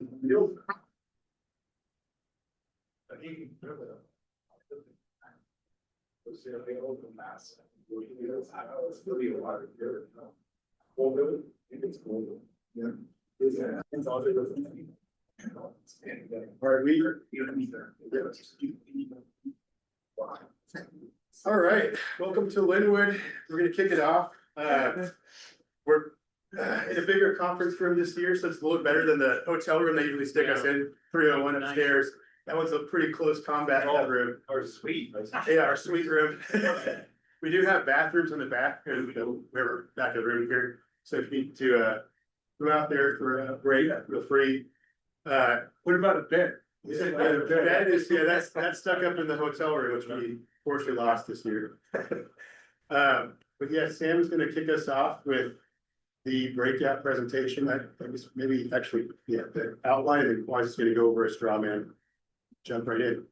All right, welcome to Linwood. We're gonna kick it off. We're in a bigger conference room this year, so it's a little better than the hotel room they usually stick us in, 301 upstairs. That one's a pretty close combat room. Our suite. Yeah, our suite room. We do have bathrooms in the back, and we're back of the room here. So if you need to go out there for a break, feel free. What about a bed? That is, that's stuck up in the hotel room, which we fortunately lost this year. But yeah, Sam is gonna kick us off with the breakout presentation. I guess maybe actually, the outline, and why is gonna go over a straw man. Jump right in.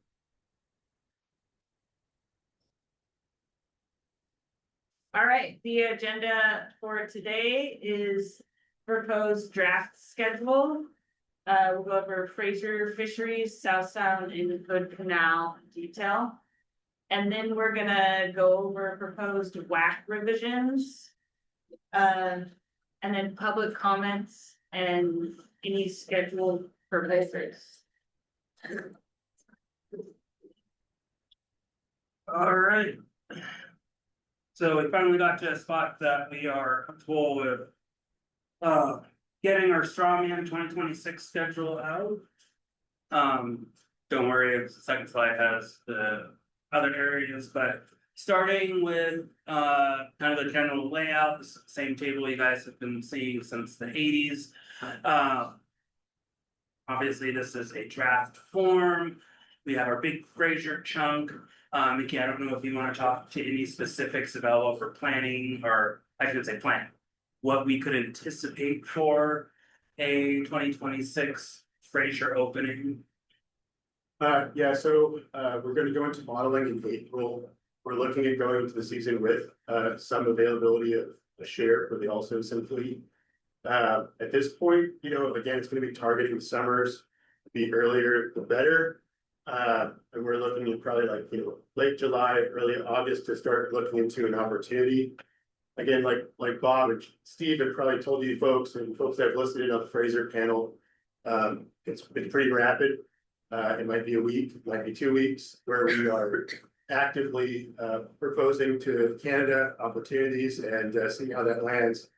All right, the agenda for today is proposed draft schedule. We'll go over Fraser Fisheries, South Sound, and Hood Canal in detail. And then we're gonna go over proposed WAC revisions. And then public comments and any scheduled proposals. All right. So we finally got to a spot that we are comfortable with getting our strawman 2026 schedule out. Don't worry, the second slide has the other areas, but starting with kind of the general layout, the same table you guys have been seeing since the 80s. Obviously, this is a draft form. We have our big Fraser chunk. Mickey, I don't know if you want to talk to any specifics about what we're planning, or I should say plan, what we could anticipate for a 2026 Fraser opening. So we're going to go into modeling in April. We're looking at going into the season with some availability of a share for the also fleet. At this point, again, it's going to be targeting summers. The earlier, the better. And we're looking at probably like, late July, early August to start looking into an opportunity. Again, like Bob and Steve have probably told you folks, and folks that have listened on the Fraser panel, it's been pretty rapid. It might be a week, it might be 2 weeks, where we are actively proposing to Canada opportunities and seeing how that lands.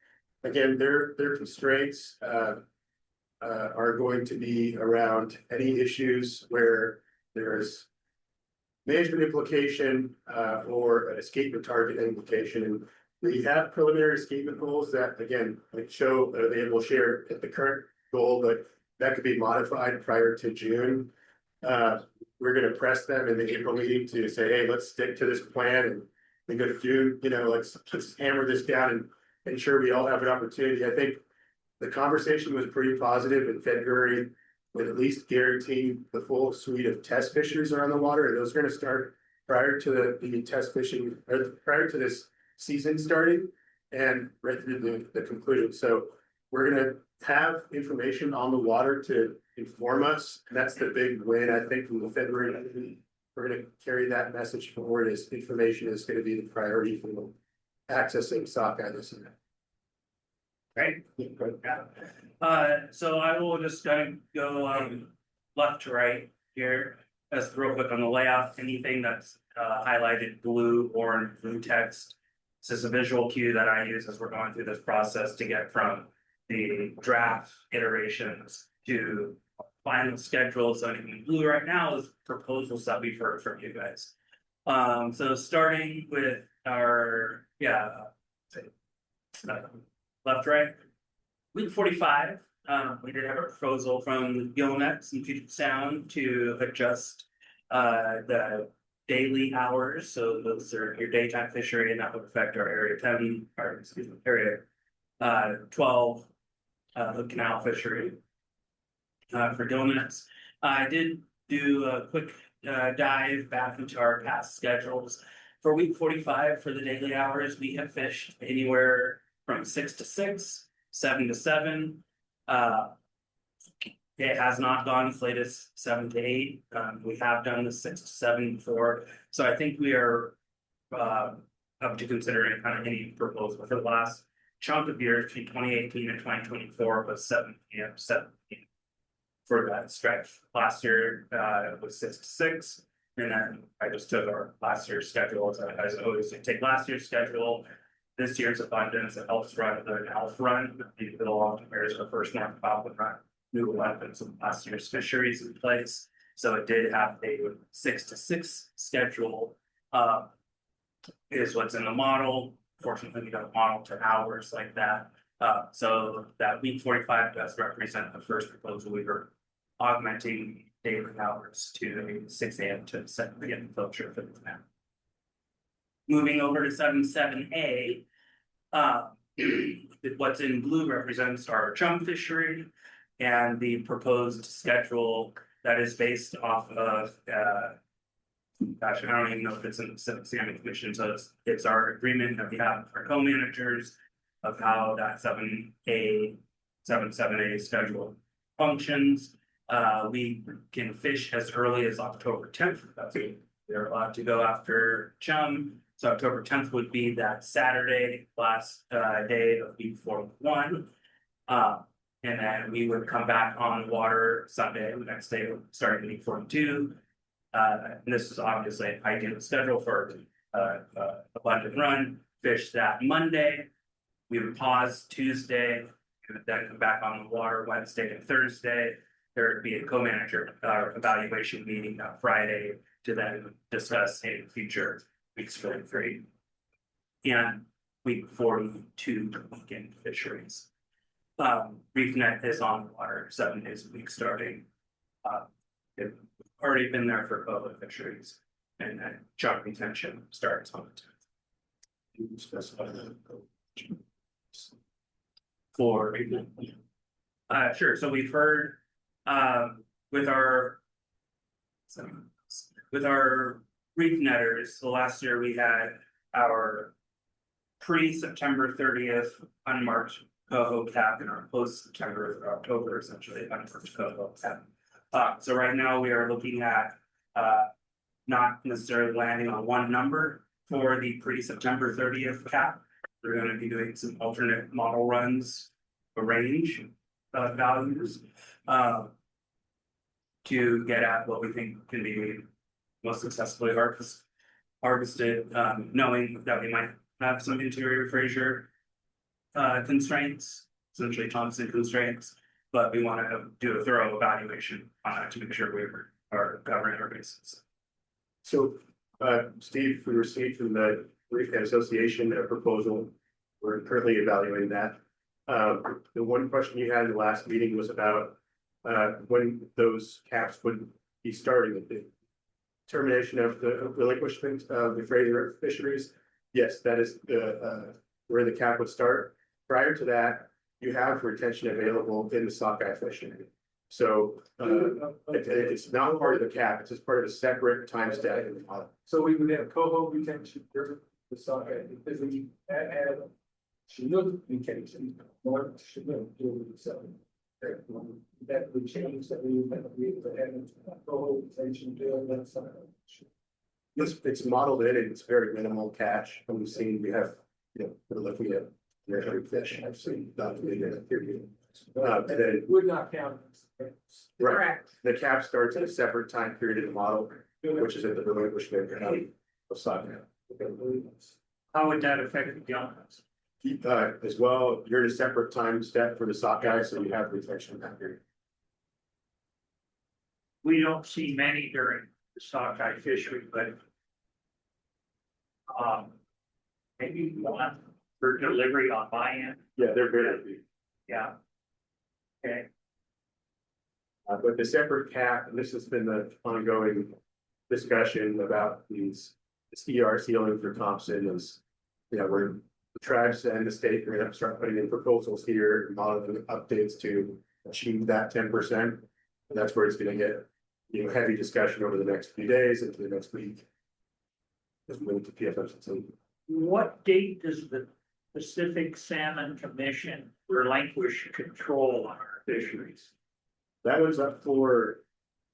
Again, their constraints are going to be around any issues where there's management implication or an escapement target implication. And we have preliminary escapement goals that, again, show they will share at the current goal, but that could be modified prior to June. We're going to press them in the April meeting to say, hey, let's stick to this plan, and then go to June, let's hammer this down and ensure we all have an opportunity. I think the conversation was pretty positive in February, with at least guaranteeing the full suite of test fisheries around the water. And those are going to start prior to the test fishing, or prior to this season starting, and right through the conclusion. So we're going to have information on the water to inform us. And that's the big win, I think, from the February meeting. We're going to carry that message forward, as information is going to be the priority for accessing sockeye this year. Right. So I will just kind of go left to right here, as real quick on the layout. Anything that's highlighted blue or blue text, this is a visual cue that I use as we're going through this process to get from the draft iterations to final schedules. So anything blue right now is proposals that we've heard from you guys. So starting with our left, right, week 45, we did have a proposal from Gillnets and Puget Sound to adjust the daily hours. So those are your daytime fishery, and that would affect our area 10, or excuse me, area 12 Hood Canal fishery for Gillnets. I did do a quick dive back into our past schedules. For week 45, for the daily hours, we have fished anywhere from 6 to 6, 7 to 7. It has not gone as late as 7 to 8. We have done the 6 to 7 before, so I think we are up to considering kind of any proposal for the last chunk of years between 2018 and 2024 was 7 p.m. 7 p.m. for that stretch. Last year it was 6 to 6, and then I just took our last year's schedule as I always do. Take last year's schedule, this year's abundance, it helps run the health run. The along compares our first North of Falcon run. New weapons of last year's fisheries in place, so it did have a 6 to 6 schedule. Is what's in the model. Fortunately, we don't model to hours like that. So that week 45 does represent the first proposal. We were augmenting daily hours to 6 a.m. to 7 p.m. filter for the now. Moving over to 7.7a, what's in blue represents our chum fishery and the proposed schedule that is based off of gosh, I don't even know if it's in the Pacific Salmon Commission, so it's our agreement that we have with our co-managers of how that 7.7a schedule functions. We can fish as early as October 10th. That's it. They're allowed to go after chum. So October 10th would be that Saturday, last day of week 41. And then we would come back on the water Sunday, the next day, starting week 42. And this is obviously an ideal schedule for abundant run. Fish that Monday. We would pause Tuesday. We would then come back on the water Wednesday and Thursday. There would be a co-manager evaluation meeting that Friday to then discuss any future weeks 43 and week 42 weekend fisheries. Reef net is on the water 7 days a week starting. They've already been there for public fisheries, and then chum retention starts on the 10th. You specify that. For reef net. Sure. So we've heard with our reef netters. So last year we had our pre-September 30th unmarked coho cap and our post-September or October essentially unmarked coho cap. So right now we are looking at not necessarily landing on one number for the pre-September 30th cap. We're going to be doing some alternate model runs, a range of values to get at what we think can be most successfully harvested, knowing that we might have some interior Fraser constraints, essentially Thompson constraints, but we want to do a thorough evaluation on that to make sure we are covering our bases. So, Steve, we received from the Reef Net Association a proposal. We're currently evaluating that. The one question you had in the last meeting was about when those caps would be starting at the termination of the relinquishment of the Fraser fisheries. Yes, that is the where the cap would start. Prior to that, you have retention available in the sockeye fishery. So it's not part of the cap, it's just part of a separate time step. So we would have coho retention for the sockeye, because we add Chinook retention, more Chinook during the seven. That would change that we would have coho retention during that side. It's modeled in, and it's very minimal catch. And we've seen, we have, we're looking at every fish I've seen documented in that period. And then It would not count. right, Correct. the cap starts at a separate time period in the model, which is at the relinquishment of sockeye. How would that affect the gallons? As well, you're in a separate time step for the sockeye, so you have retention in that period. We don't see many during the sockeye fishery, but maybe one for delivery on my end. Yeah, they're very. Yeah. Okay. But the separate cap, and this has been the ongoing discussion about this ER ceiling for Thompson is, we're the tribes and the state are going to start putting in proposals here, modeling updates to achieve that 10%. And that's where it's going to get, heavy discussion over the next few days into the next week. As we move to PFFC. What date does the Pacific Salmon Commission relinquish control on our fisheries? That was up for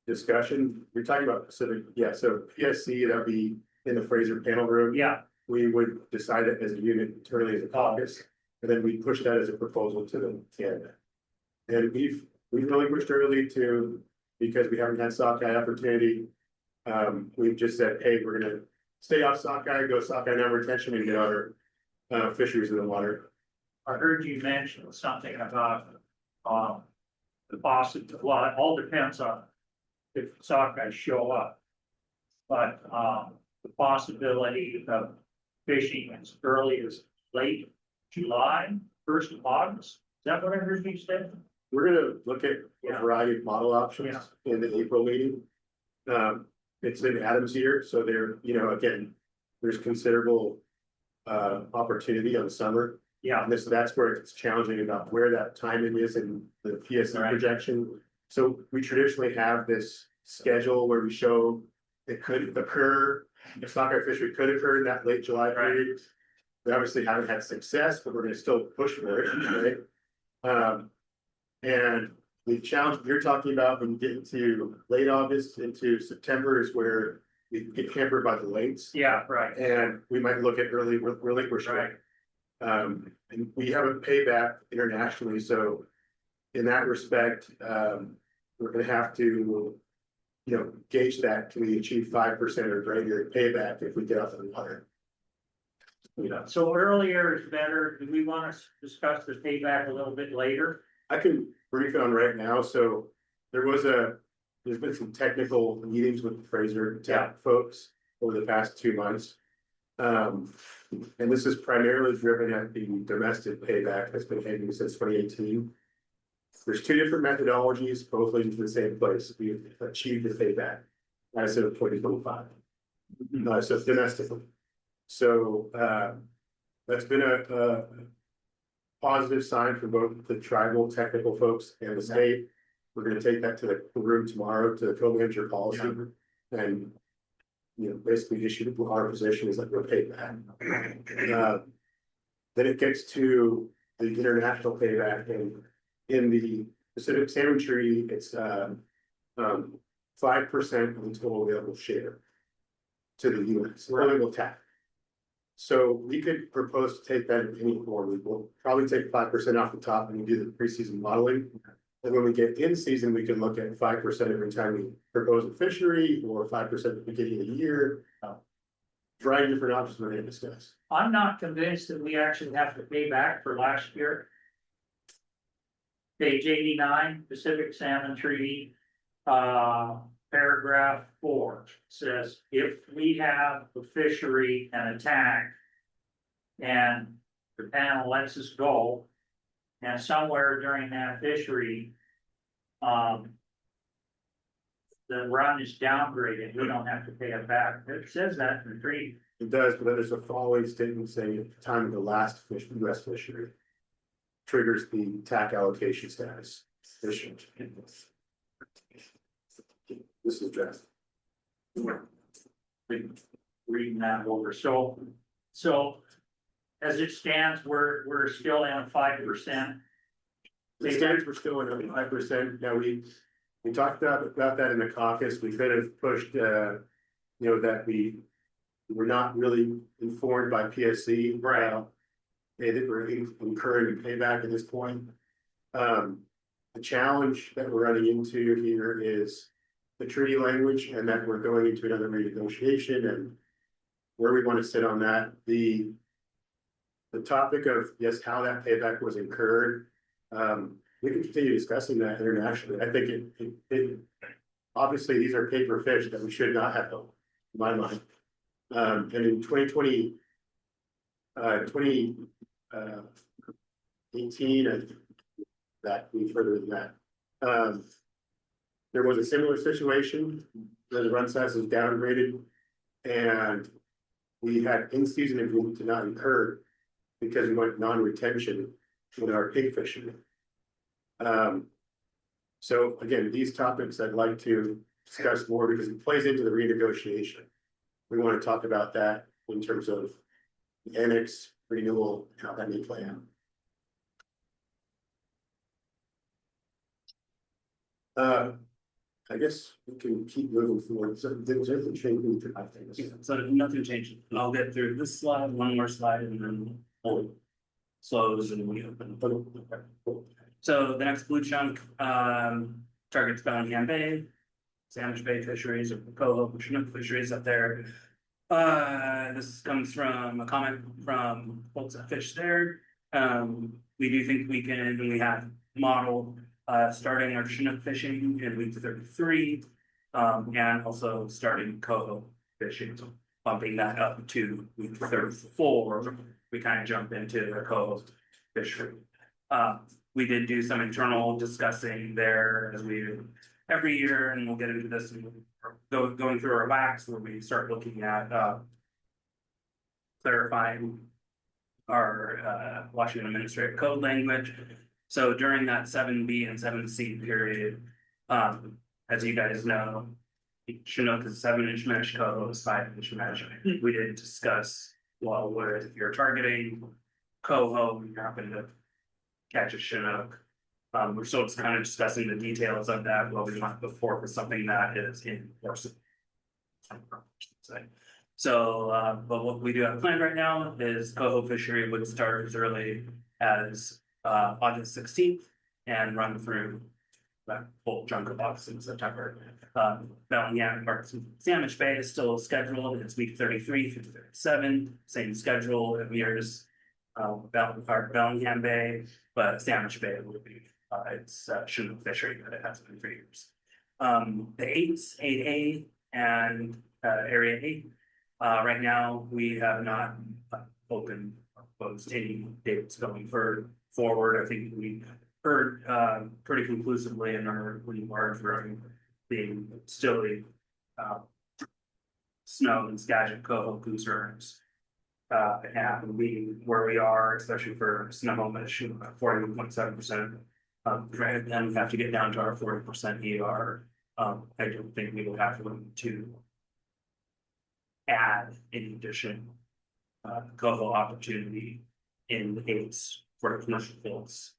discussion. You're talking about Pacific, yeah, so PSC, that'd be in the Fraser panel room. Yeah, We would decide it as a unit internally as a caucus, and then we push that as a proposal to the candidate. And we've really pushed early to, because we haven't had sockeye opportunity. We've just said, hey, we're gonna stay off sockeye, go sockeye non-retention and get our fisheries in the water. I heard you mention something about, the possibility, well, it all depends on if sockeye show up. But, the possibility of fishing as early as late July, 1st of August, is that what I heard you say? We're gonna look at a Yeah. variety of model options Yeah. in the April meeting. It's in Adams here, so there, you know, again, there's considerable opportunity on the summer. Yeah, And that's where it's challenging about where that timing is in the PSC Right. projection. So we traditionally have this schedule where we show it could occur, the sockeye fishery could occur in that late July period. We obviously haven't had success, but we're gonna still push for it, right? And the challenge you're talking about when you get into late August into September is where we get hampered by the lates. yeah, right, And we might look at early relinquishment. right, And we have a payback internationally, so in that respect, we're gonna have to, you know, gauge that, can we achieve 5% or greater payback if we get off the water? You know, so earlier is better, do we want to discuss the payback a little bit later? I can brief it on right now, so there's been some technical meetings with the Fraser Tech folks over the past 2 months. And this is primarily driven at the domestic payback that's been handled since 2018. There's two different methodologies, both leading to the same place. We've achieved the payback as of 2025. So domestically. So that's been a positive sign for both the tribal technical folks and the state. We're gonna take that to the room tomorrow to the co-manager policy and, you know, basically issue our position is that we're paid back. Then it gets to the international payback, and in the Pacific Salmon Treaty, it's 5% of the total available share to the US, available tax. So we could propose to take that in any form. We will probably take 5% off the top and we do the preseason modeling. And when we get in season, we can look at 5% every time we propose a fishery or 5% at the beginning of the year. Variety of different options we're going to discuss. I'm not convinced that we actually have to pay back for last year. Page 89, Pacific Salmon Treaty, paragraph 4 says, if we have a fishery and attack. And the panel lets us go. And somewhere during that fishery. The run is downgraded, we don't have to pay it back, it says that in the treaty. It does, but then there's a following statement saying at the time of the last US fishery. Triggers the TAC allocation status. Issue. This is just. Reading that over, so as it stands, we're still in a 5%. The standards were still at 5%. Now we talked about that in the caucus. We could have pushed, you know, that we were not really informed by PSC. Right. That we're incurring payback at this point. The challenge that we're running into here is the treaty language and that we're going into another renegotiation and where we want to sit on that. The topic of, yes, how that payback was incurred. We can continue discussing that internationally. I think it obviously these are paper fish that we should not have held, in my mind. And in 2018, that we further than that. There was a similar situation where the run size was downgraded and we had in-season agreement to not incur because we went non-retention with our pig fishing. So again, these topics I'd like to discuss more because it plays into the renegotiation. We want to talk about that in terms of the annex renewal, how that may play out. I guess we can keep moving forward, so there's anything changing to, I think. So nothing changed. I'll get through this slide, one more slide, and then we'll close and we open. So the next blue chunk, targets Bellingham Bay, Sandwich Bay fisheries, or Coho Chinook fisheries up there. This comes from a comment from folks that fish there. We do think we have modeled starting our Chinook fishing in week 33, and also starting Coho fishing, so bumping that up to week 34. We kind of jump into the Coho fishery. We did do some internal discussing there as we every year, and we'll get into this and going through our wax where we start looking at clarifying our Washington Administrative Code language. So during that 7B and 7C period, as you guys know, Chinook is 7-inch mesh, Coho is 5-inch mesh. We did discuss, well, where if you're targeting Coho, you happen to catch a Chinook. We're still just kind of discussing the details of that, what we want before for something that is in force. So, but what we do have planned right now is Coho fishery would start as early as August 16th and run through that whole chunk of August in September. Bellingham or Sandwich Bay is still scheduled. It's week 33 through 37, same schedule. It mirrors Bellingham Bay, but Sandwich Bay will be it's Chinook fishery that it has been for years. The 8s, 8A and Area 8. Right now, we have not opened or closed any dates going forward. I think we heard pretty conclusively in our large room being still snow and Skagit Coho concerns. And where we are, especially for Snohomish, 41.7%. And we have to get down to our 40% ER. I don't think we will have to add in addition Coho opportunity in the 8s for commercial fields.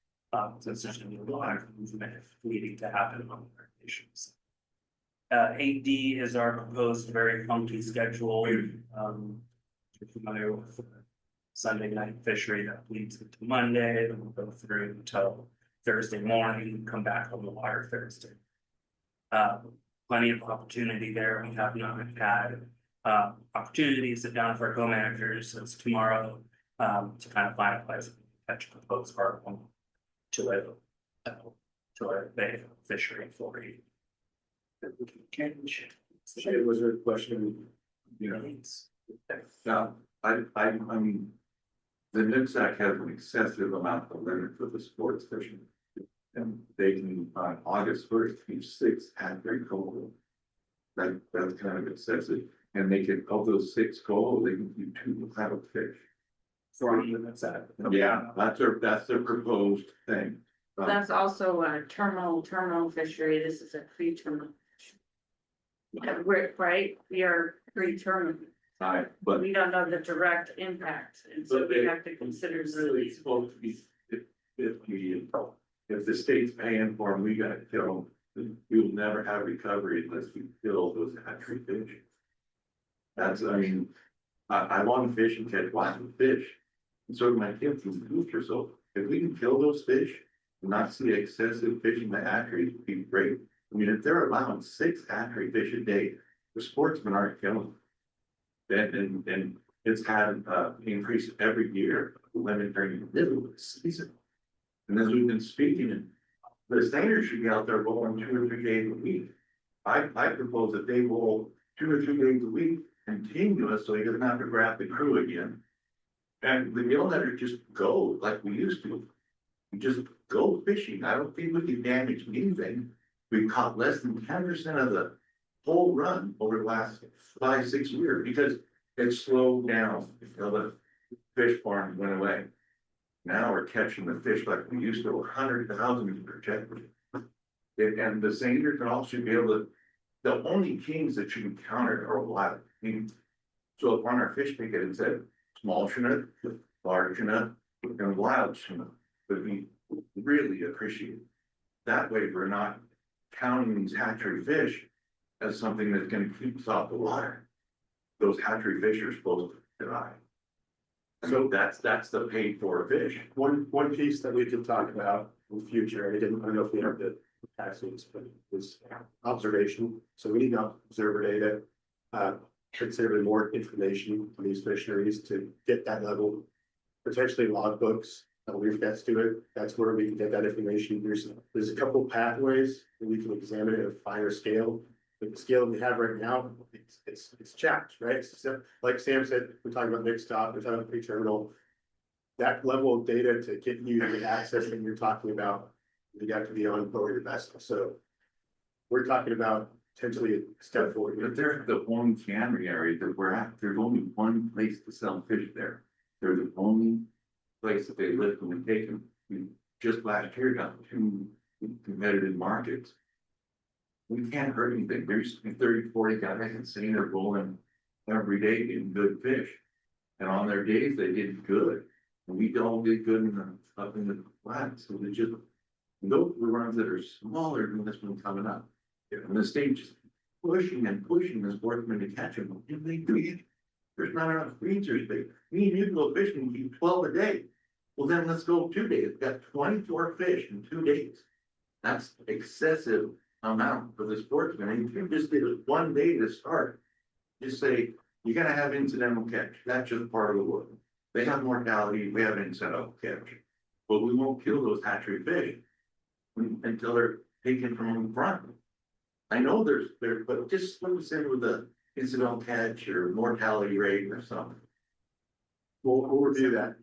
Since there's going to be a lot of movement needing to happen on our nations. 8D is our proposed very funky schedule. If you're familiar with the Sunday night fishery that leads into Monday, then we'll go through until Thursday morning, come back on the water Thursday. Plenty of opportunity there. We have not had opportunity to sit down for our co-managers since tomorrow to kind of finalize catch proposed article to a bay fishery for a change. Was there a question? Now, I mean, the NIPSAC has an excessive amount of limit for the sports fishing. And they can, on August 1st, keep 6 at-grade coho. That's kind of excessive. And they can, of those 6 coho, they can keep 2 paddle fish. From the NIPSAC. Yeah, that's their proposed thing. That's also a terminal fishery. This is a pre-terminal. Right, we are pre-terminal. But We don't know the direct impact, and so we have to consider. it's really supposed to be if the state's paying for them, we gotta kill them. You'll never have recovery unless we kill those hatchery fish. That's, I mean, I want to fish and catch lots of fish. And so do my kids in the future. So if we can kill those fish and not see excessive fishing the hatcheries, would be great. I mean, if they're allowing 6 hatchery fish a day, the sportsmen aren't killing them. And it's had increase every year, limit during the middle of the season. And as we've been speaking, the standards should be out there bowling 2 or 3 days a week. I propose that they bowl 2 or 3 days a week continuous, so he doesn't have to grab the crew again. And we don't let her just go like we used to. We just go fishing. I don't think we can damage anything. We've caught less than 10% of the whole run over the last 5-6 years because it slowed down until the fish farms went away. Now we're catching the fish like we used to, 100,000 per check. And the senior can also be able to, the only kings that you encounter are wild. I mean, so if on our fish ticket it said small Chinook, large Chinook, and wild Chinook, but we really appreciate it. That way we're not counting these hatchery fish as something that's gonna keep us off the water. Those hatchery fish are supposed to die. So that's the paid for fish. One piece that we could talk about in the future, I don't know if we have the capacity, but is observation. So we need observer data. Considerably more information on these fisheries to get that level. Potentially logbooks, reef nets to it. That's where we can get that information. There's a couple pathways that we can examine at a finer scale. But the scale we have right now, it's chapped, right? So, like Sam said, we're talking about mixed stop, we're talking about pre-terminal. That level of data to get you the access that you're talking about, you have to be on board your vessel. So we're talking about potentially a step forward. But there's the one cannery area that we're at, there's only one place to sell fish there. They're the only place that they lift and we take them. We just last year got 2 competitive markets. We can't hurt anything. There's 30, 40 guys sitting there rolling every day getting good fish. And on their days, they did good. And we don't get good up in the flats. So they just, those are the runs that are smaller than this one coming up. And the state just pushing and pushing the sportsmen to catch them. And they do it. There's not enough freezers. Me and you can go fishing and keep 12 a day. Well, then let's go 2 days. We've got 24 fish in 2 days. That's excessive amount for the sportsman. And if you just did it 1 day to start, just say, you're gonna have incidental catch. That's just part of the work. They have mortality, we have incidental catch. But we won't kill those hatchery fish until they're taken from the front. I know there's, but just let us in with the incidental catch or mortality rate or something. We'll review that.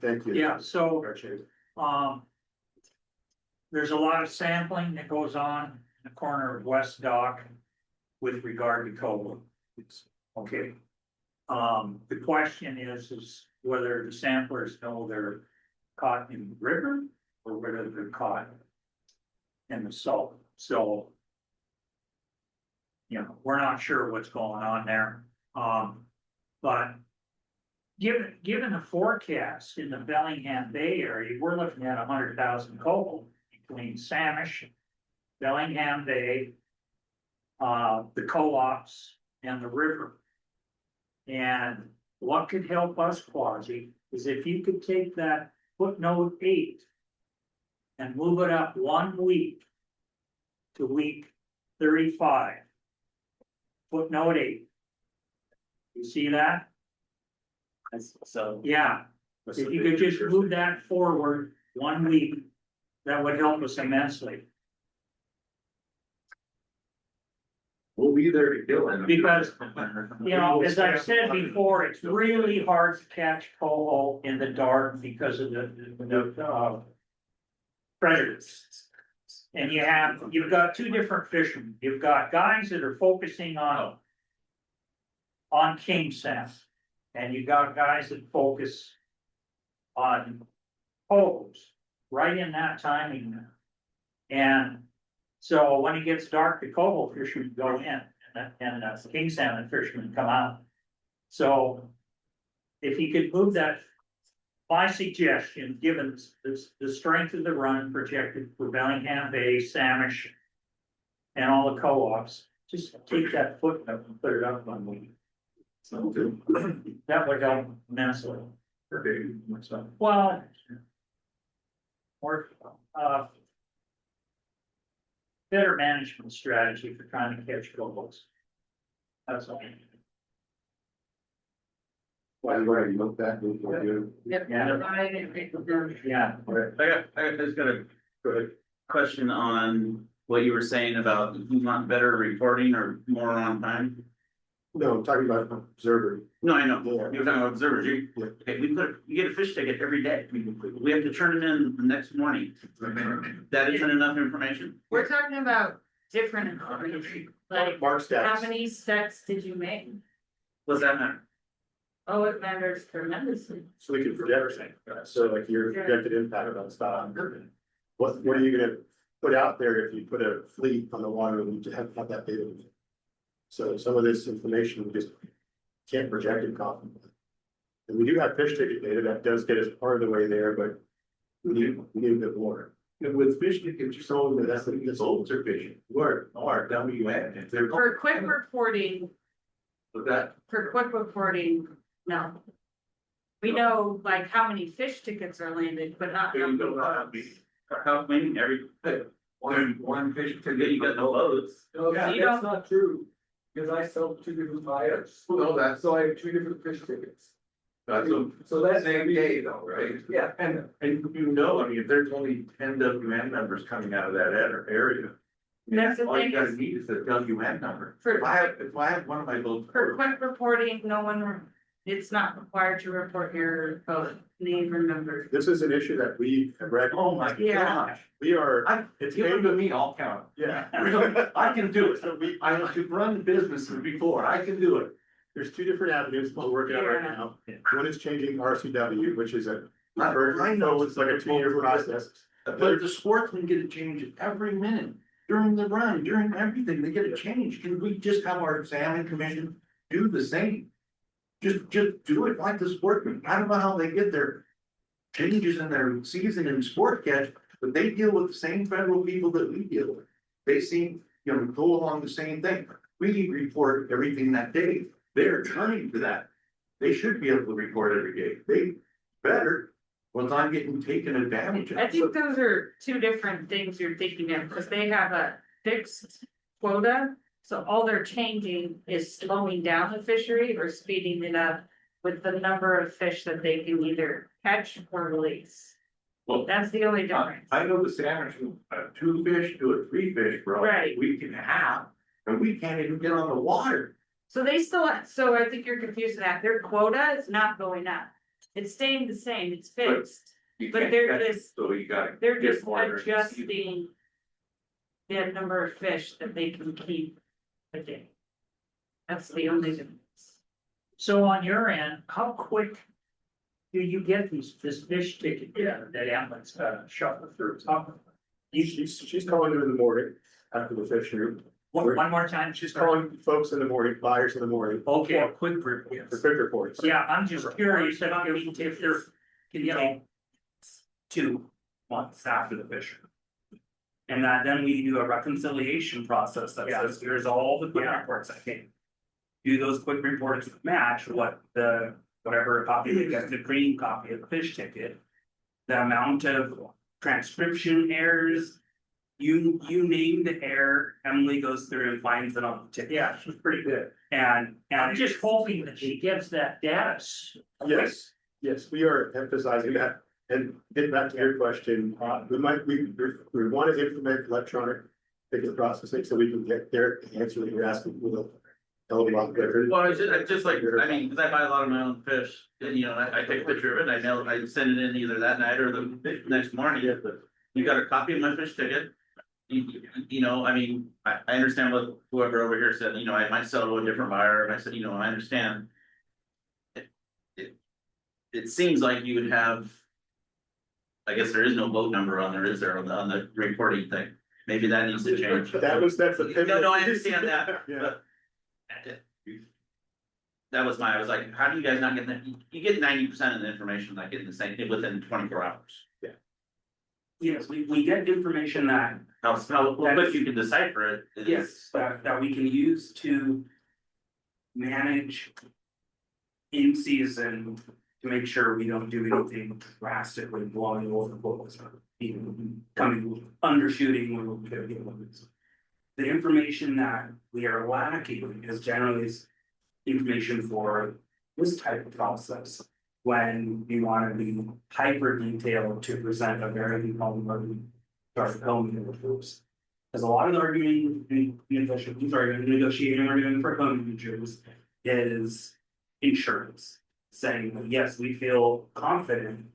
Thank you. Yeah, so, Appreciate it. there's a lot of sampling that goes on in the corner of West Dock with regard to cobra. Okay. The question is whether the samplers know they're caught in the river or whether they're caught in the salt. So, you know, we're not sure what's going on there. But given the forecast in the Bellingham Bay area, we're looking at 100,000 coho between Samish, Bellingham Bay, the co-ops and the river. And what could help us, Quasi, is if you could take that footnote 8 and move it up 1 week to week 35. Footnote 8. You see that? So, Yeah, if you could just move that forward 1 week, that would help us immensely. We'll be there to kill them. Because, you know, as I've said before, it's really hard to catch coho in the dark because of the predators. And you've got 2 different fishermen. You've got guys that are focusing on king salmon. And you got guys that focus on cohos right in that timing. And so when it gets dark, the coho fishermen go in and the king salmon fishermen come out. So if you could move that, my suggestion, given the strength of the run projected for Bellingham Bay, Samish, and all the co-ops, just take that footnote and put it up 1 week. So good. That would help immensely. Okay. Well, or, better management strategy for trying to catch cohos. That's all. Why you already looked that? We'll do. Yep. Yeah. Yeah, I just got a question on what you were saying about you want better reporting or more on time. No, I'm talking about observer. No, I know, Yeah. you're talking about observers, Yeah. okay, you get a fish ticket every day, we have to turn it in the next morning. That isn't enough information? We're talking about different information, like Mark stats. how many sets did you make? Does that matter? Oh, it matters tremendously. So we can project, so like your projected impact on stock. What are you gonna put out there if you put a fleet on the water and you have that data? So some of this information we just can't project it confidently. And we do have fish ticket data that does get us part of the way there, but we need a bit more. And with fish tickets, you're sold, that's the souls are fishing, or WN, if they're. For quick reporting, But that, no. We know like how many fish tickets are landed, but not. you how many don't have boats. me. How many every, One fish you got no loads. No, Yeah, you that's don't- not true, because I sell two different buyers, No, that's, so I have two different fish tickets. that's a So that's. same day though, right? Yeah, and And you know, I mean, if there's only 10 WN numbers coming out of that area. That's the All you thing gotta is- need is the WN number. For- If I have one of my boats. For quick reporting, no one, it's not required to report your boat name or number. This is an issue that we have read. Oh my Yeah. gosh, We are, it's given to me, I'll count. yeah. I can do it. So we, I have run businesses before, I can do it. there's two different avenues we're working on right now. One is changing RCW, which is a. I know It's like a 2-year process. But the sportsmen get a change every minute, during the run, during everything, they get a change. Can we just have our salmon commission do the same? Just do it like the sportsmen. I don't know how they get their changes in their season and sport catch, but they deal with the same federal people that we deal with. They seem, go along the same thing. We report everything that day. They're turning to that. They should be able to report every day. They better, was I'm getting taken advantage of. I think those are two different things you're thinking of, because they have a fixed quota. So all they're changing is slowing down the fishery or speeding it up with the number of fish that they can either catch or release. Well, That's the only difference. I know the salmon from 2 fish to a 3 fish, bro. Right. We can have, and we can't even get on the water. So they still, so I think you're confused with that. Their quota is not going up. It's staying the same, it's fixed. You But can't they're catch it, just- So you gotta. They're get just water and see. adjusting the number of fish that they can keep a day. That's the only difference. So on your end, how quick do you get this fish ticket that Alan's shuffle through? She's calling them in the morning after the fish room. One more time. She's calling folks in the morning, buyers in the morning Okay, quick for reports. quick reports. Yeah, I'm just curious if there, you know, 2 months after the fishery. And then we do a reconciliation process that says, here's all the quick reports that came. Do those quick reports match what whatever copy they get, the green copy of the fish ticket? The amount of transcription errors, you name the error, Emily goes through and finds it on the ticket. yeah, she's pretty good. And I'm just hoping that she gives that data. Yes, we are emphasizing that. And getting back to your question, we want to implement electronic ticket processing so we can get their answer that you're asking with a hell of a lot better. Well, it's just like, I mean, cause I buy a lot of my own fish, and I take a picture of it, I send it in either that night or the next morning. You got a copy of my fish ticket. I mean, I understand what whoever over here said, I might sell to a different buyer, and I said, I understand. It seems like you would have. I guess there is no boat number on there, is there, on the reporting thing? Maybe that needs to change. That's the. No, I understand that, Yeah. but. That was I was like, how do you guys not get that? You get 90% of the information, like in the same, within 24 hours. yes, we get information that How quick you can decipher it. is- yes, that we can use to manage in season to make sure we don't do anything drastically blowing over books or even coming undershooting when we could get limits. The information that we are lacking is generally information for this type of process. When you want to be hyper detailed to present a very compelling groups. Because a lot of the arguing negotiating arguing for home managers is insurance. Saying, that, yes, we feel confident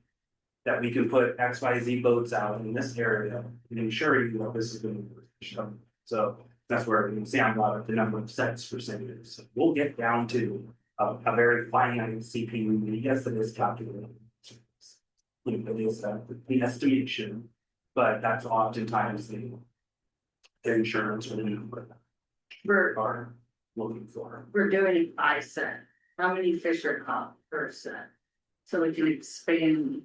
that we can put XYZ boats out in this area and ensure you that this is going to work. So that's where Sam brought up the number of sets for senators. So we'll get down to a very finite CPU. Yes, it is calculated. It is the estimation, but that's oftentimes the insurance or the number are looking for. We're doing a 5 cent. How many fish are caught per cent? So we can expand.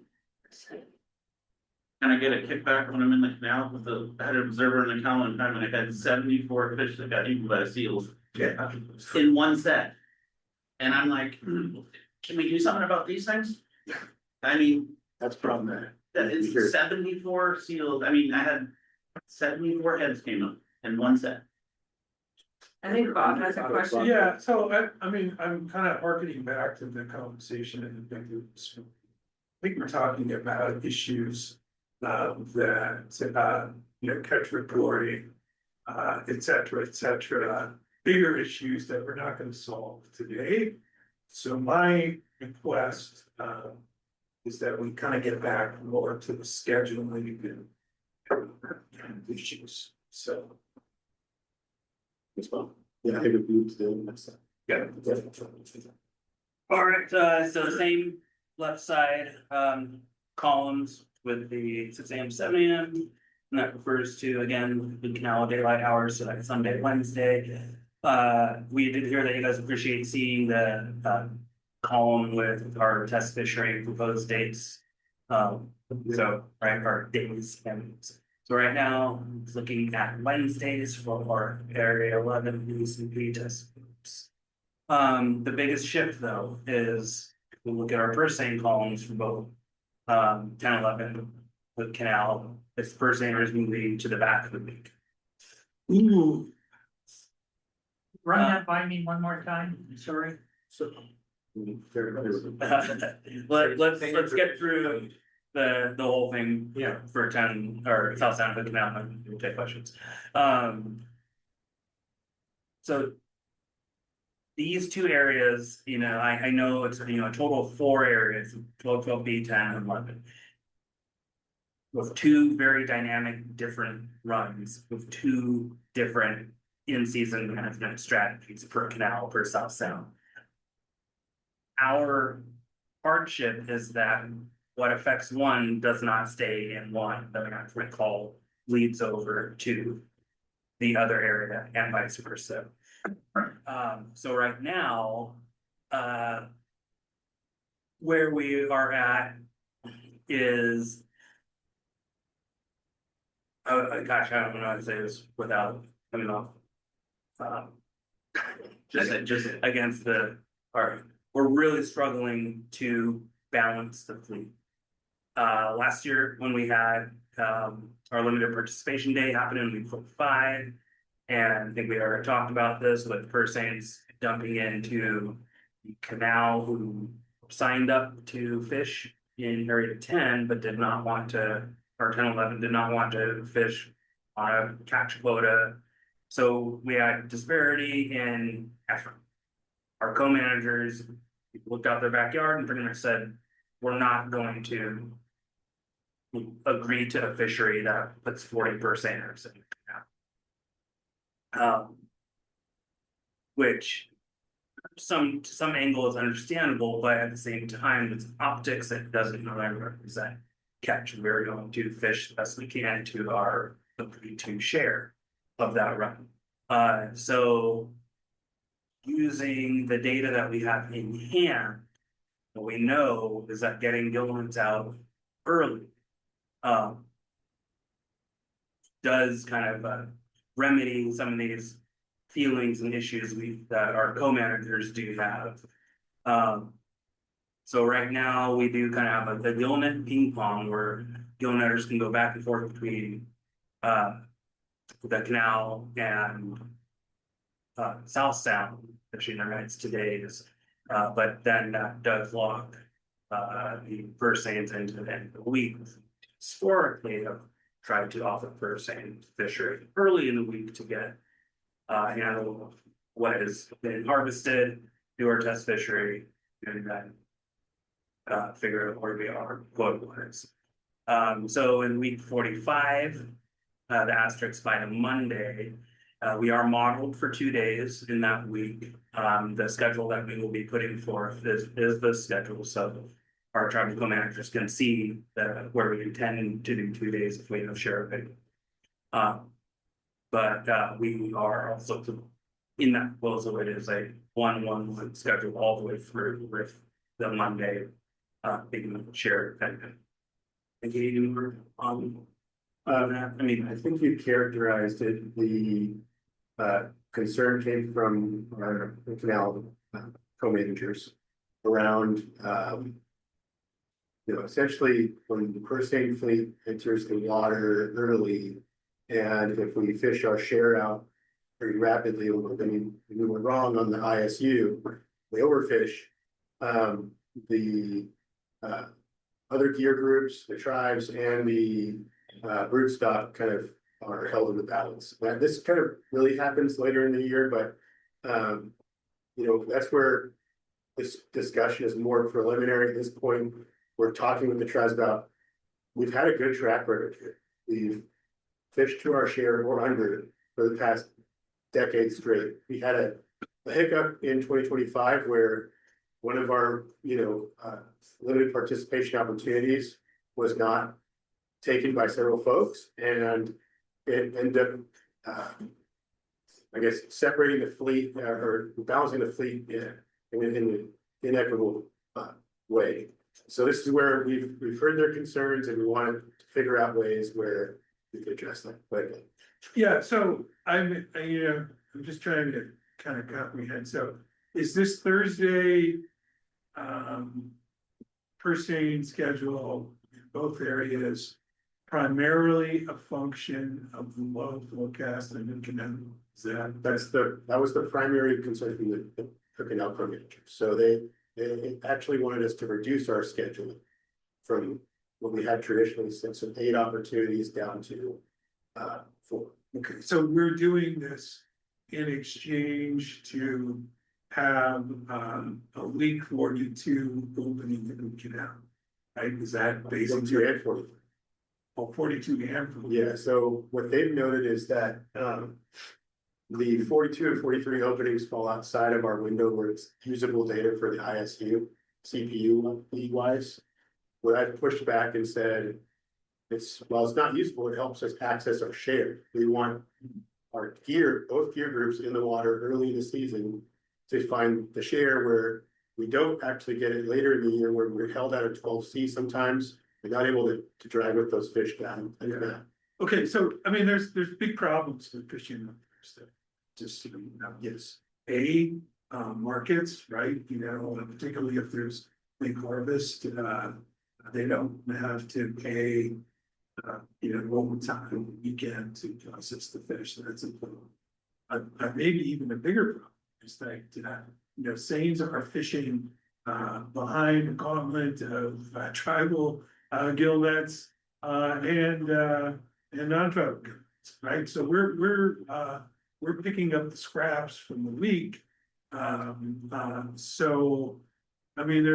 Can I get a kickback when I'm in the canal with I had an observer in the canal one time and I had 74 fish that got eaten by seals in one set. And I'm like, can we do something about these things? I mean, That's problematic. that is 74 seals, I mean, I had 74 heads came up in one set. I think Bob has a question. Yeah, so I mean, I'm kind of harkening back to the conversation in the big groups. I think we're talking about issues that you know, catch reporting, et cetera, bigger issues that we're not going to solve today. So my request is that we kind of get back more to the scheduling and issues, so. As well. Yeah, I think we need to do next time. Yeah. All right, so the same left side, columns with the 6 AM, 7 AM. And that refers to, again, the canal daylight hours, so that's Sunday, Wednesday. We did hear that you guys appreciate seeing the, column with our test fishery proposed dates. So, right, our days and so right now, it's looking at Wednesdays for our area 11 UCP test groups. The biggest shift though is if we look at our purse seine columns for both 10, 11 with canal, its purse seine is moving to the back of the week. Ooh. Run that by me one more time, sorry. So. Let's get through the whole thing. Yeah. For 10 or South Sound Hood Canal and we'll take questions. So these two areas, you know, I know it's, you know, a total of 4 areas, 12, 12B, 10, and 11. With 2 very dynamic different runs, with 2 different in-season management strategies per canal, per South Sound. Our hardship is that what affects one does not stay in one. The management call leads over to the other area and vice versa. So right now, where we are at is, gosh, I don't know how to say this without coming off. Just against we're really struggling to balance the fleet. Last year when we had our limited participation day happen in week 5, and I think we already talked about this with purse seines dumping into the canal who signed up to fish in area 10, but did not want to, or 10, 11 did not want to fish on a catch quota. So we had disparity in effort. Our co-managers looked out their backyard and pretty much said, we're not going to agree to a fishery that puts 40 purse seiners in. Which to some angle is understandable, but at the same time, it's optics that doesn't really represent catch. We're going to fish the best we can to our ability to share of that run. So using the data that we have in hand, what we know is that getting gillnets out early does kind of remedy some of these feelings and issues that our co-managers do have. So right now we do kind of have a gillnet ping pong where gillnetters can go back and forth between the canal and South Sound fishing their nights to days, but then that does lock the purse seines into the end of the week. Historically, have tried to offer purse seine fishery early in the week to get handle what has been harvested, do our test fishery, and then figure out where we are quota-wise. So in week 45, the asterisk by the Monday, we are modeled for 2 days in that week. The schedule that we will be putting forth is the schedule, so our tribal co-managers can see where we intend to do 2 days if we have share of it. But we are also in that proposal, it is a 1-1-1 schedule all the way through with the Monday being shared dependent. Any more that? I mean, I think you characterized it, the concern came from our canal co-managers around, you know, essentially when the purse-seine fleet enters the water early, and if we fish our share out very rapidly, I mean, we were wrong on the ISU, we overfish, the other gear groups, the tribes, and the brood stock kind of are held in the balance. Now, this kind of really happens later in the year, but you know, that's where this discussion is more preliminary at this point. We're talking with the tribes about, we've had a good track record here. We've fished to our share or under for the past decade straight. We had a hiccup in 2025 where one of our, you know, limited participation opportunities was not taken by several folks, and it ended up, I guess, separating the fleet or balancing the fleet in an inequitable way. So this is where we've heard their concerns, and we wanted to figure out ways where we could address them. But Yeah, so I'm just trying to kind of comprehend, so is this Thursday? Pursuing schedule in both areas primarily a function of the low forecast and the canal. that was the primary concern from the canal co-manager. So they actually wanted us to reduce our schedule from what we had traditionally since 8 opportunities down to 4. Okay, so we're doing this in exchange to have a week 42 opening in the canal, right? Is that basically? 42 and 43. Oh, 42 and 43. Yeah, so what they've noted is that the 42 and 43 openings fall outside of our window where it's usable data for the ISU, CPU wise. Where I've pushed back and said, while it's not useful, it helps us access our share. We want our both gear groups in the water early in the season to find the share where we don't actually get it later in the year, where we're held out at 12C sometimes. We're not able to drive with those fish down. Yeah. Okay, so I mean, there's big problems with fishing up there. Just Yes. Markets, right? You know, particularly if there's big harvest, they don't have to pay overtime weekend to process the fish. So that's a maybe even a bigger problem is that seines are fishing behind a gauntlet of tribal gill nets and non-tribal gill nets, right? So we're picking up the scraps from the week. So I mean,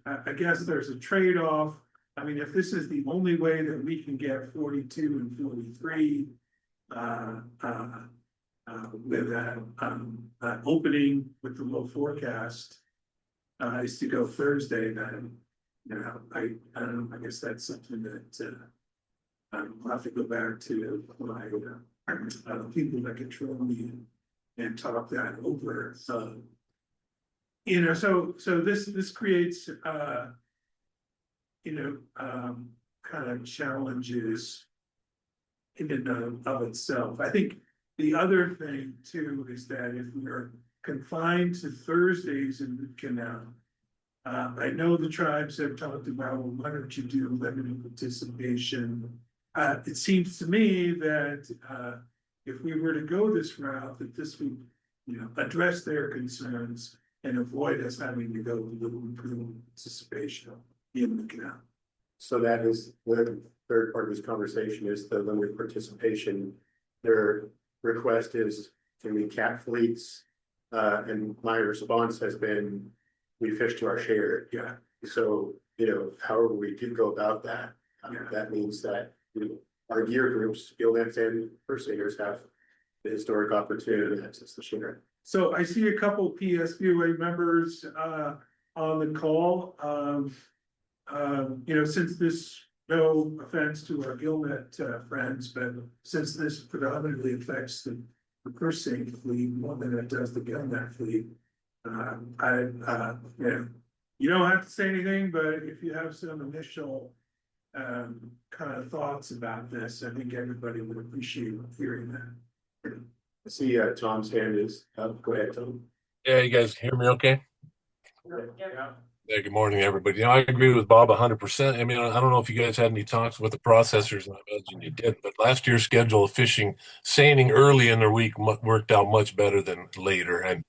I guess there's a trade-off. I mean, if this is the only way that we can get 42 and 43 with that opening with the low forecast is to go Thursday, then I don't know, I guess that's something that I'll have to go back to my people that control me and talk that over. So this creates kind of challenges in and of itself. I think the other thing too is that if we're confined to Thursdays in the canal, I know the tribes have talked about, well, why don't you do limited participation? It seems to me that if we were to go this route, that this would, address their concerns and avoid us having to go to little improved participation in the canal. So that is the third part of this conversation, is the limited participation. Their request is, can we cap fleets? And my response has been, we fish to our share. Yeah. So, however we do go about that, that means that our gear groups, gill nets and pursuers, have the historic opportunity to access the share. So I see a couple PSBOA members on the call. Since this, no offense to our gillnet friends, but since this predominantly affects the purse-seine fleet more than it does the gillnet fleet, you don't have to say anything, but if you have some initial kind of thoughts about this. I think everybody would appreciate hearing that. I see, Tom's hand is up. Go ahead, Tom. Yeah, you guys hear me okay? Yeah. Yeah, good morning, everybody. I agree with Bob 100%. I mean, I don't know if you guys had any talks with the processors, and I imagine you did, but last year's schedule of fishing, seining early in their week worked out much better than later, and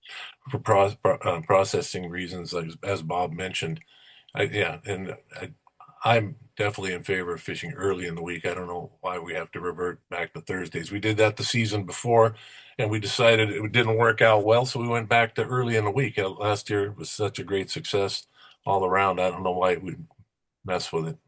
for processing reasons, as Bob mentioned. I'm definitely in favor of fishing early in the week. I don't know why we have to revert back to Thursdays. We did that the season before, and we decided it didn't work out well, so we went back to early in the week. Last year was such a great success all around. I don't know why we mess with it.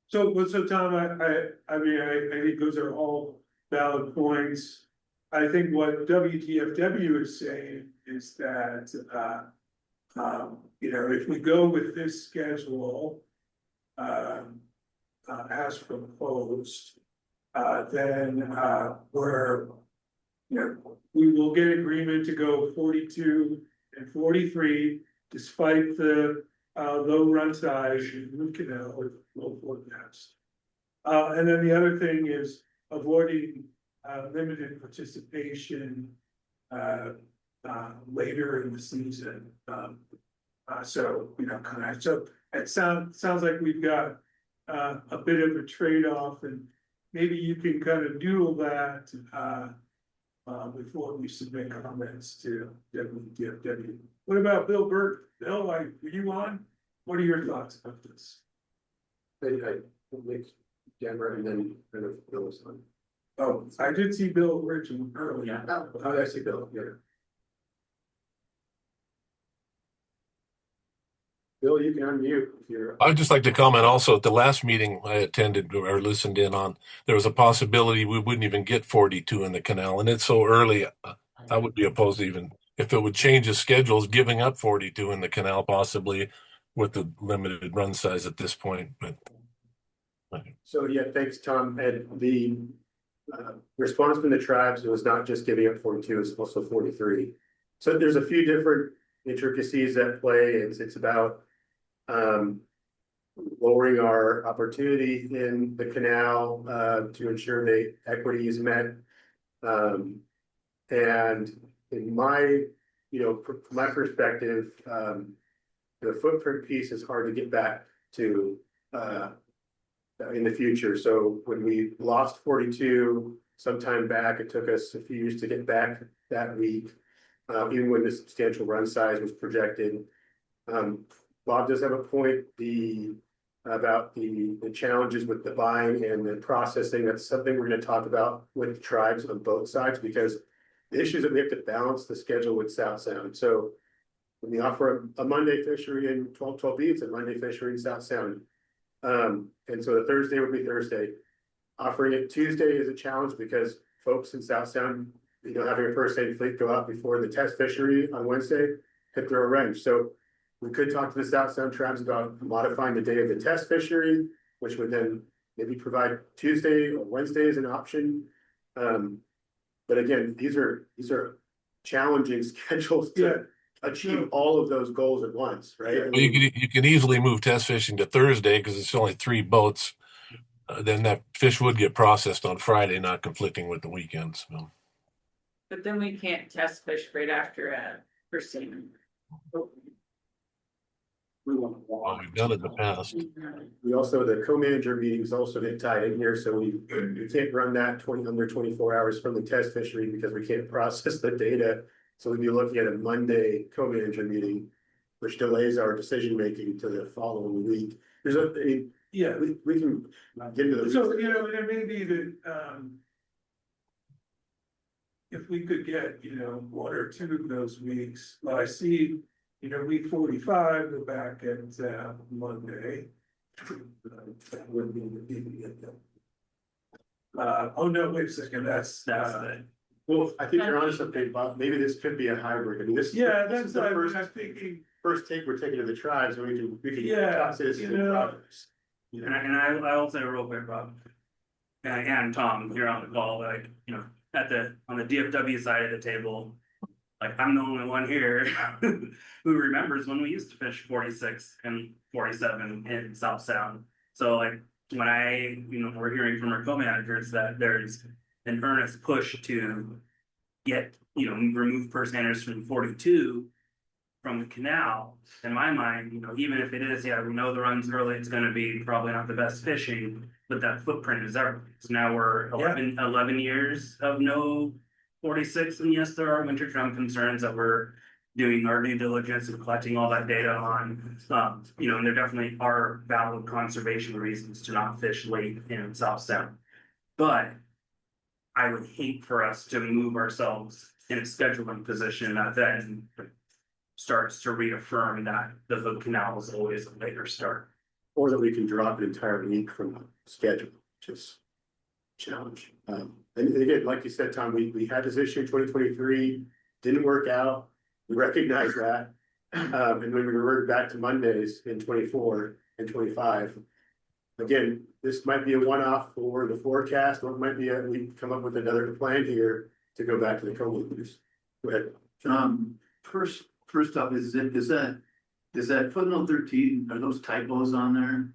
So Tom, I mean, I think those are all valid points. I think what WTFW is saying is that, you know, if we go with this schedule, as proposed, then, you know, we will get agreement to go 42 and 43, despite the low run size in root canal with low forecast. And then the other thing is avoiding limited participation later in the season. So, you know, so it sounds like we've got a bit of a trade-off, and maybe you can kind of doodle that before we submit comments to WTFW. What about Bill Burt? Bill, were you on? What are your thoughts about this? I make Deborah and then kind of Bill's on. Oh, I did see Bill originally earlier. Oh, I see Bill, yeah. Bill, you can unmute if you're. I'd just like to comment also at the last meeting I attended or listened in on, there was a possibility we wouldn't even get 42 in the canal, and it's so early. I would be opposed to even if it would change the schedules, giving up 42 in the canal possibly with the limited run size at this point. But So yeah, thanks, Tom. And the response from the tribes was not just giving up 42, it's also 43. So there's a few different intricacies at play. It's about lowering our opportunity in the canal to ensure that equity is met. And in my, you know, from my perspective, the footprint piece is hard to get back to in the future. So when we lost 42 sometime back, it took us a few years to get back that week, even when the substantial run size was projected. Bob does have a point about the challenges with the buying and the processing. That's something we're going to talk about with the tribes on both sides, because the issue is that we have to balance the schedule with South Sound. So when we offer a Monday fishery in 1212B, it's a Monday fishery in South Sound. And so the Thursday would be Thursday. Offering it Tuesday is a challenge because folks in South Sound, you know, having a first aid fleet go out before the test fishery on Wednesday could throw a wrench. So we could talk to the South Sound tribes about modifying the day of the test fishery, which would then maybe provide Tuesday or Wednesday as an option. But again, these are challenging schedules to achieve all of those goals at once, right? well, you can easily move test fishing to Thursday because it's only 3 boats. Then that fish would get processed on Friday, not conflicting with the weekends. So. But then we can't test fish right after first season. Well, we've done it in the past. We also, the co-manager meetings also get tied in here, so we can't run that under 24 hours from the test fishery because we can't process the data. So we'd be looking at a Monday co-manager meeting, which delays our decision making to the following week. There's we can get into the. So, you know, there may be that, if we could get, you know, 1 or 2 of those weeks, well, I see, you know, week 45, we're back at Monday. That would be oh no, wait a second, that's Well, I think you're honest, okay, Bob, maybe this could be a hybrid. I mean, this. yeah, this that's is the what first I'm thinking. First take we're taking to the tribes, and we can Yeah, talk to this you in know. progress. You know? And I will say real quick, Bob. And Tom, you're on the call, like, you know, on the DFW side of the table, like, I'm the only one here who remembers when we used to fish 46 and 47 in South Sound. So like when we're hearing from our co-managers that there's an earnest push to get, remove purse seiners from 42 from the canal. In my mind, even if it is, yeah, we know the run's early, it's gonna be probably not the best fishing, but that footprint is everything. So now we're 11 years of no 46, and yes, there are winter drum concerns that we're doing our due diligence and collecting all that data on. And there definitely are valid conservation reasons to not fish late in South Sound. But I would hate for us to move ourselves in a scheduling position that then starts to reaffirm that the Hood Canal is always a later start. Or that we can drop an entire week from the schedule, which is a challenge. And again, like you said, Tom, we had this issue in 2023, didn't work out. We recognize that. And when we reverted back to Mondays in 24 and 25, again, this might be a one-off for the forecast, or it might be we come up with another plan here to go back to the co-leaders. Go ahead. First up, is that footnote 13, are those typos on there?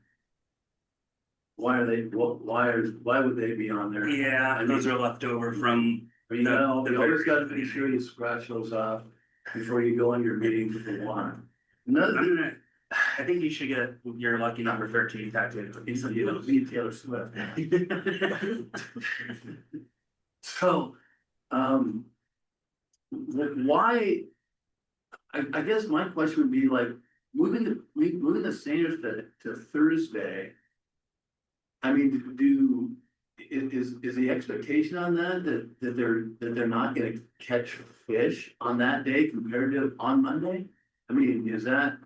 Why would they be on there? Yeah, those are left over from. You always gotta be sure you scratch those off before you go on your meetings if you want. I think you should get your lucky number 13 tattooed. You don't need Taylor Swift. So, why? I guess my question would be like, moving the seniors to Thursday. I mean, is the expectation on that they're not gonna catch fish on that day compared to on Monday? I mean, is that,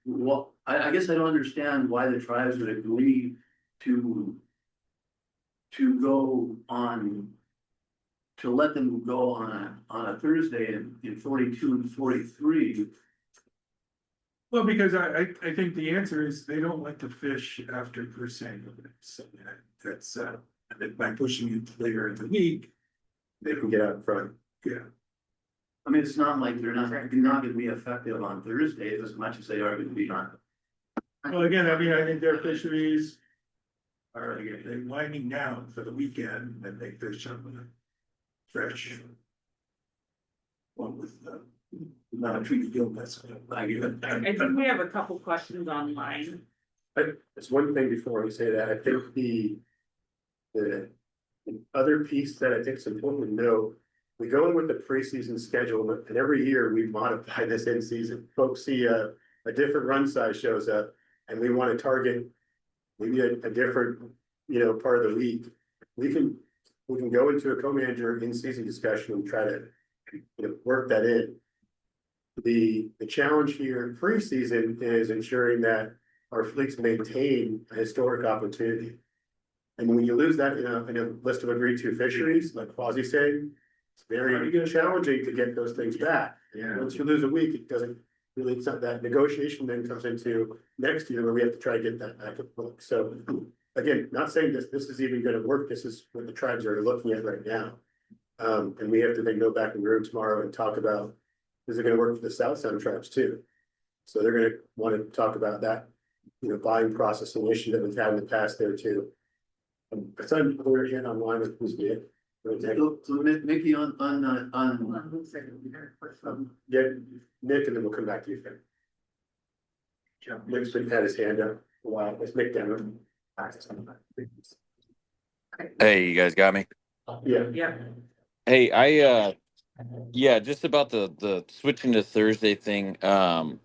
well, I guess I don't understand why the tribes would agree to go on, to let them go on a Thursday in 42 and 43. Well, because I think the answer is they don't like to fish after purse seiner. So that's, by pushing it later in the week, They can get out front. yeah. I mean, it's not like they're not gonna be effective on Thursdays as much as they are gonna be on. Well, again, I mean, I think their fisheries are, again, they're winding down for the weekend and they fish on the fresh one with the not treated gill nets. I think we have a couple questions online. It's one thing before we say that, I think the other piece that I think is important to know, we go in with the preseason schedule, and every year we modify this in season. Folks see a different run size shows up, and we want to target maybe a different, part of the week. We can go into a co-manager in season discussion and try to, work that in. The challenge here in preseason is ensuring that our fleets maintain a historic opportunity. And when you lose that in a list of agreed to fisheries, like Quasi said, it's very challenging to get those things back. Yeah. Once you lose a week, it doesn't really, it's not that negotiation then comes into next year where we have to try to get that back at the book. So again, not saying this is even gonna work. This is what the tribes are looking at right now. And we have to then go back in the room tomorrow and talk about, is it gonna work for the South Sound tribes too? So they're gonna want to talk about that, buying processing issue that we've had in the past there too. It's on, we're in online with who's bid. So Mickey on. Yeah, Nick, and then we'll come back to you. Yeah, Nick's been had his hand up a while. Let's Nick down. Hey, you guys got me? Yeah. Yeah. Hey, yeah, just about the switching to Thursday thing. I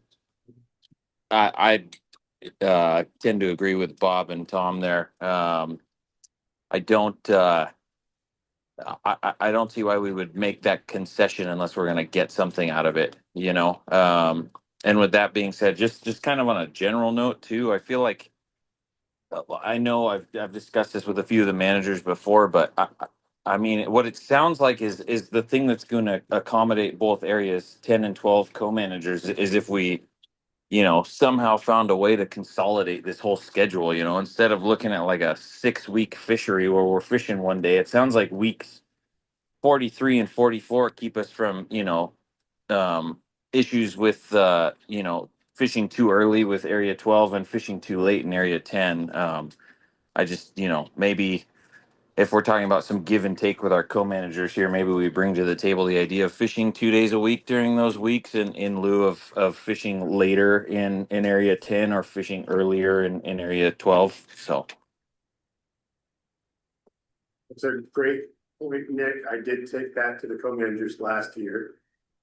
tend to agree with Bob and Tom there. I don't I don't see why we would make that concession unless we're gonna get something out of it, And with that being said, just kind of on a general note too, I feel like I know I've discussed this with a few of the managers before, but I mean, what it sounds like is the thing that's going to accommodate both areas, 10 and 12 co-managers, is if we, somehow found a way to consolidate this whole schedule, instead of looking at like a 6-week fishery where we're fishing one day. It sounds like weeks 43 and 44 keep us from, issues with, fishing too early with area 12 and fishing too late in area 10. I just, maybe if we're talking about some give and take with our co-managers here, maybe we bring to the table the idea of fishing 2 days a week during those weeks in lieu of fishing later in area 10 or fishing earlier in area 12. So It's a great point, Nick. I did take that to the co-managers last year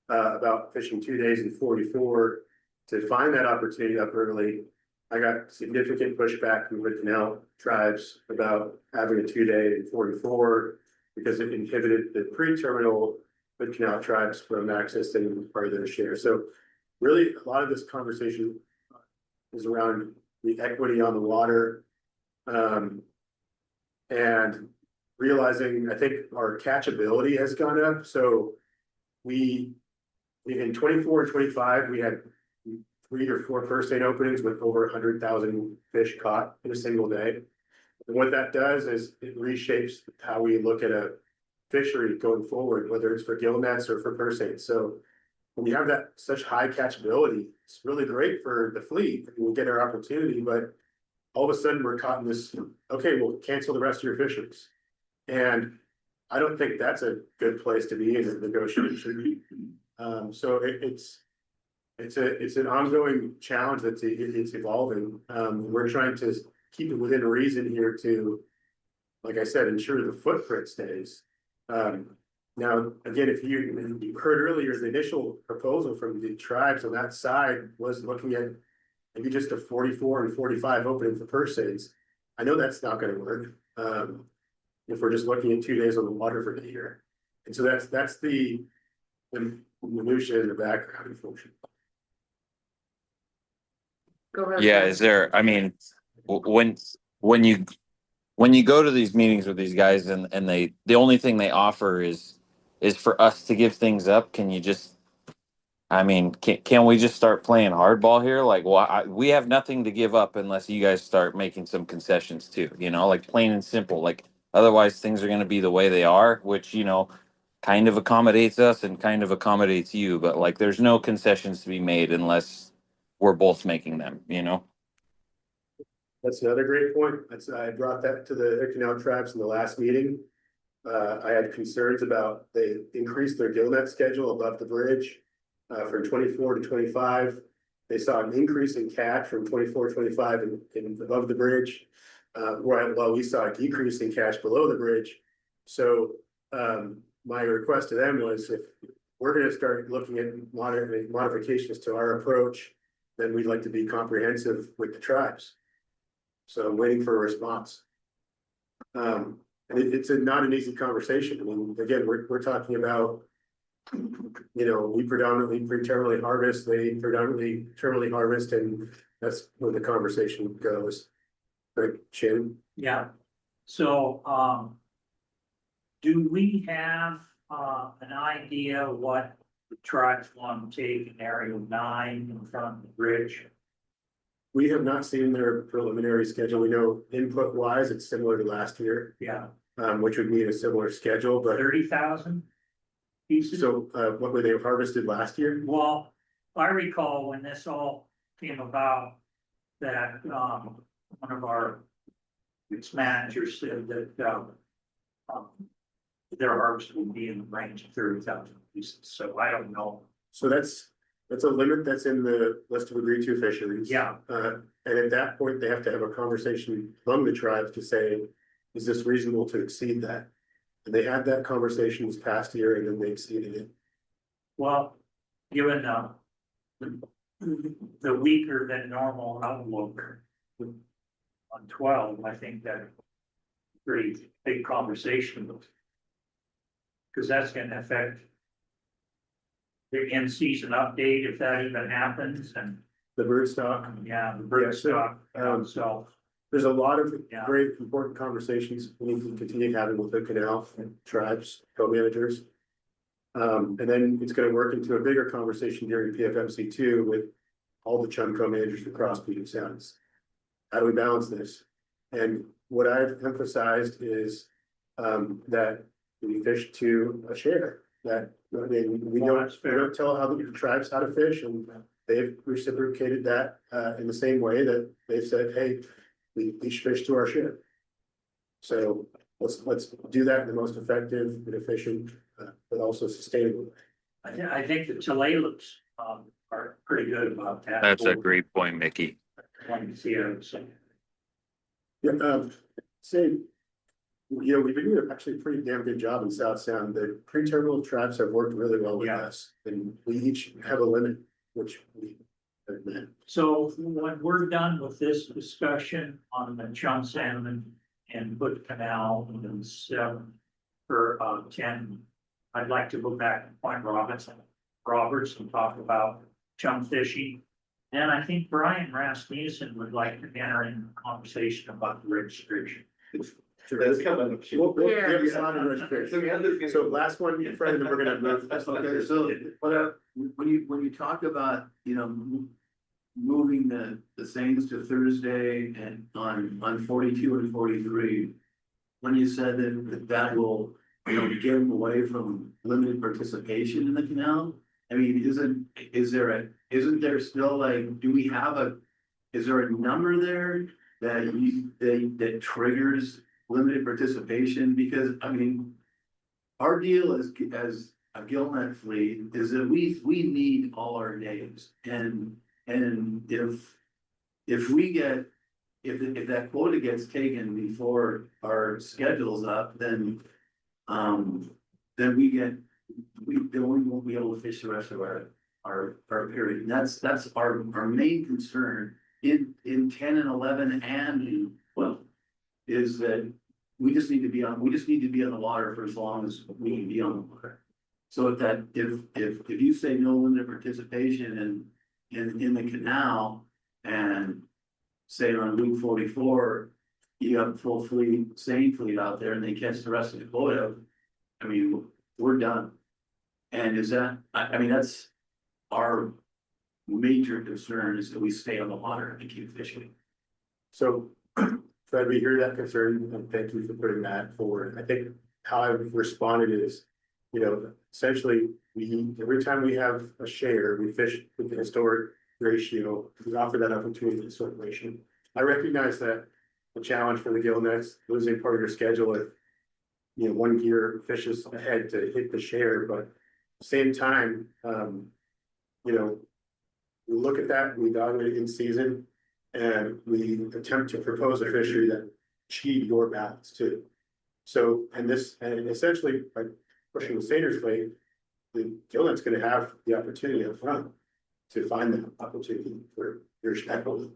about fishing 2 days in 44 to find that opportunity up early. I got significant pushback from the canal tribes about having a 2 day in 44 because it inhibited the pre-terminal Hood Canal tribes from accessing part of their share. So really, a lot of this conversation is around the equity on the water. And realizing, I think our catchability has gone up. So we, in 24 and 25, we had 3 or 4 first aid openings with over 100,000 fish caught in a single day. And what that does is it reshapes how we look at a fishery going forward, whether it's for gill nets or for first aid. So when you have that such high catchability, it's really great for the fleet. We get our opportunity, but all of a sudden we're caught in this, okay, we'll cancel the rest of your fisheries. And I don't think that's a good place to be in a negotiation. So it's an ongoing challenge that's it's evolving. We're trying to keep it within reason here to, like I said, ensure the footprint stays. Now, again, if you heard earlier, the initial proposal from the tribes on that side was looking at maybe just a 44 and 45 opening for purse aids. I know that's not going to work. If we're just looking at 2 days on the water for the year. And so that's the minutia in the background, unfortunately. Go ahead. yeah, is there? I mean, when you go to these meetings with these guys and the only thing they offer is for us to give things up. Can you just? I mean, can we just start playing hardball here? Like, well, we have nothing to give up unless you guys start making some concessions too, like plain and simple. Like, otherwise things are going to be the way they are, which, kind of accommodates us and kind of accommodates you. But like, there's no concessions to be made unless we're both making them. That's another great point. I brought that to the Canal tribes in the last meeting. I had concerns about they increased their gill net schedule above the bridge. From 24 to 25, they saw an increase in catch from 24 to 25 and above the bridge, while we saw a decrease in catch below the bridge. So my request to them was, if we're going to start looking at modifications to our approach, then we'd like to be comprehensive with the tribes. So I'm waiting for a response. And it's not an easy conversation. I mean, again, we're talking about, we predominantly pre-terminally harvest, they predominantly terminally harvest, and that's where the conversation goes. Right, Shannon? Yeah, so, do we have, an idea what the tribes want to take in area 9 in front of the bridge? We have not seen their preliminary schedule. We know input wise, it's similar to last year, Yeah, which would mean a similar schedule, but 30,000 pieces? so what were they harvested last year? Well, I recall when this all came about, that, one of our its managers said that, their harvest would be in the range of 30,000 pieces, so I don't know. So that's a limit that's in the list of agreed to fisheries. Yeah. And at that point, they have to have a conversation among the tribes to say, is this reasonable to exceed that? And they had that conversation this past year, and then they exceeded it. Well, given, the weaker than normal outlook on 12, I think that pretty big conversation. Because that's gonna affect the in-season update, if that even happens, and The bird stock. yeah, the bird stock, so. There's a lot of Yeah. great important conversations we need to continue having with the canal and tribes, co-managers. And then it's gonna work into a bigger conversation during PFMC 2 with all the chum co-managers across Puget Sound. How do we balance this? And what I've emphasized is that we fish to a share. That, I mean, we don't tell how the tribes how to fish, and they've reciprocated that, in the same way that they've said, hey, we each fish to our share. So let's do that in the most effective and efficient, but also sustainable way. I think the Tulalus, are pretty good about that. That's a great point, Mickey. Want to see it, so. Yeah, say, you know, we've been doing actually a pretty damn good job in South Sound. The pre-terminal traps have worked really well with Yeah. us, and we each have a limit, which we have met. So when we're done with this discussion on the chum salmon and Hood Canal and 7 for 10, I'd like to go back to Point Roberts and talk about chum fishing. And I think Brian Rasmussen would like to enter in a conversation about the registration. So That's coming. Yeah. we have a lot of registration. So last one, Fred, and then we're gonna move. Okay, so when you talk about, you know, moving the things to Thursday and on 42 and 43, when you said that will, you know, get them away from limited participation in the canal, I mean, isn't there still like, is there a number there that triggers limited participation? Because, I mean, our deal as a gillnet fleet is that we need all our days, and if we get, if that quota gets taken before our schedule's up, then we won't be able to fish the rest of our period. And that's our main concern in 10 and 11 and in 12, is that we just need to be on the water for as long as we can be on the water. So if you say no limited participation in the canal, and say on week 44, you have a full fleet, seine fleet out there, and they catch the rest of the quota, I mean, we're done. And is that, I mean, that's our major concern, is that we stay on the water and keep fishing. So, Fred, we hear that concern, and thank you for putting that forward. I think how I've responded is, you know, essentially, every time we have a share, we fish with the historic ratio, we offer that opportunity to the historic ratio. I recognize that the challenge for the gillnets, losing part of your schedule if, you know, one gear fishes ahead to hit the share, but at the same time, you know, we look at that, we evaluate it in season, and we attempt to propose a fishery that achieve your balance too. So, and essentially by pushing the seiner's way, the gillnet's gonna have the opportunity up front to find that opportunity for your equity.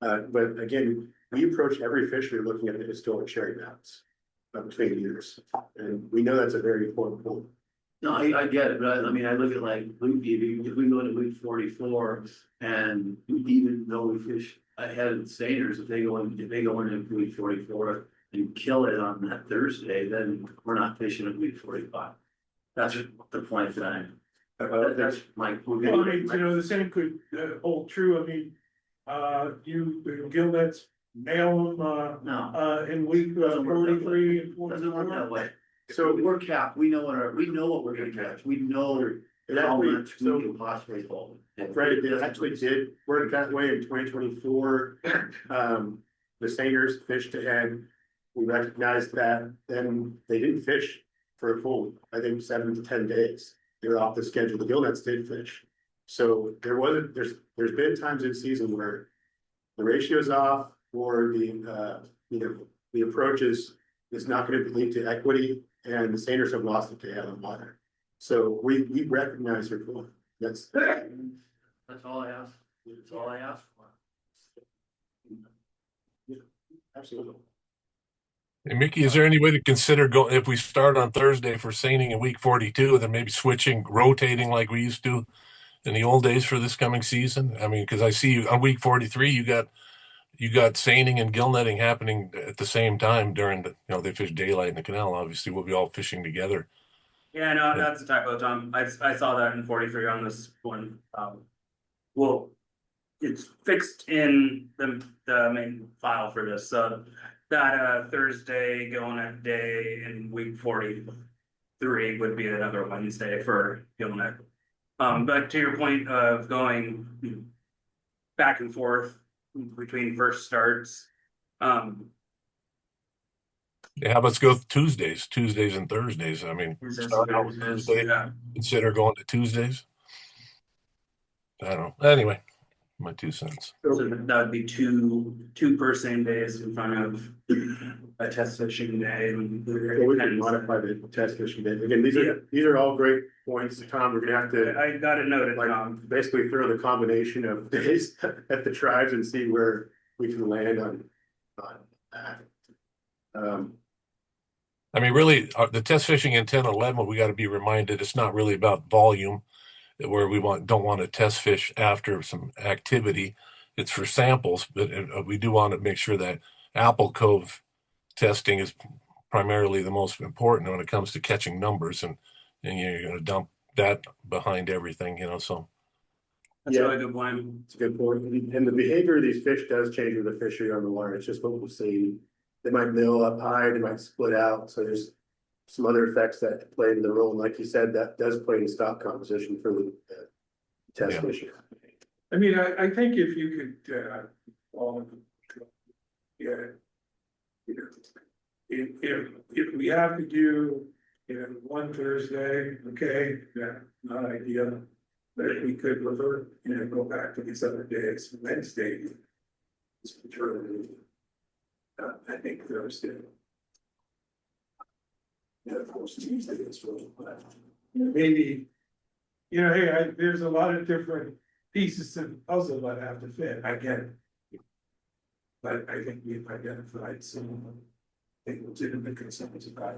But again, we approach every fishery looking at the historic sharing balance between years, and we know that's a very important point. No, I get it, but I mean, I look at like, if we go to week 44, and even though we fish ahead of the seiners, if they go into week 44 and kill it on that Thursday, then we're not fishing at week 45. That's the point that that's my. Well, I mean, you know, the same could hold true. I mean, you gillnets nail them, No, in week 43 and doesn't work that 44. way. So We're capped, we know what we're gonna catch, we know how much we can possibly hold. Fred, it actually did work that way in 2024. The seiners fished ahead. We recognized that, then they didn't fish for a full, I think, 7 to 10 days. They were off the schedule. The gillnets did fish. So there's been times in season where the ratio's off, or the you know, the approach is not going to lead to equity, and the seiners have lost the day out of the water. So we recognize your point. That's all I ask, that's all I ask for. Yeah, absolutely. Hey, Mickey, is there any way to consider if we start on Thursday for seining in week 42, then maybe rotating like we used to in the old days for this coming season? I mean, because I see on week 43, you got seining and gill netting happening at the same time during the, you know, they fish daylight in the canal. Obviously, we'll be all fishing together. Yeah, no, that's a typo, Tom. I saw that in 43 on this one. Well, it's fixed in the main file for this, so that Thursday going at day in week 43 would be another Wednesday for gillnet. But to your point of going back and forth between first starts, Have us go Tuesdays and Thursdays. I mean, start out with Thursday, yeah. consider going to Tuesdays. I don't know. Anyway, my 2 cents. So that would be two per same days in front of a test fishing day. So we can modify the test fishing day. Again, these are all great points, Tom. We're gonna have to I got it noted, like basically throw the combination of days at the tribes and see where we can land on that. I mean, really, the test fishing in 10-11, we got to be reminded it's not really about volume, where we don't want to test fish after some activity. It's for samples, but we do want to make sure that Apple Cove testing is primarily the most important when it comes to catching numbers, and you're going to dump that behind everything, So That's a really good point. It's a good point. And the behavior of these fish does change with the fishery on the water. It's just what we'll see. They might mill up high, they might split out. So there's some other effects that play into the role. And like you said, that does play in stock composition for the test fishing. I mean, I think if you could, yeah. You know, if we have to do, one Thursday, okay, yeah, not ideal. But if we could revert, go back to these other days, Wednesday. It's true. I think Thursday. Yeah, of course, Tuesday is really, but maybe, hey, there's a lot of different pieces to the puzzle that have to fit, I get it. But I think we've identified some, legitimate concerns about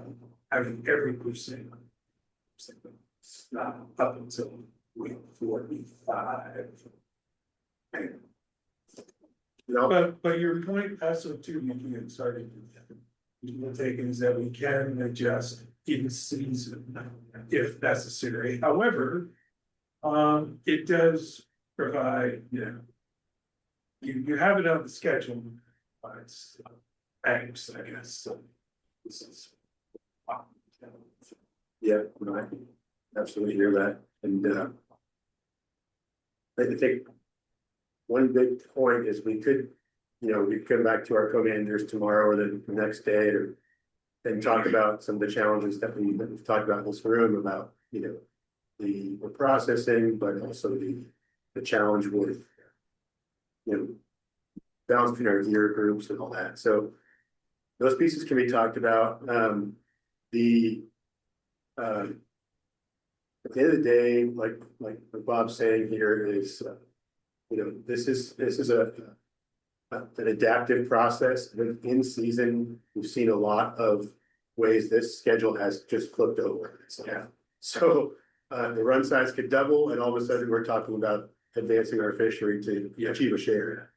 having every percent. Not up until week 45. But your point also too, Mickey, and sorry, you're taking is that we can adjust in season if necessary. However, it does provide, you have it on the schedule, but it's anxious, I guess. So this is. Yeah, no, I absolutely hear that. And I think one big point is we could, we come back to our commanders tomorrow or the next day and talk about some of the challenges that we've talked about in this room about, the processing, but also the challenge with, balance between our gear groups and all that. So those pieces can be talked about. At the end of the day, like Bob's saying here is, this is an adaptive process. In season, we've seen a lot of ways this schedule has just flipped over. So the run size could double, and all of a sudden we're talking about advancing our fishery to achieve a share.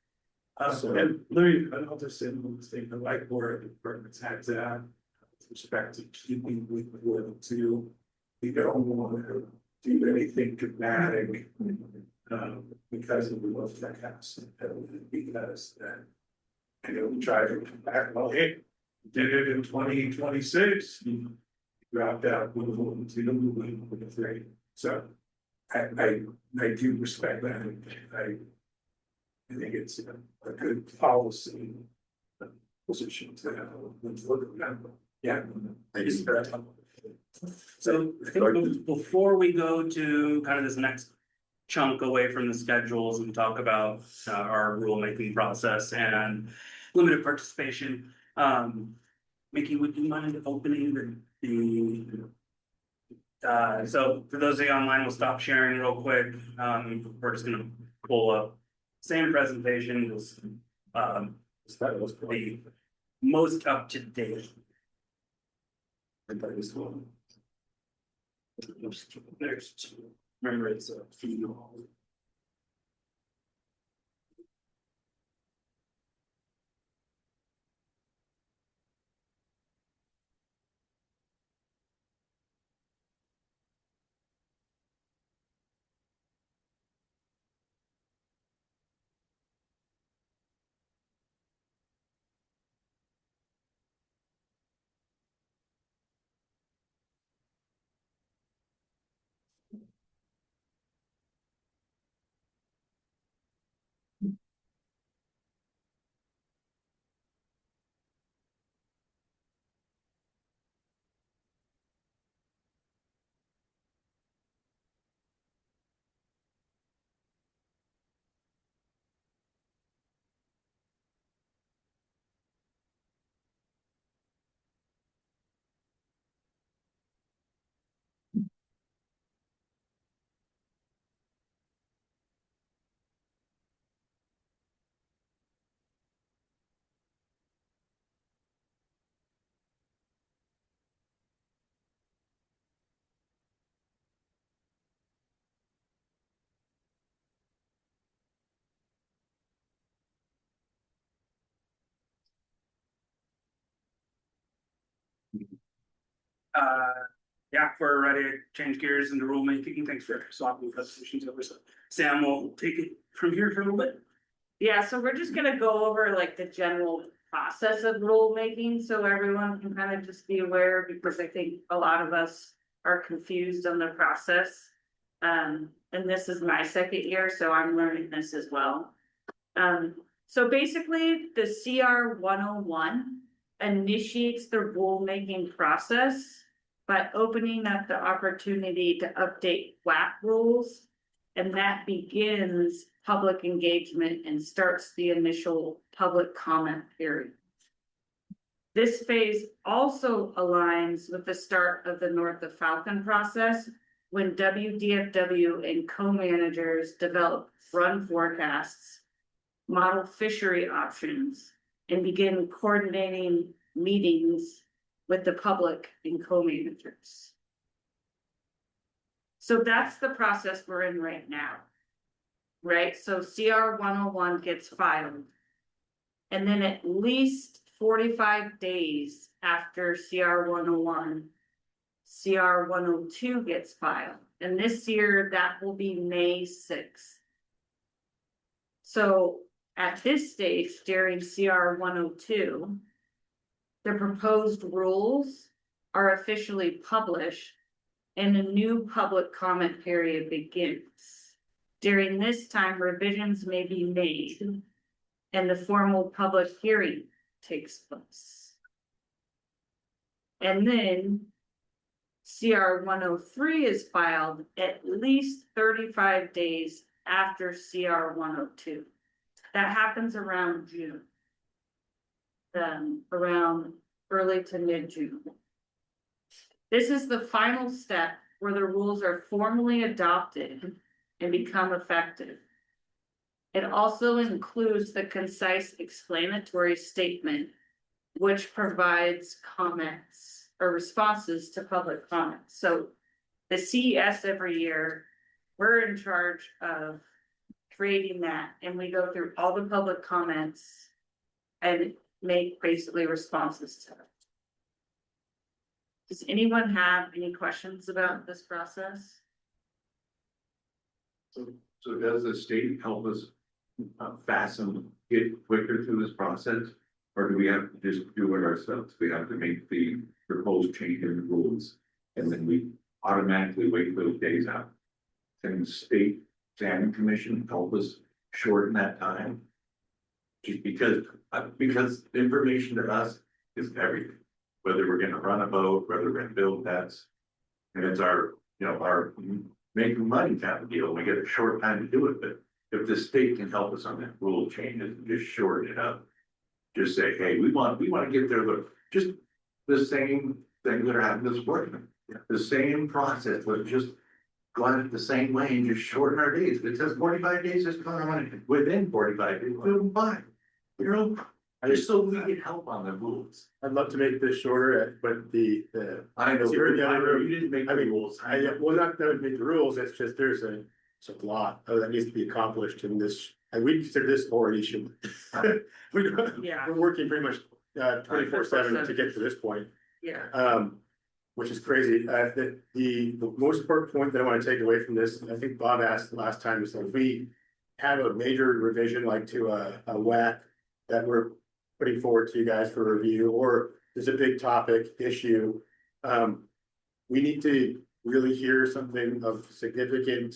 And Louis, I'll just say one thing, the like where the department's had with respect to keeping with the two. We don't want to do anything dramatic because of the love that has because then we try to come back, well, hey, did it in 2026, dropped out with 3. So I do respect that. I think it's a good policy position to have. Look at that. Yeah. So I think before we go to kind of this next chunk away from the schedules and talk about our rulemaking process and limited participation, Mickey, would you mind opening so for those of you online, we'll stop sharing real quick. We're just gonna pull up same presentation, just the most up to date. There's two. Remember, it's a feed. Yeah, we're ready to change gears into rulemaking. Thanks for swapping the presentations over. So Sam will take it from here for a little bit. Yeah, so we're just gonna go over like the general process of rulemaking, so everyone can kind of just be aware, because I think a lot of us are confused on the process. And this is my second year, so I'm learning this as well. So basically, the CR 101 initiates the rulemaking process by opening up the opportunity to update WAC rules. And that begins public engagement and starts the initial public comment period. This phase also aligns with the start of the North of Falcon process, when WDFW and co-managers develop run forecasts, model fishery options, and begin coordinating meetings with the public and co-managers. So that's the process we're in right now. Right, so CR 101 gets filed. And then at least 45 days after CR 101, CR 102 gets filed. And this year that will be May 6th. So at this stage, during CR 102, the proposed rules are officially published and a new public comment period begins. During this time, revisions may be made and the formal public hearing takes place. And then CR 103 is filed at least 35 days after CR 102. That happens around June. Around early to mid-June. This is the final step where the rules are formally adopted and become effective. It also includes the concise explanatory statement, which provides comments or responses to public comments. So the CES every year, we're in charge of creating that, and we go through all the public comments and make basically responses to it. Does anyone have any questions about this process? So does the state help us get quicker through this process? Or do we have to just do it ourselves? We have to make the proposed change in the rules and then we automatically wait those days out. Can the state examining commission help us shorten that time? Just because information to us is everything. Whether we're gonna run a boat, whether we're gonna build nets. And it's our making money kind of deal. We get a short time to do it, but if the state can help us on that rule changes, just shorten it up. Just say, hey, we want to get there, but just the same things that are happening this morning. The same process, but just go at it the same way and just shorten our days. If it says 45 days, just go on it within 45 days, we'll be fine. Just so we get help on the rules. I'd love to make this shorter, but I know, you didn't make the rules. well, not that would make the rules, it's just there's a lot that needs to be accomplished in this, and we consider this already issue. Yeah. We're working pretty much 24/7 to get to this point. Yeah. Which is crazy. The most important point that I want to take away from this, I think Bob asked the last time, is that if we have a major revision like to a WAC that we're putting forward to you guys for review, or there's a big topic issue, we need to really hear something of significant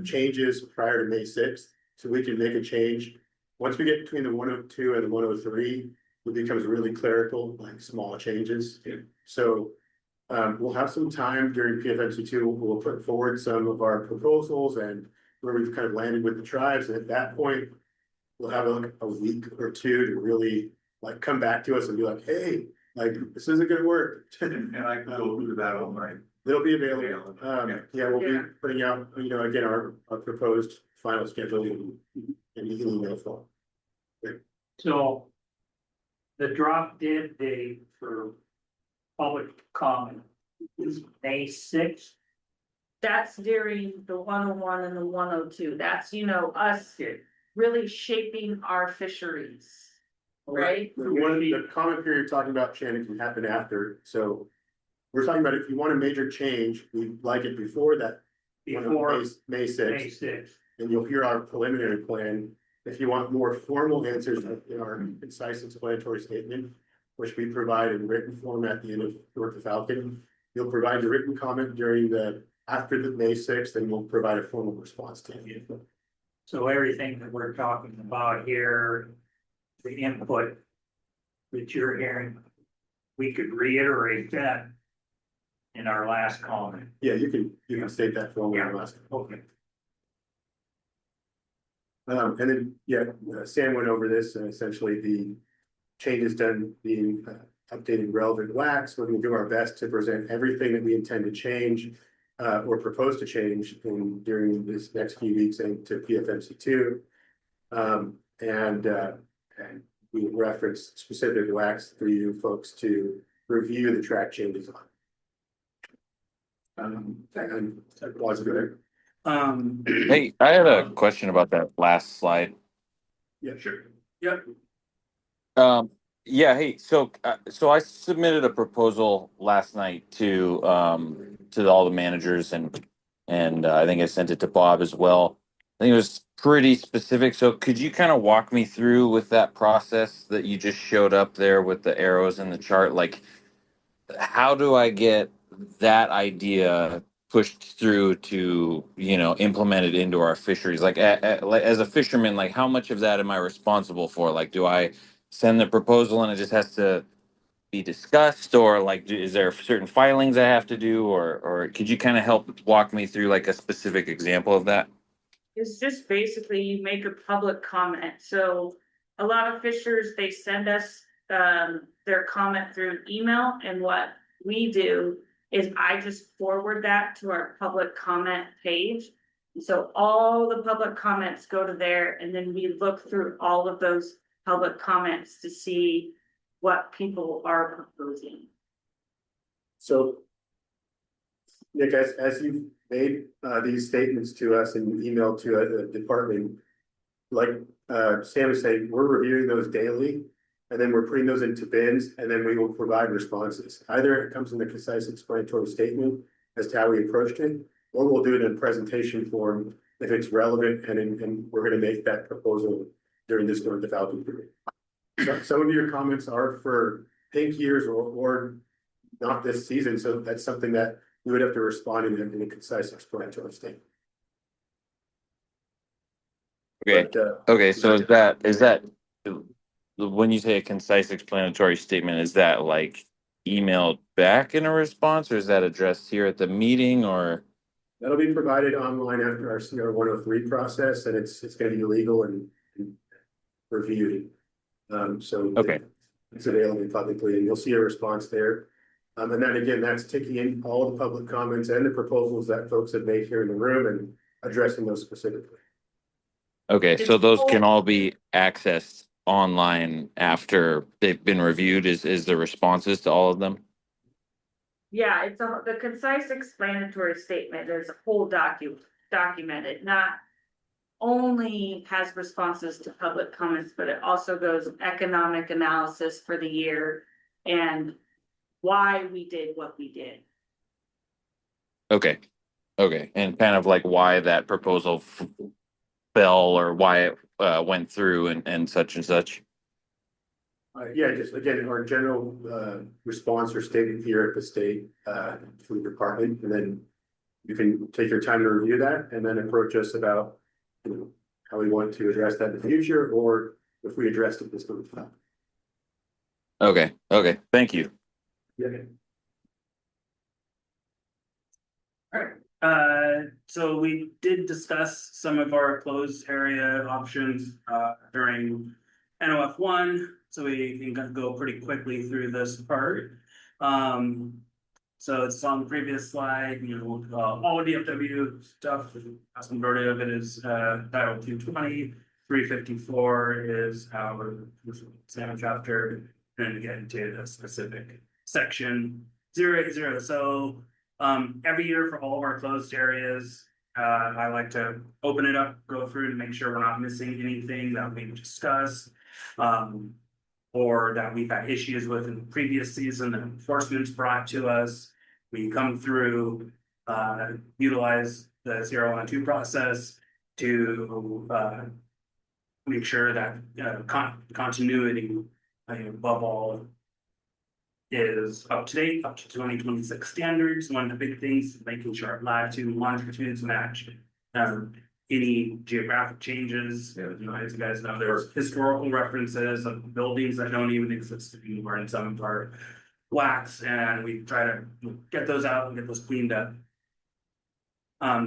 changes prior to May 6th, so we can make a change. Once we get between the 102 and the 103, it becomes really clerical, like small changes. So we'll have some time during PFMC2, we'll put forward some of our proposals and where we've kind of landed with the tribes, and at that point, we'll have a week or two to really like come back to us and be like, hey, like this isn't gonna work. And I can go through that all night. They'll be available. We'll be putting out, again, our proposed final schedule and email flow. So the drop dead date for public comment is May 6th. That's during the 101 and the 102. That's, us really shaping our fisheries. right? The one, the comment period talking about, Shannon, can happen after, so. We're talking about if you want a major change, we'd like it before that. Before May May sixth, sixth. and you'll hear our preliminary plan. If you want more formal answers in our concise explanatory statement, which we provide in written form at the end of North of Falcon, you'll provide the written comment during after the May sixth, and we'll provide a formal response to you. So everything that we're talking about here, the input that you're hearing, we could reiterate that in our last comment. Yeah, you can state that formally in the last. Okay. And then, yeah, Sam went over this, and essentially the changes done being updated relevant wax. We're gonna do our best to present everything that we intend to change or propose to change during this next few weeks and to PFMC two. And we reference specific wax for you folks to review the track changes on. And that was good. Hey, I had a question about that last slide. Yeah, sure. Yep. Yeah, hey, so I submitted a proposal last night to all the managers and I think I sent it to Bob as well. I think it was pretty specific. So could you kind of walk me through with that process that you just showed up there with the arrows in the chart? Like, how do I get that idea pushed through to, implement it into our fisheries? Like, like, as a fisherman, like, how much of that am I responsible for? Like, do I send the proposal and it just has to be discussed, or like, is there certain filings I have to do, or could you kind of help walk me through like a specific example of that? It's just basically you make a public comment, so a lot of fishers, they send us their comment through email, and what we do is I just forward that to our public comment page. So all the public comments go to there, and then we look through all of those public comments to see what people are proposing. So, Nick, as you've made these statements to us and emailed to the department, like Sam is saying, we're reviewing those daily, and then we're putting those into bins, and then we will provide responses. Either it comes in the concise explanatory statement as to how we approached it, or we'll do it in a presentation form if it's relevant, and we're going to make that proposal during this North of Falcon period. Some of your comments are for pink years or not this season, so that's something that we would have to respond in a concise explanatory statement. Okay. But, Okay. So is that when you say a concise explanatory statement, is that like emailed back in a response, or is that addressed here at the meeting, or? that'll be provided online after our CR 103 process, and it's going to be legal and reviewed. So Okay. it's available publicly, and you'll see a response there. And then again, that's taking in all the public comments and the proposals that folks have made here in the room and addressing those specifically. Okay, so those can all be accessed online after they've been reviewed, is the responses to all of them? Yeah, the concise explanatory statement is a whole documented, not only has responses to public comments, but it also goes economic analysis for the year and why we did what we did. Okay, and kind of like why that proposal fell, or why it went through and such and such. Yeah, just again, our general response or statement here at the state food department, and then you can take your time to review that and then approach us about how we want to address that in the future, or if we addressed it this time. Okay, thank you. Yeah. So we did discuss some of our closed area options during NOF 1, so we can go pretty quickly through this part. So it's on the previous slide, all DFW stuff, the vast majority of it is Title 220, 354 is our salmon chapter, and get into the specific section 080. So every year for all of our closed areas, I like to open it up, go through to make sure we're not missing anything that we discussed. or that we've had issues with in the previous season that enforcement's brought to us. We come through, utilize the 012 process to, make sure that, continuity, above all, is up to date, up to 2026 standards. One of the big things is making sure our latitude and longitudes match. Any geographic changes, as you guys know, there's historical references of buildings that don't even exist anymore in some of our wax, and we try to get those out and get those cleaned up.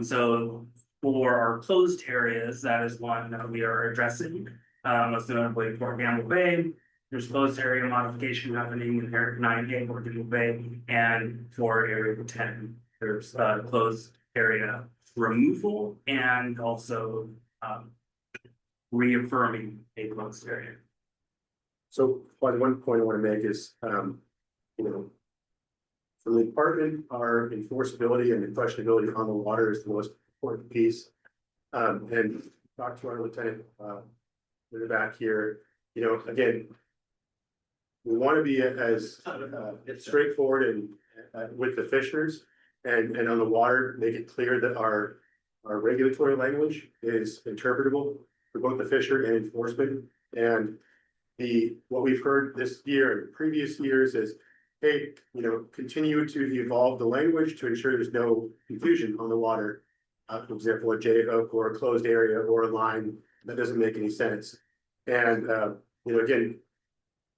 So for our closed areas, that is one that we are addressing, most notably Fort Gamble Bay. There's closed area modification happening in Area 9A, Fort Gamble Bay, and for Area 10, there's closed area removal and also reaffirming a closed area. So one point I want to make is, from the department, our enforceability and the questionability on the water is the most important piece. And talk to our lieutenant in the back here, again, we want to be as straightforward and with the fishers and on the water, make it clear that our regulatory language is interpretable for both the fisher and enforcement. And what we've heard this year and previous years is, hey, continue to evolve the language to ensure there's no confusion on the water. For example, a J hook or a closed area or a line that doesn't make any sense. And again,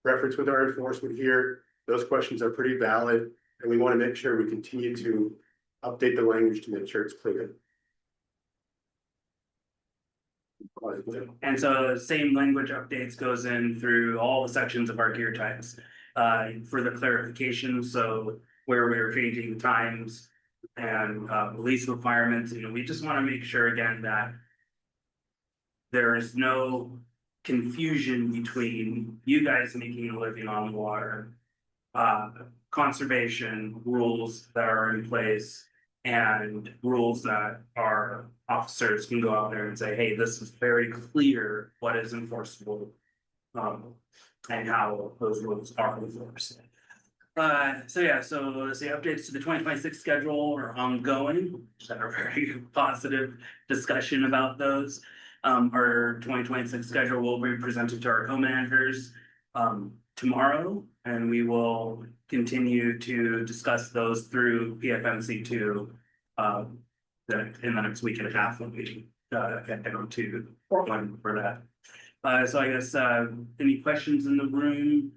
reference with our enforcement here, those questions are pretty valid, and we want to make sure we continue to update the language to make sure it's clear. And so the same language updates goes in through all the sections of our gear types. For the clarification, so where we're changing times and release requirements, we just want to make sure again that there is no confusion between you guys making a living on the water, conservation rules that are in place, and rules that our officers can go out there and say, hey, this is very clear what is enforceable, and how those rules are enforced. So the updates to the 2026 schedule are ongoing. Just had a very positive discussion about those. Our 2026 schedule will be presented to our co-managers tomorrow, and we will continue to discuss those through PFMC2 in the next week and a half when we get down to Portland for that. So I guess any questions in the room?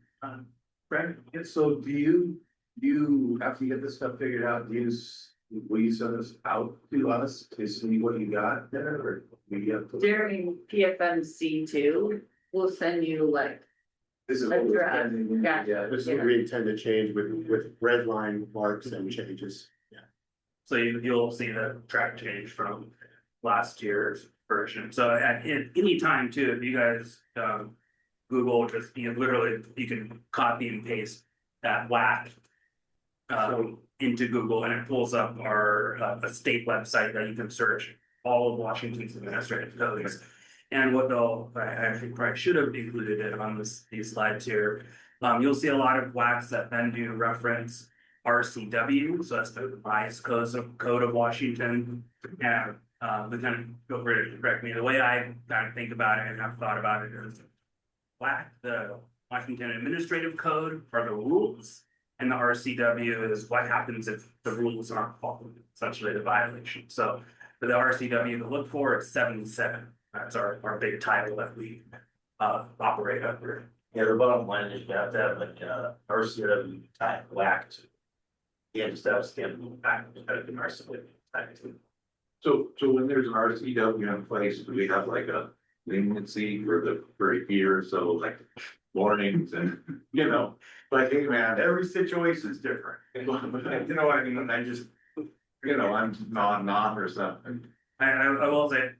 Brad? Yeah, so do you after you get this stuff figured out, will you send this out to us to see what you got there, or we have to? During PFMC2, we'll send you like This is a what we're draft. sending. Yeah. Yeah, This is what we intend to change with red line marks and changes. So you'll see the track change from last year's version. So at any time too, if you guys Google, just literally you can copy and paste that WAC into Google, and it pulls up our a state website that you can search all of Washington's administrative codes. And what I actually probably should have included it on these slides here. You'll see a lot of WACs that then do reference RCW, so that's the revised code of Washington. And Lieutenant, feel free to correct me. The way I kind of think about it and have thought about it is WAC, the Washington Administrative Code, are the rules, and the RCW is what happens if the rules aren't followed, essentially the violation. So for the RCW to look for is 77. That's our big title that we operate under. Yeah, the bottom line is you have to have like RCW type whack to. Yeah, just have stand back to an RCW type to. So when there's an RCW in place, do we have like a leniency for a year or so, like warnings and, like, hey man, every situation is different. You know what I mean? I just, I'm nodding off or something. I will say,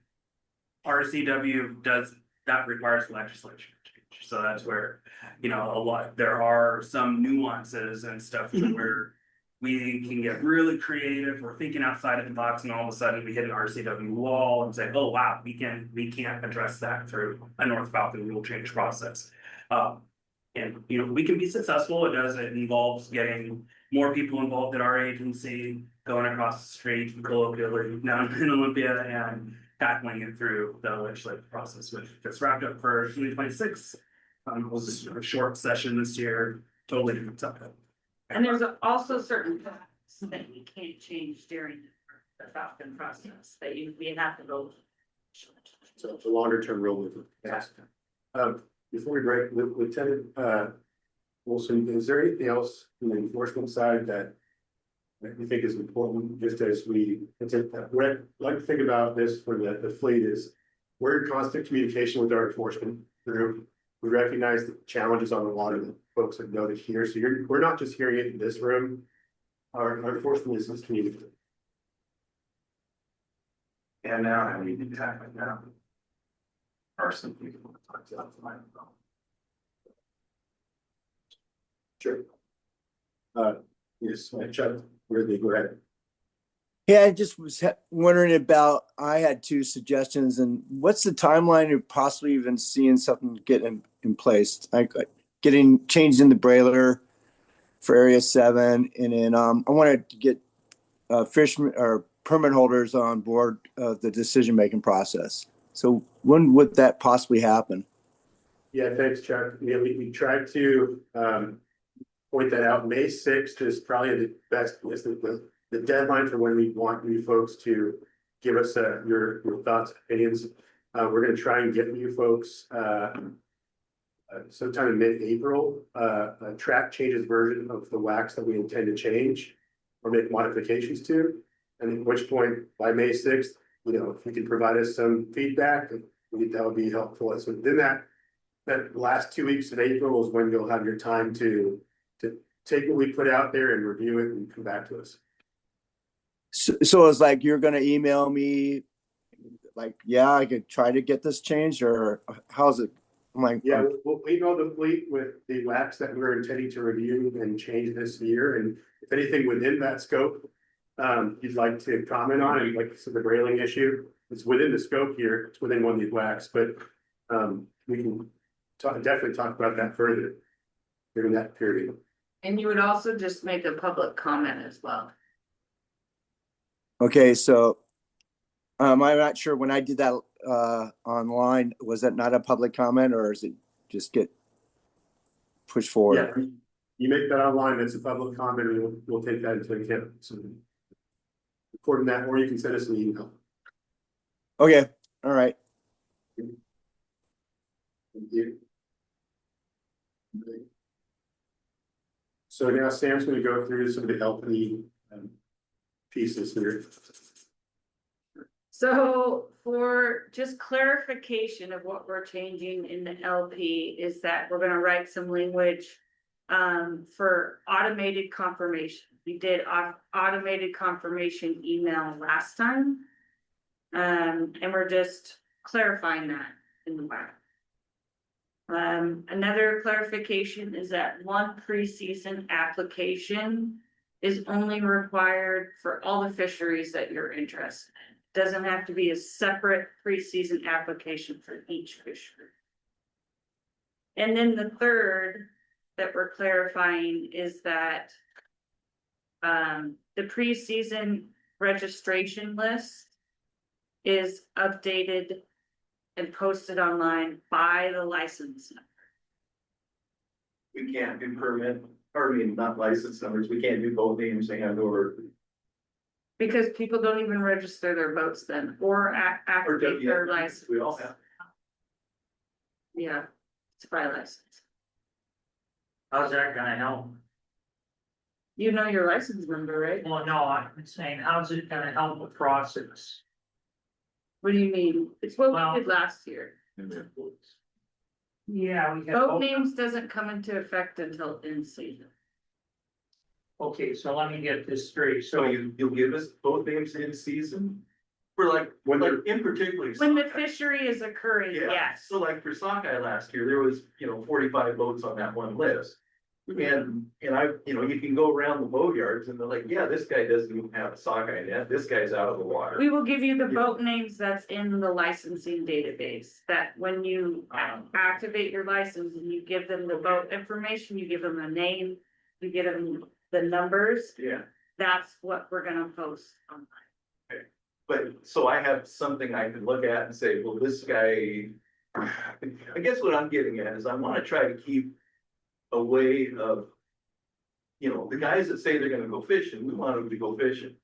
RCW that requires legislation change. So that's where, there are some nuances and stuff to where we can get really creative. We're thinking outside of the box, and all of a sudden we hit an RCW wall and say, "Oh wow, we can't address that through a North Falcon rule change process." And, you know, we can be successful, it involves getting more people involved at our agency, going across the street, colloquially, down in Olympia and tackling it through the legislative process, which just wrapped up for 2026. It was a short session this year, totally different topic. And there's also certain facts that you can't change during the Falcon process, that we have to go. So it's a longer term rule with. Before we break, Lieutenant, Wilson, is there anything else from the enforcement side that you think is important, just as what I'd like to think about this for the fleet is, we're in constant communication with our enforcement group. We recognize the challenges on the water that folks have noted here, so we're not just hearing it in this room. Our enforcement is communicating. And now I need to tackle it now. Arson people. Sure. Yes, Chuck, where they go ahead. Yeah, I just was wondering about, I had two suggestions, and what's the timeline of possibly even seeing something get in place? Like getting changed in the brailer for Area 7, and then I wanted to get fishermen or permit holders on board of the decision-making process. So when would that possibly happen? Yeah, thanks, Chuck. Yeah, we tried to point that out. May 6th is probably the best, is the deadline for when we want you folks to give us your thoughts, opinions. We're going to try and get you folks sometime in mid-April, a track changes version of the wax that we intend to change or make modifications to. And at which point, by May 6th, you know, if you can provide us some feedback, that would be helpful. So within that last 2 weeks of April is when you'll have your time to take what we put out there and review it and come back to us. So it's like you're going to email me, like, yeah, I could try to get this changed, or how's it? I'm like, yeah, we'll email the fleet with the wax that we're intending to review and change this year. And if anything within that scope, you'd like to comment on it, like the railing issue, it's within the scope here, it's within one of these wax, but we can definitely talk about that further during that period. And you would also just make a public comment as well. okay, so I'm not sure when I did that online, was that not a public comment, or is it just get pushed forward? Yeah, you make that online, it's a public comment, and we'll take that into account. So recording that, or you can send us an email. Okay, all right. Thank you. So now Sam's going to go through some of the LP pieces here. So for just clarification of what we're changing in the LP is that we're gonna write some language for automated confirmation. We did automated confirmation email last time. And we're just clarifying that in the WAC. Another clarification is that one preseason application is only required for all the fisheries that you're interested in. Doesn't have to be a separate preseason application for each fishery. And then the third that we're clarifying is that the preseason registration list is updated and posted online by the license number. We can't do permit, or I mean, not license numbers, we can't do both names and or. Because people don't even register their boats then, or activate their license. We all have. Yeah, it's by license. How's that gonna help? You know your license number, right? Well, no, I'm saying, how's it gonna help the process? What do you mean? It's what Well- we did last year. Yeah, we Boat names doesn't come into effect until in season. Okay, so let me get this straight. So you'll give us both names in season? For like in particular. When the fishery is occurring, Yeah, yes. so like for sockeye last year, there was, 45 boats on that one list. And I, you know, you can go around the boat yards and they're like, yeah, this guy doesn't even have a sockeye net, this guy's out of the water. We will give you the boat names that's in the licensing database, that when you activate your license and you give them the boat information, you give them a name, you give them the numbers, Yeah, that's what we're gonna post on. but so I have something I can look at and say, well, this guy. I guess what I'm getting at is I wanna try to keep a way of. You know, the guys that say they're gonna go fishing, we want them to go fishing.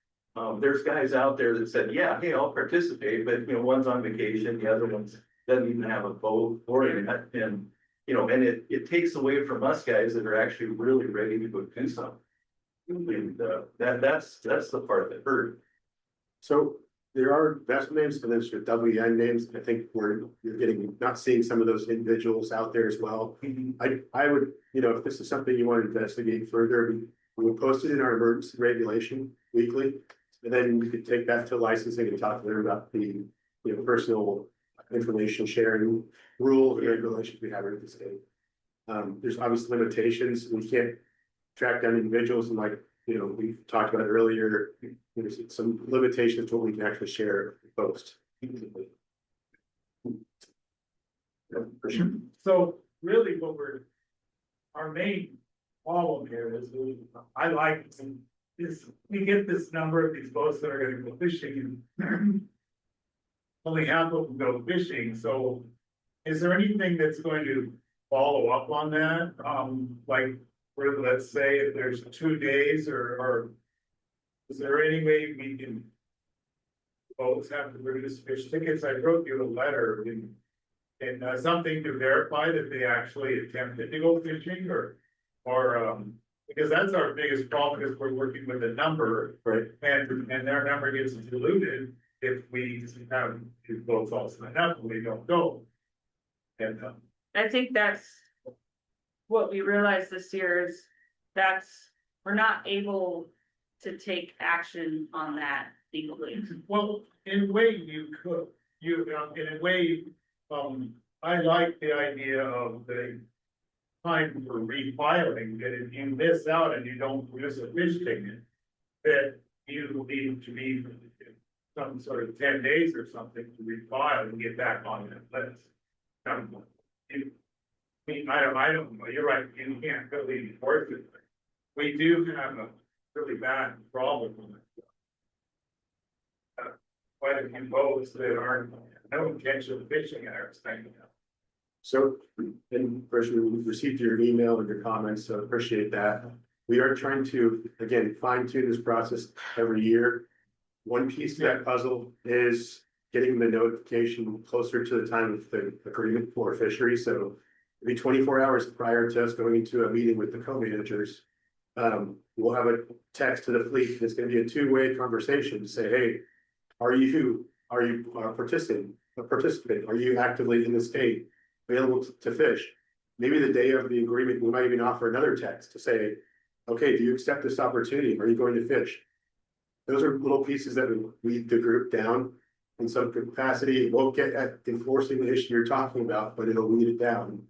There's guys out there that said, yeah, hey, I'll participate, but you know, one's on vacation, the other one's doesn't even have a boat or a net, and. You know, and it takes away from us guys that are actually really ready to go do something. And that's the part that hurt. So there are vessel names, and there's WN names. I think you're not seeing some of those individuals out there as well. I would, you know, if this is something you want to investigate further, we would post it in our emergency regulation weekly. And then you could take that to licensing and talk to them about the, you know, personal information sharing rules and regulations we have in the state. There's obviously limitations. We can't track down individuals, and like, you know, we talked about earlier, there's some limitations to what we can actually share and post. Yeah, for sure. So really our main problem here is I like this, we get this number of these boats that are gonna go fishing and only half of them go fishing, so is there anything that's going to follow up on that? Like, where, let's say if there's 2 days or is there any way we can boats have to produce fish tickets? I wrote you a letter and something to verify that they actually attempted to go fishing or because that's our biggest problem, is we're working with a number, Right. and their number gets diluted if we have these boats all signed up and we don't go. And I think that's what we realized this year is we're not able to take action on that legally. well, in a way you could, in a way, I like the idea of the time for refiling, that if you miss out and you don't produce a fish ticket, that you need to be some sort of 10 days or something to refile and get back on that list. I mean, I don't know, you're right, you can't really enforce it. We do have a really bad problem with it. Quite a few boats that aren't, no intention of fishing in our thing. So, and first, we received your email and your comments, so appreciate that. We are trying to, again, fine tune this process every year. One piece of that puzzle is getting the notification closer to the time of the agreement for fisheries. So it'll be 24 hours prior to us going into a meeting with the co-managers. We'll have a text to the fleet, and it's gonna be a two-way conversation to say, hey, are you a participant? Are you actively in the state available to fish? Maybe the day of the agreement, we might even offer another text to say, okay, do you accept this opportunity? Are you going to fish? Those are little pieces that will lead the group down in some capacity. It won't get at enforcing the issue you're talking about, but it'll lead it down.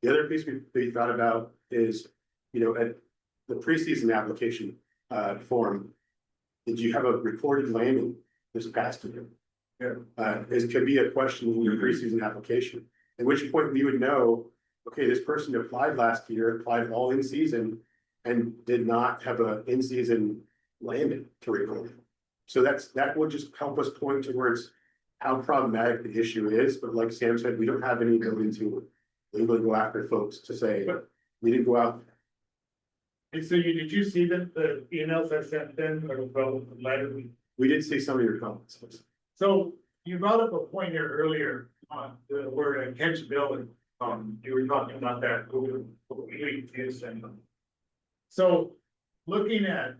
The other piece we thought about is, you know, at the preseason application form, did you have a recorded landing this past year? It could be a question in your preseason application, at which point we would know, okay, this person applied last year, applied all in season, and did not have an in-season landing to record. So that would just help us point towards how problematic the issue is. But like Sam said, we don't have any ability to legally go after folks to say, we didn't go out. And so did you see the emails I sent them or the letter? We did see some of your comments. So you brought up a point here earlier on the word catchability. You were talking about that. So looking at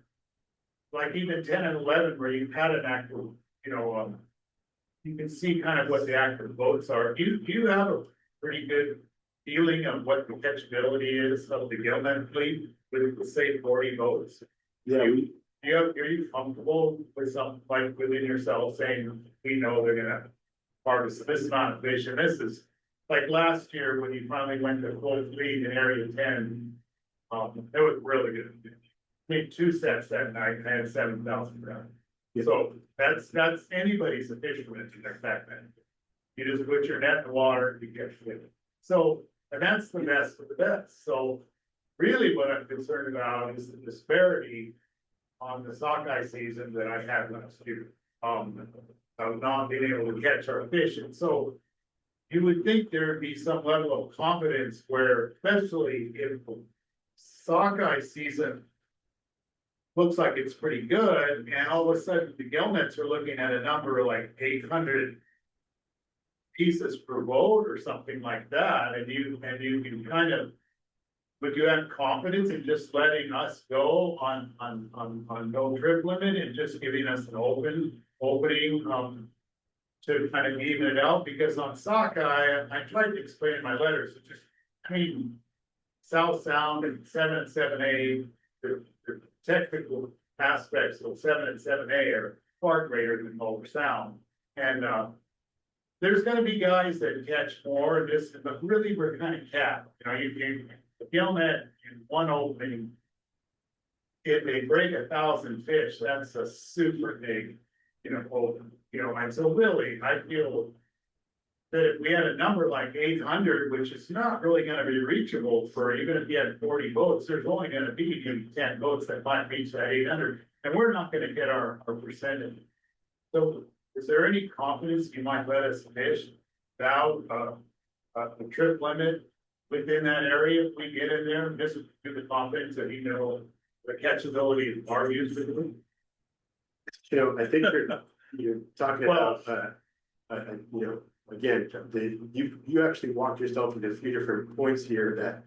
like even 10 and 11, where you've had an active, you can see kind of what the active boats are. Do you have a pretty good feeling of what the catchability is of the Gilman fleet with say 40 boats? Yeah. Are you comfortable with something like within yourself saying, we know they're gonna harvest this amount of fish, and this is like last year when you finally went to full fleet in area 10, It was really good. Made 2 sets that night and had 7,000 pounds. So that's anybody's fisherman in their back then. You just put your net in the water, you get it. So, and that's the best of the best. So really what I'm concerned about is the disparity on the sockeye season that I had last year. Of not being able to catch our fish. And so you would think there'd be some level of confidence where, especially if sockeye season looks like it's pretty good, and all of a sudden the gillnets are looking at a number like 800 pieces per boat or something like that, and you can kind of, would you have confidence in just letting us go on no trip limit and just giving us an opening, to kind of even it out? Because on sockeye, I tried to explain in my letters, it's just, I mean, South Sound and 7 and 7A, the technical aspects of 7 and 7A are far greater than North Sound. And there's gonna be guys that catch more of this, but really we're kind of capped. You know, you the gillnet in one opening, if they break 1,000 fish, that's a super big, open, and so really, I feel that if we had a number like 800, which is not really gonna be reachable for, even if you had 40 boats, there's only gonna be 10 boats that might reach that 800, and we're not gonna get our percentage. So is there any confidence you might let us fish without the trip limit within that area if we get in there, just do the confidence that the catchability of our use of it? I think you're talking about, again, you actually walked yourself into a few different points here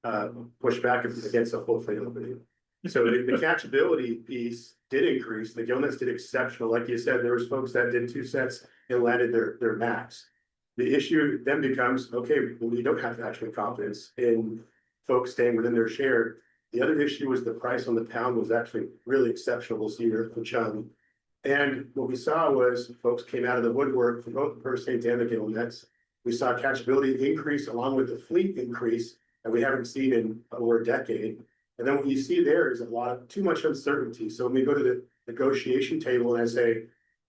that push back against the whole thing opening. So the catchability piece did increase, the gillnets did exceptional, like you said, there was folks that did 2 sets and landed their max. The issue then becomes, okay, we don't have actual confidence in folks staying within their share. The other issue was the price on the pound was actually really exceptional this year for chum. And what we saw was folks came out of the woodwork from both the purse seines and the gillnets. We saw catchability increase along with the fleet increase that we haven't seen in over a decade. And then what you see there is too much uncertainty. So when we go to the negotiation table and I say,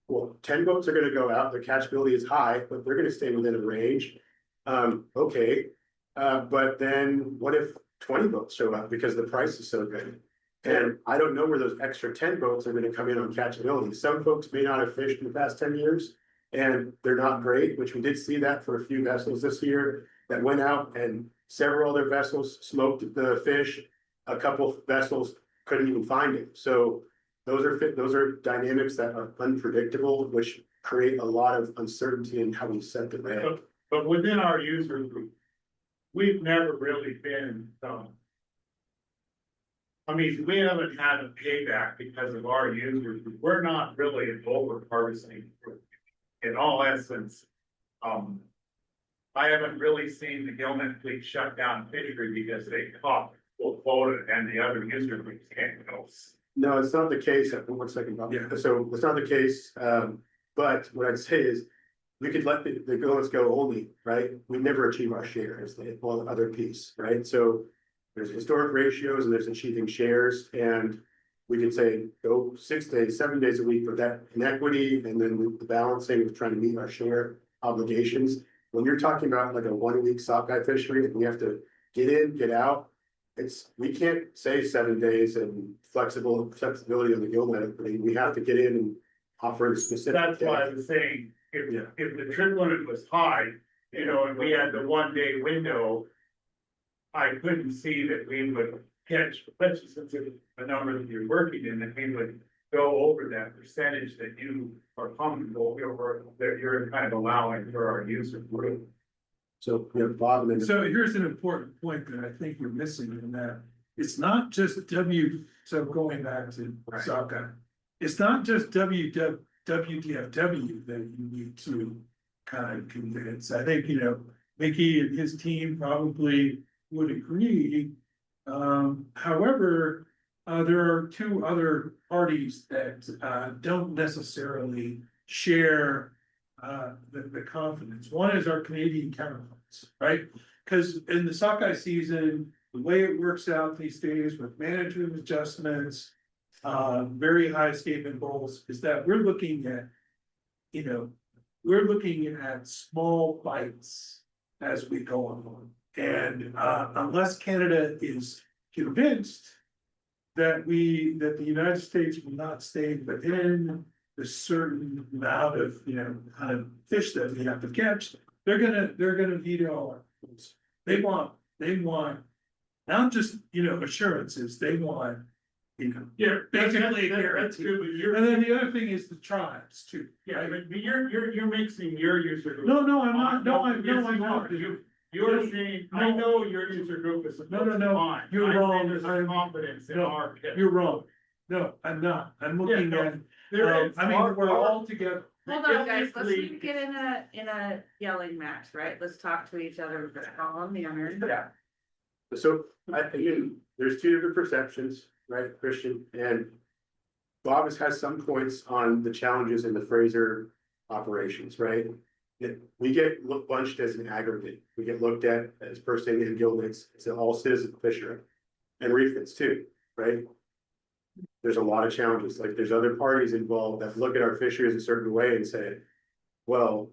well, 10 boats are going to go out, their catchability is high, but they're going to stay within a range. Okay. But then what if 20 boats show up because the price is so good? And I don't know where those extra 10 boats are going to come in on catchability. Some folks may not have fished in the past 10 years and they're not great, which we did see that for a few vessels this year that went out and several other vessels smoked the fish. A couple of vessels couldn't even find it. So those are dynamics that are unpredictable, which create a lot of uncertainty in how we set the rate. But within our user group, we've never really been, we haven't had a payback because of our users. We're not really an over harvesting group. In all essence, I haven't really seen the gillnet fleet shut down fishery because they caught full quota and the other user groups can't go. No, it's not the case. 1 second, Bob. Yeah. So it's not the case. But what I'd say is we could let the gillnets go only, right? We never achieve our share as the other piece, right? So there's historic ratios and there's achieving shares, and we could say go 6 days, 7 days a week for that inequity, and then the balancing of trying to meet our share obligations. When you're talking about like a 1 week sockeye fishery and we have to get in, get out, we can't say 7 days and flexibility on the gillnet opening. We have to get in and offer a specific. That's why I was saying, if the trip limit was high, and we had the 1 day window, I couldn't see that we would catch, especially since it's a number that you're working in, that we would go over that percentage that you are comfortable or that you're kind of allowing for our user group. So, Bob. So here's an important point that I think you're missing in that. It's not just so going back to sockeye, it's not just WDFW that you need to kind of convince. I think, Mickey and his team probably would agree. However, there are 2 other parties that don't necessarily share the confidence. One is our Canadian counterparts, right? Because in the sockeye season, the way it works out these days with management adjustments, very high escapement goals, is that we're looking at, we're looking at small bites as we go along. And unless Canada is convinced that the United States will not stay within the certain amount of, kind of fish that we have to catch, they're gonna veto our rules. They want not just, assurances, they want, Yeah, basically a that's guarantee. good, but you're, And then the other thing is the tribes too. yeah, but you're mixing your user group. No, I'm not, Yes, I'm you not. are. You're saying, I know your user group is. No, fine. you're I'm wrong. saying There's I'm- confidence in no, our. pit. You're wrong. No, I'm not. I'm looking Yeah, no, at, There is. I mean, we're all together. Hold on, guys, let's not get in a yelling match, right? Let's talk to each other, just call on the owner. Yeah. So, again, there's two different perceptions, right, Christian, and Bob has some points on the challenges in the Fraser operations, right? We get bunched as an aggregate, we get looked at as per se in Gilnets, it's an all citizen fishery. And reefits too, right? There's a lot of challenges, like there's other parties involved that look at our fisheries a certain way and say, well,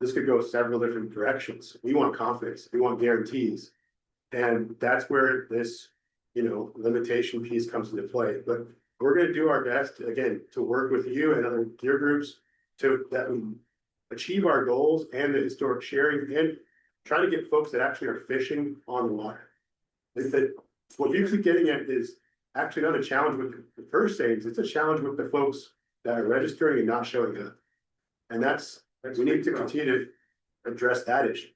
this could go several different directions, we want confidence, we want guarantees. And that's where this, limitation piece comes into play, but we're gonna do our best, again, to work with you and other peer groups that we achieve our goals and the historic sharing and try to get folks that actually are fishing on the water. What you're usually getting at is actually not a challenge with the first saves, it's a challenge with the folks that are registering and not showing up. And we need to continue to address that issue.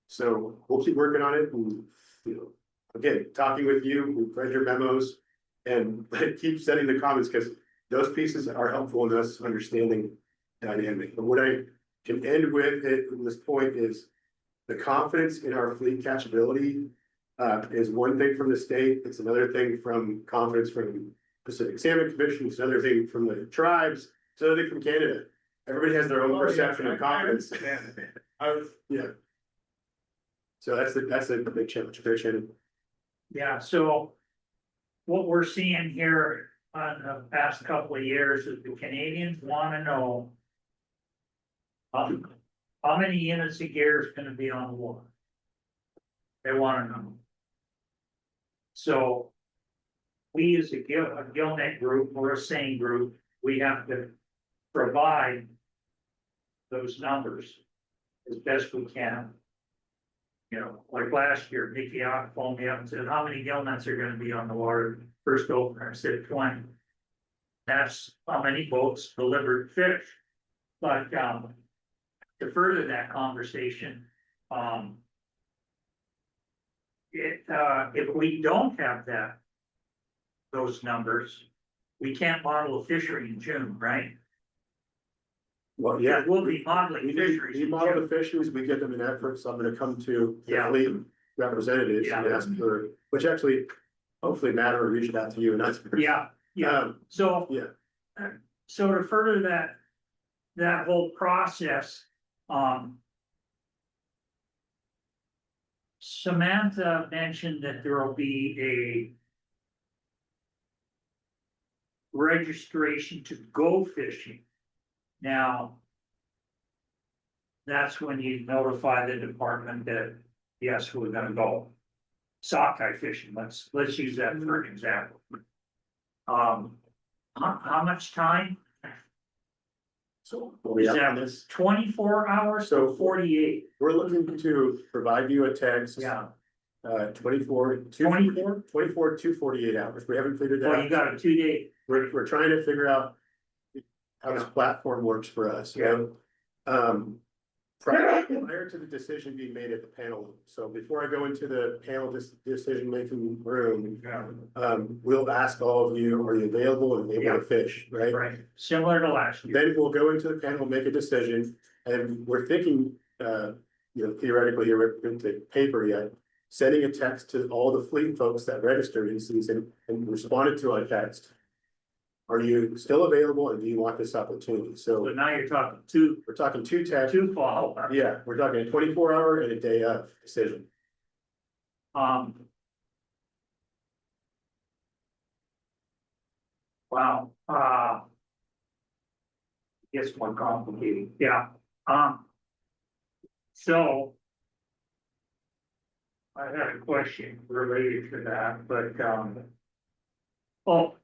So we'll keep working on it and, again, talking with you, we've read your memos and keep sending the comments because those pieces are helpful in us understanding dynamic. But what I can end with at this point is the confidence in our fleet catchability is one thing from the state. It's another thing from confidence from Pacific Salmon Commission. It's another thing from the tribes. It's another thing from Canada. Everybody has their own perception of confidence. Yeah. So that's a big challenge. Fair Shannon. Yeah, so what we're seeing here on the past couple of years is the Canadians wanna know how many units of gear is gonna be on the water. They wanna know. So we as a Gillnet group or a Seine group, we have to provide those numbers as best we can. Like last year, Nikki phoned me up and said, how many gillnets are gonna be on the water? First opener, I said 20. That's how many boats delivered fish. But to further that conversation, if we don't have those numbers, we can't model a fishery in June, right? Well, yeah. We'll be modeling We fisheries. in model June. the fisheries, we get them in efforts, I'm gonna come to the Yeah. fleet representatives and Yeah. ask for, which actually, hopefully Matt will reach out to you and that's. Yeah, so. Yeah. So to further that whole process, Samantha mentioned that there will be a registration to go fishing. Now, that's when you notify the department that, yes, we're gonna go sockeye fishing. Let's use that for an example. How much time? So. Is that 24 hours So- or 48? We're looking to provide you a text. Yeah, 24 to 48 hours. We haven't figured that well, you out. got a 2-day. We're trying to figure out how this platform works for us, right? Prior to the decision being made at the panel, so before I go into the panel decision-making room, we'll ask all of you, are you available and able to fish, right? Right, similar to last year. Then we'll go into the panel, make a decision, and we're thinking, theoretically, you're into paper yet, sending a text to all the fleet folks that registered in season and responded to our text. Are you still available and do you want this opportunity? So So now you're talking two we're talking two texts. fall. Yeah, we're talking a 24 hour and a day of decision. Wow, gets more complicated, yeah, so. I had a question related to that, but, oh,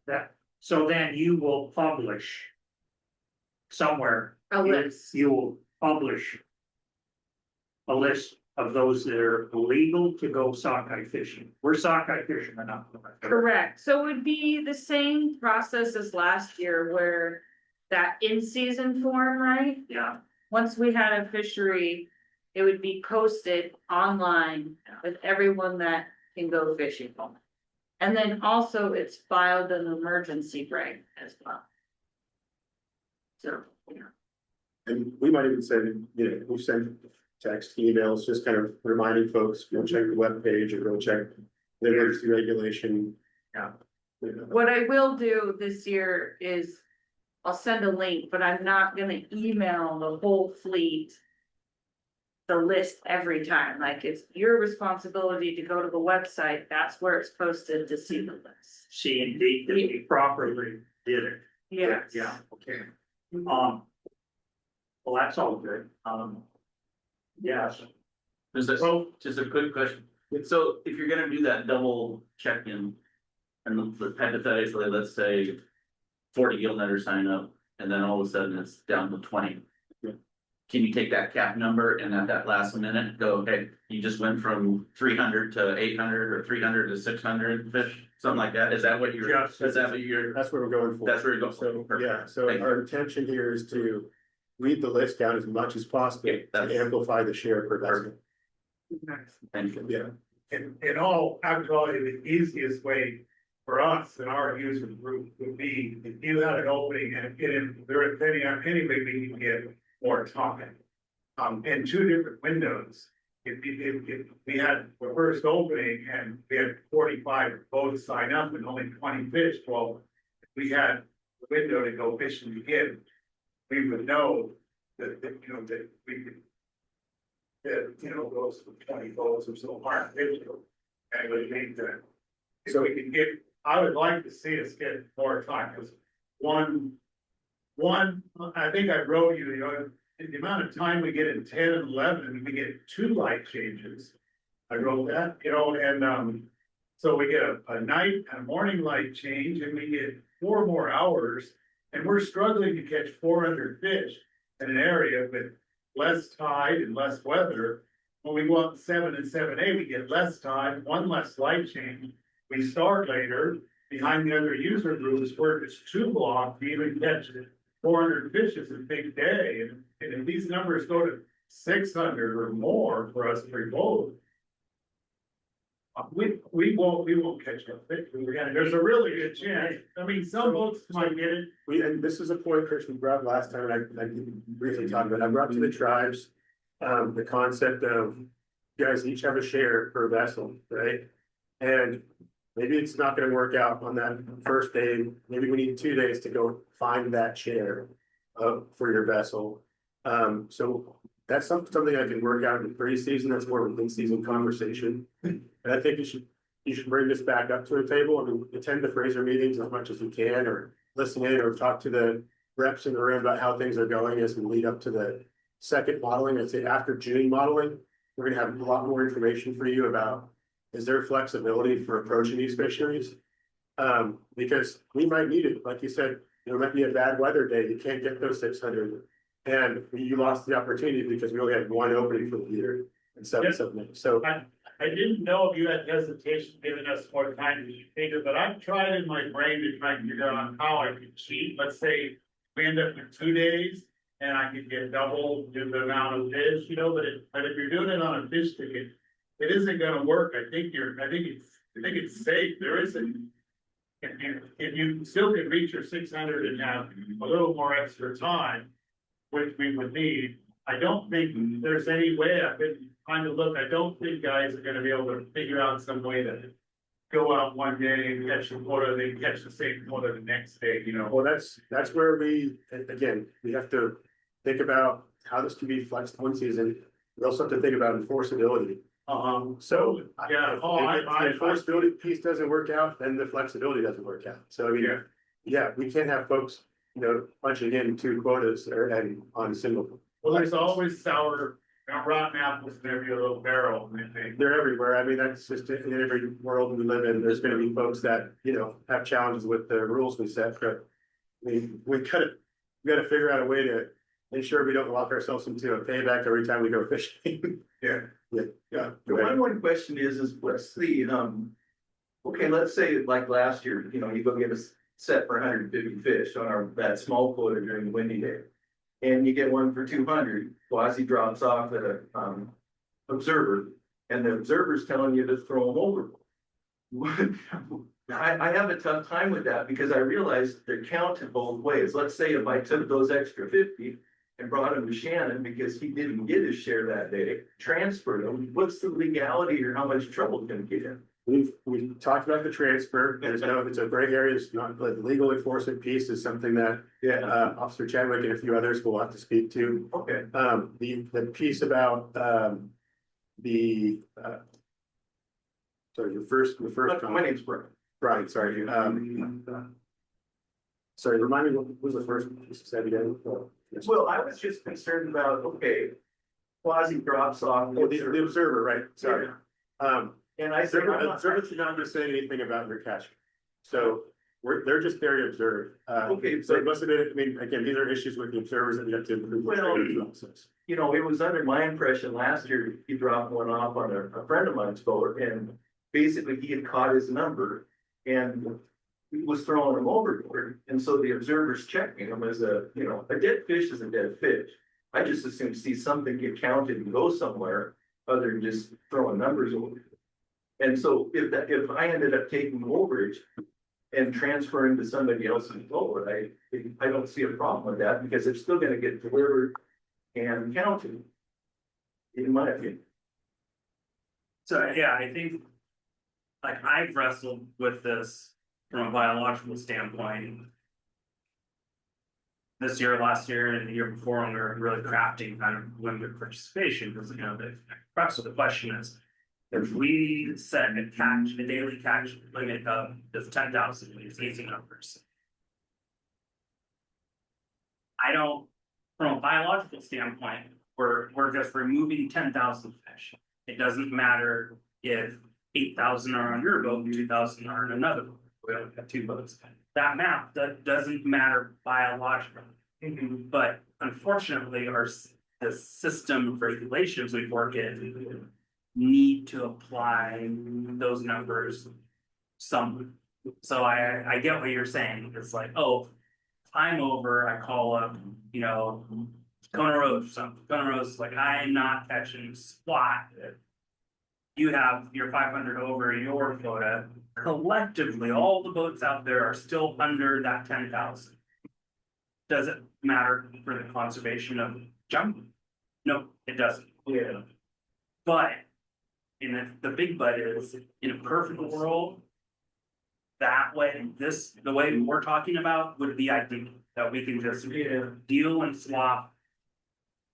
so then you will publish. Somewhere. A list. You will publish. A list of those that are legal to go sockeye fishing, we're sockeye fishing or not. Correct, so it would be the same process as last year where that in-season form, right? Yeah, Once we had a fishery, it would be posted online with everyone that can go fishing. And then also it's filed an emergency break as well. So, yeah. And we might even send, we've sent text, emails, just kind of reminding folks, go check the webpage or go check the emergency regulation. Yeah. What I will do this year is I'll send a link, but I'm not gonna email the whole fleet the list every time, like it's your responsibility to go to the website, that's where it's posted to see the list. see indeed that we properly did it. Yes. Yeah, okay. Well, that's all good, yes. Just a quick question. So if you're gonna do that double check-in, and hypothetically, let's say 40 gill netters sign up, and then all of a sudden it's down to 20. Can you take that cap number and at that last minute go, okay, you just went from 300 to 800 or 300 to 600 fish, something like that? Is that what you're, Yes. is that what you're, That's what we're going for. that's where you're going? So, Perfect. yeah, so Thank you. our intention here is to weed the list down as much as possible Yeah, to amplify the share per vessel. Thank you. Yeah, In all actuality, the easiest way for us and our user group would be if you had an opening and get in, depending on anybody, we can get more time. In two different windows, if we had the first opening and we had 45 boats sign up and only 20 fish, well, if we had the window to go fishing again, we would know that that we could. That, those 20 boats or so aren't fishing. And it would mean that if we can get, I would like to see us get more time, because one, I think I wrote you, the amount of time we get in 10 and 11, we get 2 light changes. I wrote that, and so we get a night and a morning light change, and we get 4 more hours, and we're struggling to catch 400 fish in an area with less tide and less weather. When we go up 7 and 7A, we get less time, 1 less light change. We start later behind the other user groups where it's 2 blocks to even catch 400 fish is a big day. And if these numbers go to 600 or more for us for both, we won't catch up. There's a really good chance. I mean, some boats might get it. and this is a point Christian brought last time, and I briefly talked about, I brought to the tribes, the concept of you guys each have a share per vessel, right? And maybe it's not gonna work out on that first day, maybe we need 2 days to go find that share for your vessel. So that's something I can work out in the pre-season, that's more of an in-season conversation. And I think you should bring this back up to a table, I mean, attend the Fraser meetings as much as you can, or listen in, or talk to the reps in the room about how things are going as we lead up to the second modeling. I'd say after June modeling, we're gonna have a lot more information for you about, is there flexibility for approaching these fisheries? Because we might need it, like you said, it might be a bad weather day, you can't get those 600. And you lost the opportunity because we only had 1 opening for the year and 7 so. I didn't know if you had hesitation giving us more time to figure, but I've tried in my brain to try and figure out how I could cheat. Let's say we end up with 2 days and I could get double the amount of fish, but if you're doing it on a fish ticket, it isn't gonna work. I think it's safe. There isn't. If you still can reach your 600 and have a little more extra time, which we would need, I don't think there's any way. I've been trying to look, I don't think guys are gonna be able to figure out some way to go out one day and catch a quota, then catch the same quota the next day, Well, that's where we have to think about how this can be flexed one season. We also have to think about enforceability. So. Yeah. If the enforceability piece doesn't work out, then the flexibility doesn't work out. So I mean, yeah, we can't have folks, punching in 2 quotas or and on a single. Well, there's always sour, rotten apples in every little barrel, I think. They're everywhere. I mean, that's just in every world we live in. There's gonna be folks that, have challenges with the rules we set, but. I mean, we gotta figure out a way to ensure we don't lock ourselves into a payback every time we go fishing. Yeah. Yeah. The one question is what's the, okay, let's say like last year, you go get a set for 150 fish on that small quota during the windy day. And you get one for 200, Quasi drops off at a, observer, and the observer's telling you to throw them overboard. I have a tough time with that because I realize they're counted both ways. Let's say if I took those extra 50 and brought him to Shannon because he didn't get his share that day, transferred them, what's the legality or how much trouble can get in? We've talked about the transfer. It's a gray area. It's not the legal enforcement piece is something that Officer Chadwick and a few others will have to speak to. Okay. The piece about sorry, your first. My name's Brian. Brian, sorry. Sorry, remind me what was the first piece you said again? Well, I was just concerned about, okay, Quasi drops off. Oh, the observer, right? Sorry. And I said, observers should not say anything about your catch. So they're just there to observe. Okay, So it must have been, I mean, again, these are issues with the observers that we have to improve. Well, it was under my impression last year, he dropped one off on a friend of mine's boat and basically he had caught his number and he was throwing them overboard. And so the observer's checking him as a dead fish is a dead fish. I just assume see something get counted and go somewhere other than just throwing numbers over. And so if I ended up taking overage and transferring to somebody else's boat, I don't see a problem with that because it's still gonna get delivered and counted. In my opinion. So, yeah, I think. Like I've wrestled with this from a biological standpoint. This year, last year, and the year before, when we were really crafting kind of limited participation, because the crux of the question is. If we set a daily catch limit of 10,000, these easy numbers. From a biological standpoint, we're just removing 10,000 fish. It doesn't matter if 8,000 are on your boat and 2,000 are on another boat. We only have 2 boats. That math, that doesn't matter biologically. But unfortunately, the system of regulations we work in need to apply those numbers somewhere. So I get what you're saying. It's like, oh, I'm over, I call up, Kona Rose or something. Kona Rose is like, I'm not catching squat. You have your 500 over your quota. Collectively, all the boats out there are still under that 10,000. Does it matter for the conservation of jumping? No, it doesn't. Yeah. But the big but is in a perfect world, that way, the way we're talking about would be ideal, that we can just deal and swap.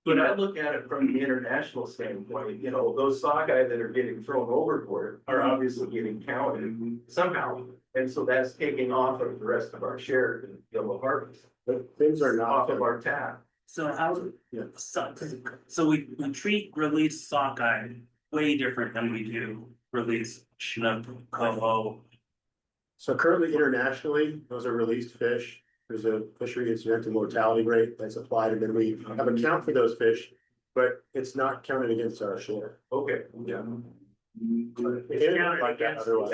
But I look at it from the international standpoint, those sockeye that are getting thrown overboard are obviously getting counted somehow. And so that's taking off of the rest of our share to be able to harvest. But things are not off of our tap. So so we treat release sockeye way different than we do release Chinook, coho. So currently internationally, those are released fish. There's a fishery incidental mortality rate that's applied, and then we have a count for those fish, but it's not counted against our share. Okay. Yeah. It's counted Like that against otherwise.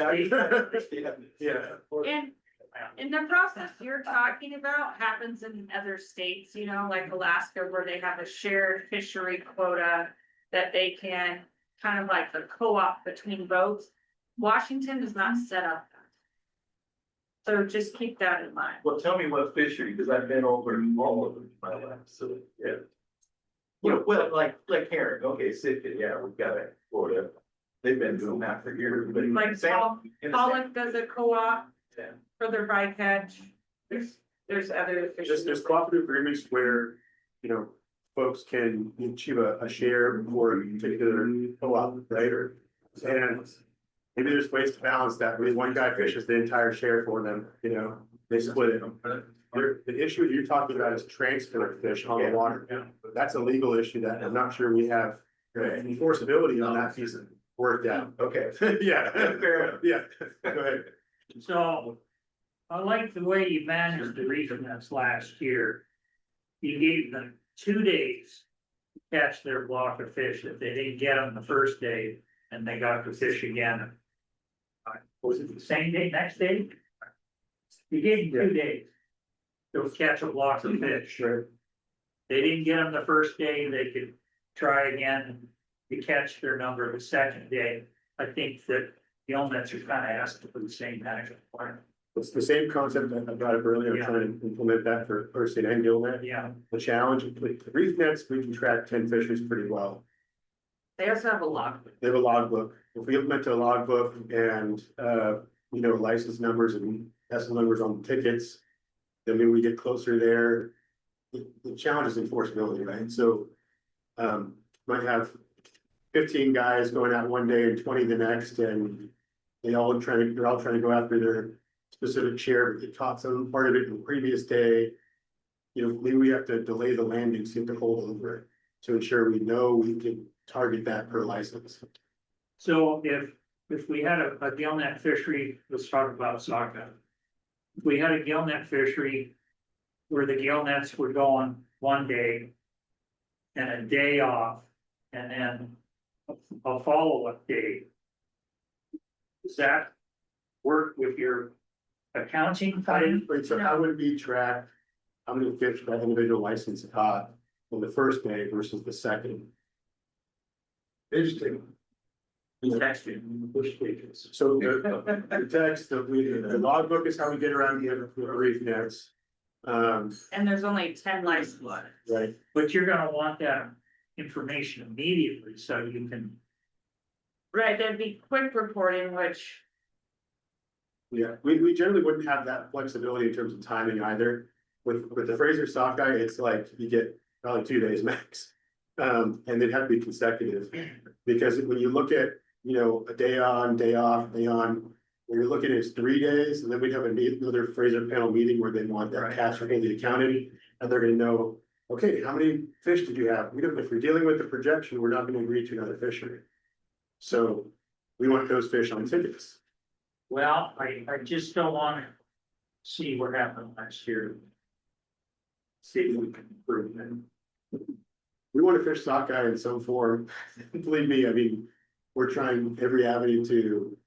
And the process you're talking about happens in other states, like Alaska, where they have a shared fishery quota that they can kind of like the co-op between boats. Washington does not set up that. So just keep that in mind. Well, tell me what fishery, because I've been over all of them in my life, so, yeah. Well, like herring, okay, Sitka, yeah, we've got it, Florida. They've been doing that for years, but. Like Pollock does a co-op Yeah. for their bycatch. There's other fishes. There's cooperative agreements where, folks can achieve a share for a particular co-op, right? And maybe there's ways to balance that, where one guy fishes the entire share for them, you know, they split it. The issue you're talking about is transfer of fish on the water. That's a legal issue that I'm not sure we have enforceability on that piece worked out. Okay, yeah, fair enough, yeah, go ahead. So I like the way you managed the reefnets last year. You gave them 2 days to catch their block of fish. If they didn't get them the first day, and they got to fish again. Was it the same day, next day? You gave them 2 days to catch a block of fish. Sure. They didn't get them the first day, they could try again to catch their number the second day. I think that the nets are kind of asking for the same management plan. It's the same concept that I brought up earlier, Yeah. trying to implement that for Person and Gillnet. Yeah, The challenge with the reef nets, we can track 10 fisheries pretty well. They also have a log. They have a logbook. If we implement a logbook and, you know, license numbers and S numbers on the tickets, then maybe we get closer there. The challenge is enforceability, right? So, might have 15 guys going out one day and 20 the next, and they're all trying to go after their specific share, but they caught some part of it in the previous day. You know, maybe we have to delay the landing, so you have to hold over it to ensure we know we can target that per license. so if we had a gillnet fishery, let's talk about sockeye. If we had a gillnet fishery where the gillnets were going one day and a day off, and then a follow-up day. Does that work with your accounting plan? Wait, so how would it be tracked? How many fish that individual license caught on the first day versus the second? Interesting. We text you. Which pages? So the text, the logbook is how we get around here with reef nets. And there's only 10 licenses. Right, But you're gonna want that information immediately, so you can, Right, there'd be quick reporting, which, yeah, we generally wouldn't have that flexibility in terms of timing either. With the Fraser sockeye, it's like you get probably 2 days max. And they'd have to be consecutive, because when you look at, you know, a day on, day off, day on. When you're looking at it's 3 days, and then we'd have another Fraser panel meeting where they want that Right. cash fully accounted, and they're gonna know, okay, how many fish did you have? We don't, if we're dealing with the projection, we're not gonna agree to another fishery. So we want those fish on tickets. well, I just don't wanna see what happened last year. See if we can improve it. We want to fish sockeye in some form. Believe me, I mean, we're trying every avenue to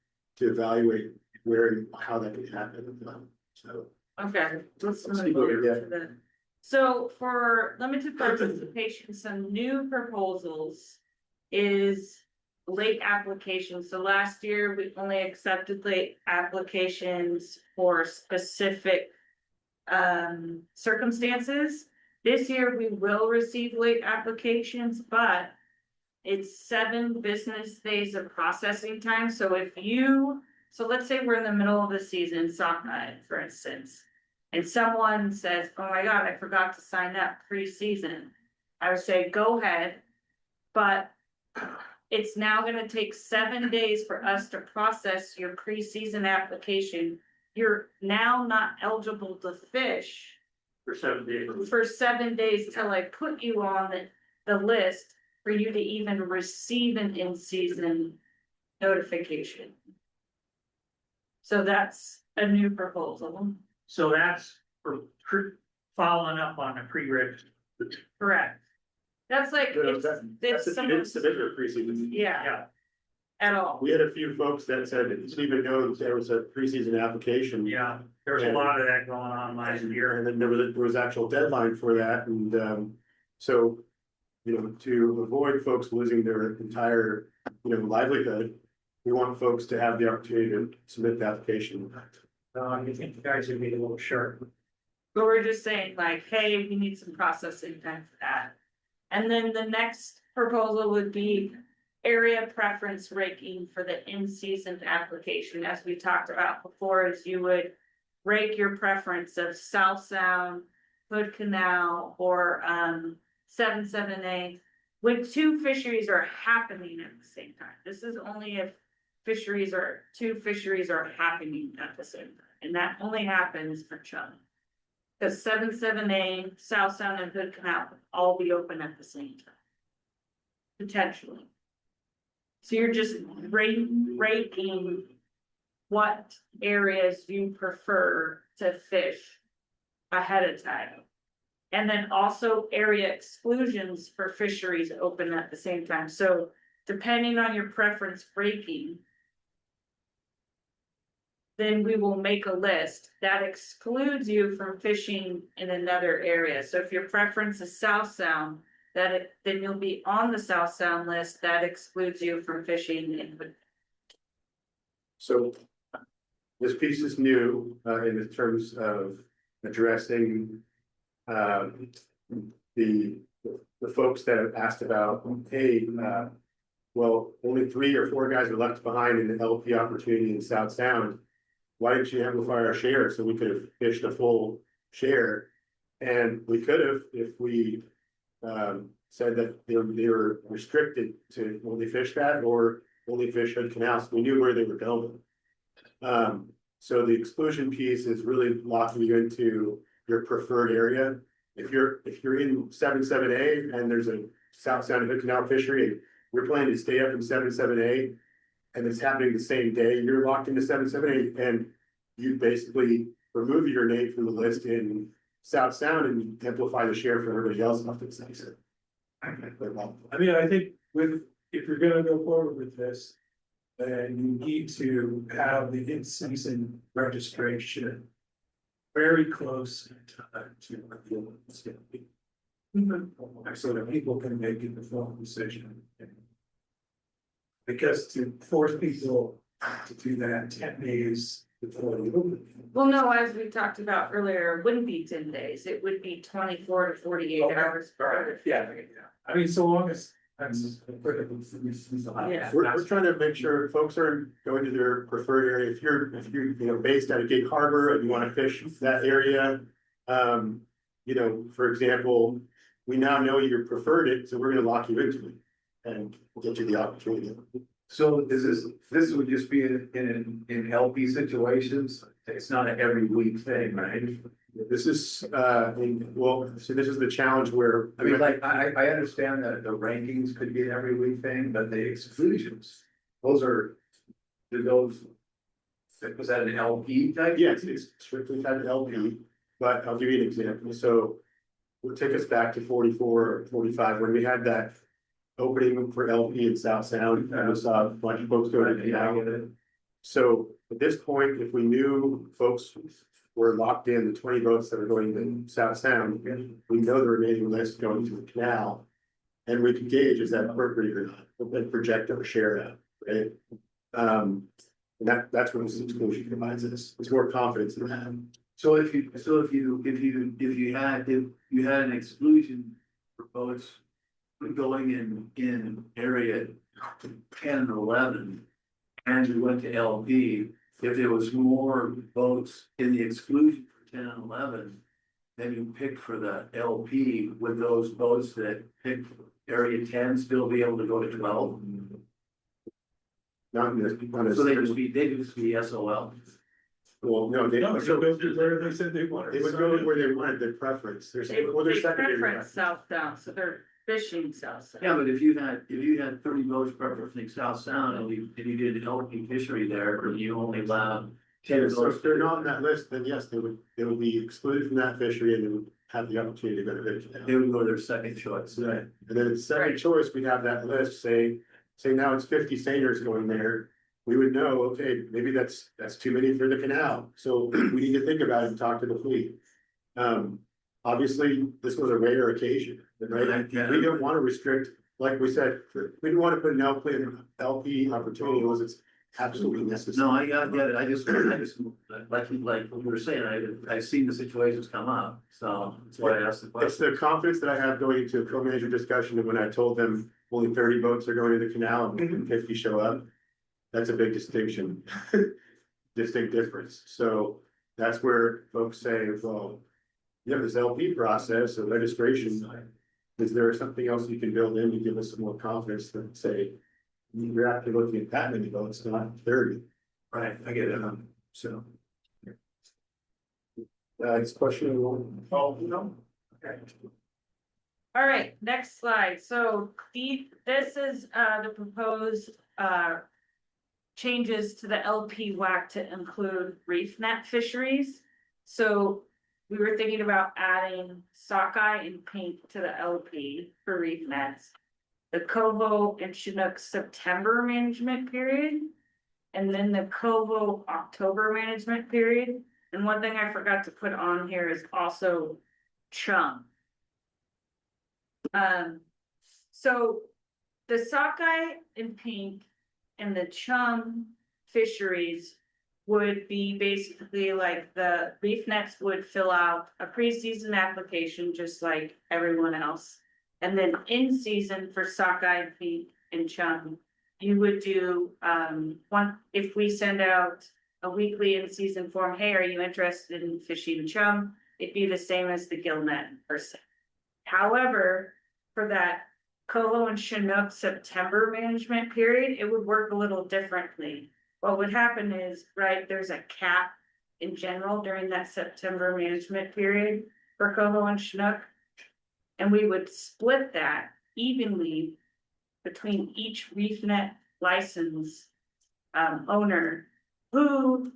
evaluate where and how that can happen. So. okay. let's Let's move see what we over get. to the- So for limited participation, some new proposals is late applications. So last year, we only accepted late applications for specific circumstances. This year, we will receive late applications, but it's 7 business days of processing time. So so let's say we're in the middle of the season, sockeye, for instance, and someone says, oh my God, I forgot to sign up pre-season. I would say, go ahead, but it's now gonna take 7 days for us to process your pre-season application. You're now not eligible to fish For 7 days. for 7 days till I put you on the list for you to even receive an in-season notification. So that's a new proposal, So that's for following up on a pre-registered. correct? That's like, it's That's someone's, the bigger preseason. yeah, at all. We had a few folks that said, didn't even know there was a preseason application. Yeah, there's a lot of that going on last year. And then there was actual deadline for that, and so. You know, to avoid folks losing their entire, you know, livelihood, we want folks to have the opportunity to submit the application. You think the guys would be a little sharp. But we're just saying like, hey, we need some processing time for that. And then the next proposal would be area preference ranking for the in-season application. As we talked about before, is you would rake your preference of South Sound, Hood Canal, or 7A, when two fisheries are happening at the same time. This is only if two fisheries are happening at the same time, and that only happens for chum. Because 7A, South Sound and Hood Canal will all be open at the same time. Potentially. So you're just rating what areas you prefer to fish ahead of time. And then also area exclusions for fisheries open at the same time. So depending on your preference breaking, then we will make a list that excludes you from fishing in another area. So if your preference is South Sound, then you'll be on the South Sound list that excludes you from fishing in. So this piece is new in the terms of addressing the folks that have asked about, hey, well, only 3 or 4 guys are left behind in the LP opportunity in South Sound. Why didn't you amplify our share so we could have fished a full share? And we could have if we said that they were restricted to only fish that or only fish Hood Canal, so we knew where they were going. So the exclusion piece is really locking you into your preferred area. If you're in 7A and there's a South Sound and Hood Canal fishery and you're planning to stay up in 7A and it's happening the same day, you're locked into 7A and you basically remove your name from the list in South Sound and amplify the share for everybody else off the season. I mean, I think if you're gonna go forward with this, then you need to have the in-season registration very close in time to what the Olympics gonna be. So that people can make an informed decision. Because to force people to do that 10 days before the Olympics. Well, no, as we talked about earlier, it wouldn't be 10 days, it would be 24 to 48 hours. Yeah, I mean, so long as that's. Yeah. We're trying to make sure folks are going to their preferred area. If you're based out of Gig Harbor and you want to fish that area, for example, we now know you preferred it, so we're going to lock you into it and get you the opportunity. So this would just be in LP situations, it's not an every week thing, right? This is, so this is the challenge where. I mean, like, I understand that the rankings could be an every week thing, but the exclusions, was that an LP type? Yes, it's strictly kind of LP, but I'll give you an example. So we'll take us back to 44 or 45, when we had that opening for LP in South Sound, and we saw a bunch of folks go to the canal. So at this point, if we knew folks were locked in, the 20 boats that are going to South Sound, we know the remaining list going to the canal, and we can gauge is that appropriate or not, and project our share out, right? And that's what this exclusion provides us. It's more confidence in that. So if you had an exclusion for boats going in area 10 and 11, and you went to LP, if there was more boats in the exclusion for 10 and 11, then you pick for the LP, with those boats that pick area 10 still be able to go to 12? Not in this. So they just be SOL. Well, no, they No, would so go to where they said they wanted. go where they wanted their preference. There's, They well, there's secondary. preference South Sound, so they're fishing South Sound. Yeah, but if you had 30 boats referencing South Sound and you did an LP fishery there, and you only allowed 10 So boats. if they're not on that list, then yes, they would be excluded from that fishery and they would have the opportunity to go to fish. They would go to their second choice. Right, and then it's second Right. choice, we'd have that list, say now it's 50 seiners going there. We would know, okay, maybe that's too many for the canal, so we need to think about it and talk to the fleet. Obviously, this was a rare occasion, right? We don't want to restrict, like we said, we didn't want to put an LP opportunity unless it's absolutely necessary. No, I get it. I just, like we were saying, I've seen the situations come up, so that's why I asked the It's question. the confidence that I have going into a co-manager discussion, and when I told them only 30 boats are going to the canal and 50 show up, that's a big distinction, distinct difference. So that's where folks say, well, you have this LP process of registration. is there something else you can build in to give us some more confidence to say, you're actually looking at that many boats, not 30. Right, I get it. So. It's question one. Oh, no. Okay. All right, next slide. So this is the proposed changes to the LP WAC to include reef net fisheries. So we were thinking about adding sockeye and pink to the LP for reef nets. The coho and chinook September management period. And then the coho October management period. And one thing I forgot to put on here is also chum. So the sockeye and pink and the chum fisheries would be basically like the reef nets would fill out a pre-season application just like everyone else. And then in season for sockeye, pink and chum, you would do if we send out a weekly in season form, hey, are you interested in fishing chum? It'd be the same as the gill net person. However, for that coho and chinook September management period, it would work a little differently. What would happen is, right, there's a cap in general during that September management period for coho and chinook. And we would split that evenly between each reef net license owner who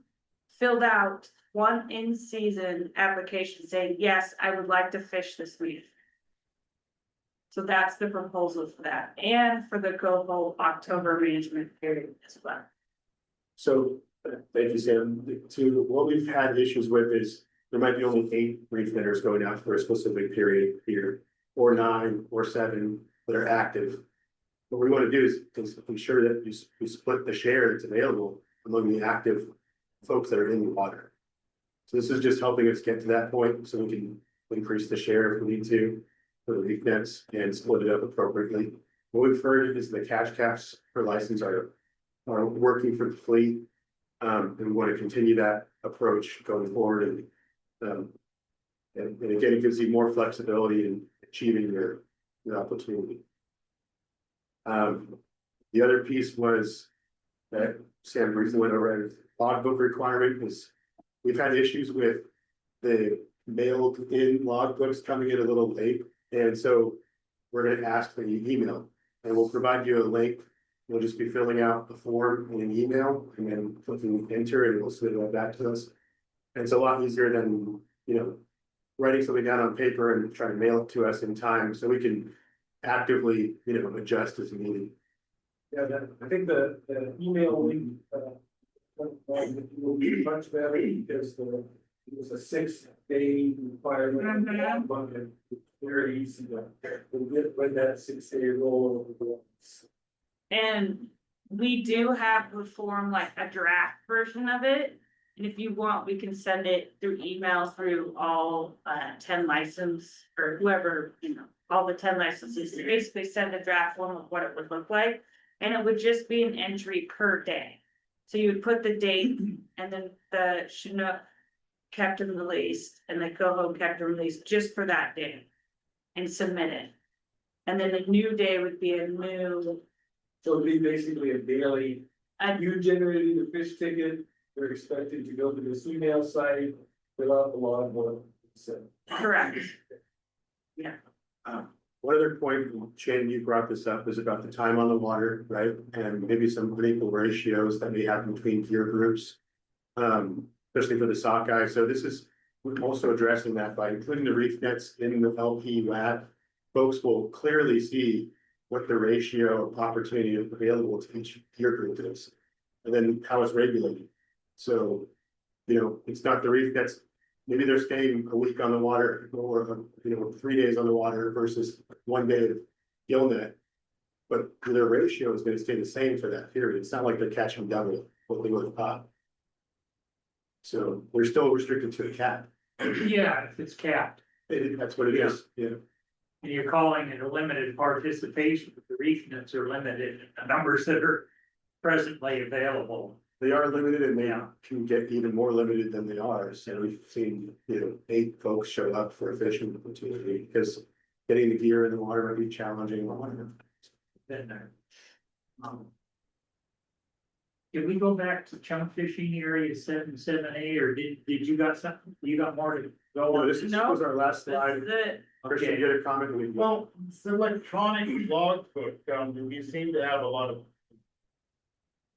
filled out one in-season application saying, yes, I would like to fish this week. So that's the proposal for that, and for the coho October management period as well. So, thank you, Sam. What we've had issues with is there might be only 8 reef netters going out for a specific period here, or 9 or 7 that are active. What we want to do is ensure that you split the share that's available among the active folks that are in the water. So this is just helping us get to that point so we can increase the share if we need to for the reef nets and split it up appropriately. What we've heard is the catch caps per license are working for the fleet. And we want to continue that approach going forward. And again, it gives you more flexibility in achieving your opportunity. The other piece was that Sam briefly went over logbook requirement is we've had issues with the mailed in logbooks coming in a little late. And so we're going to ask that you email, and we'll provide you a link. You'll just be filling out the form in an email and then clicking enter, and it will submit it back to us. And it's a lot easier than, writing something down on paper and trying to mail it to us in time so we can actively, adjust as needed. Yeah, I think the email link will be much better because it was a 6-day requirement. But it's very easy to get when that 6-day roll over. And we do have the form, like a draft version of it. And if you want, we can send it through email through all 10 license or whoever, all the 10 licenses. So basically send a draft form of what it would look like. And it would just be an entry per day. So you would put the date and then the Chinook kept and released and the coho kept and released just for that day and submit it. And then a new day would be a new. So it'd be basically a daily, you generated the fish ticket, they're expected to go to this email site, fill out the logbook. Correct. Yeah. One other point, Shannon, you brought this up, is about the time on the water, right? And maybe some unequal ratios that may happen between peer groups, especially for the sockeye. So we're also addressing that by including the reef nets in the LP WAD. Folks will clearly see what the ratio of opportunity available to each peer group is, and then how it's regulated. So, it's not the reef nets. Maybe they're staying a week on the water or 3 days on the water versus 1 day of gill net. But their ratio is going to stay the same for that period. It's not like they're catching double what they would have caught. So they're still restricted to a cap. Yeah, if it's capped, That's what it is. Yeah. and you're calling it a limited participation, but the reef nets are limited, in the numbers that are presently available. They are limited, and they can get even more limited than they are. So we've seen, 8 folks show up for a fishing opportunity because getting the gear in the water might be challenging. Been there. Did we go back to chunk fishing area 7A, or did you got something, you got more to go No, on? this was our last This slide. is it. Christian, you had a comment? We- Well, it's electronic logbook, we seem to have a lot of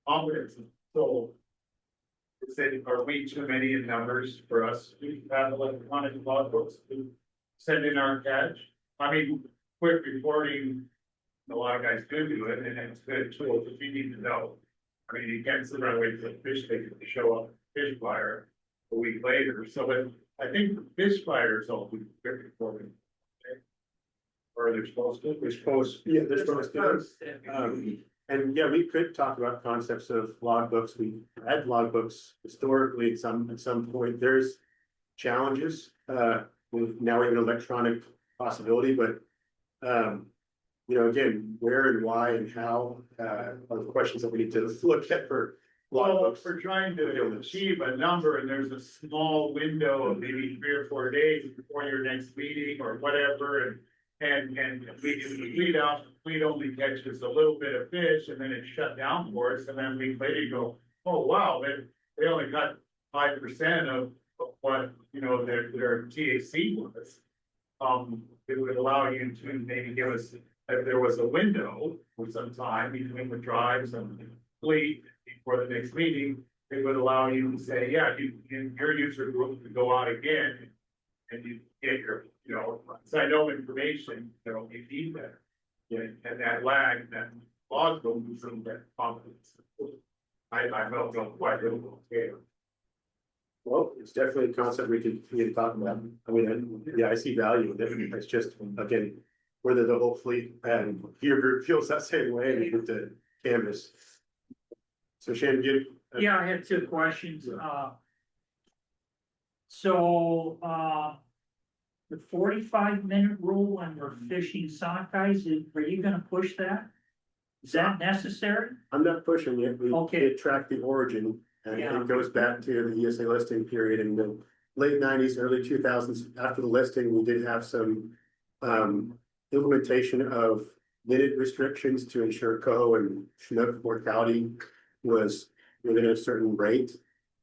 confidence, so. Are we too many in numbers for us to have electronic logbooks to send in our catch? I mean, quick reporting, a lot of guys do it, and it's good tools if you need to know. I mean, you can't sit around waiting for the fish to show up, fish flyer a week later, so but I think the fish flyers all do quick reporting. Or they're supposed to. Yeah, they're supposed to. And yeah, we could talk about concepts of logbooks. We had logbooks historically at some point. There's challenges. Now we have an electronic possibility, but again, where and why and how are the questions that we need to look at for Well, logbooks. we're trying to achieve a number and there's a small window of maybe 3 or 4 days before your next meeting or whatever. And we only catch just a little bit of fish and then it's shut down for us. And then we later go, oh, wow, they only got 5% of what, their TAC was. It would allow you to maybe give us, if there was a window for some time between the drives and the fleet before the next meeting, it would allow you to say, yeah, your user group could go out again and you get your, sign no information, you need that. Yeah, and that lag, that log will be some of that confidence. I don't quite know. Well, it's definitely a concept we can talk about. I mean, yeah, I see value in it. It's just, again, whether the whole fleet and your group feels that same way and you to canvas. So Shannon, Yeah, I had 2 questions. The 45-minute rule when we're fishing sockeyes, are you gonna push that? Is that necessary? I'm not pushing it. We Okay. track the origin and Yeah. it goes back to the ESA listing period in the late 90s, early 2000s. After the listing, we did have some implementation of minute restrictions to ensure coho and chinook mortality was within a certain rate.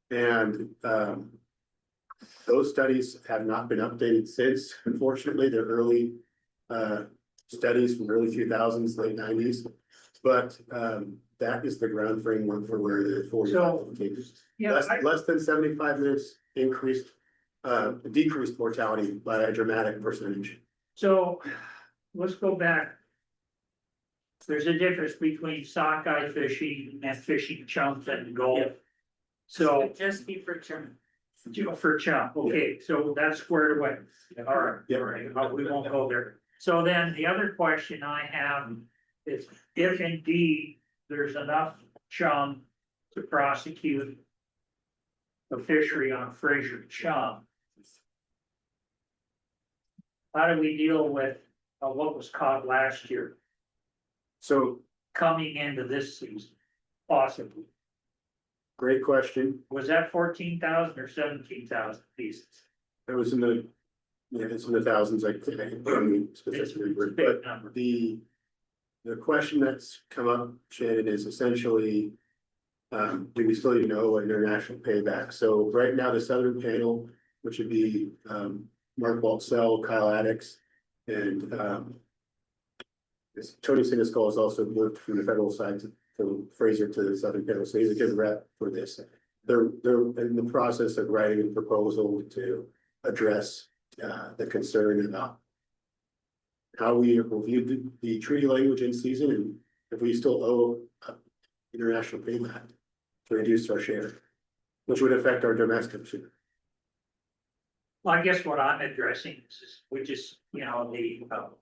And those studies have not been updated since. Unfortunately, they're early studies from early 2000s, late 90s. But that is the ground framework for where the 45 cases. Yeah, Less than 75 minutes decreased mortality by a dramatic percentage. so let's go back. There's a difference between sockeye fishing and fishing chumps and the Gulf. So Would just be for chunk. for chump, okay, so that's squared away. All right, Yeah. all right, we won't go there. So then the other question I have is if indeed there's enough chum to prosecute the fishery on Fraser chum, how do we deal with what was caught last year So coming into this season, possibly? great question. Was that 14,000 or 17,000 pieces? It was it's in the thousands, I think, specifically, It's a but big number. the question that's come up, Shannon, is essentially, do we still even know an international payback? So right now, the Southern Panel, which would be, Mark Waltzell, Kyle Addix, and, Tony Siniscal has also moved from the federal side to Fraser to the Southern Panel, so he's a good rep for this. They're in the process of writing a proposal to address the concern about how we reviewed the treaty language in season and if we still owe international payback to reduce our share, which would affect our domestic share. Well, I guess what I'm addressing is we just, the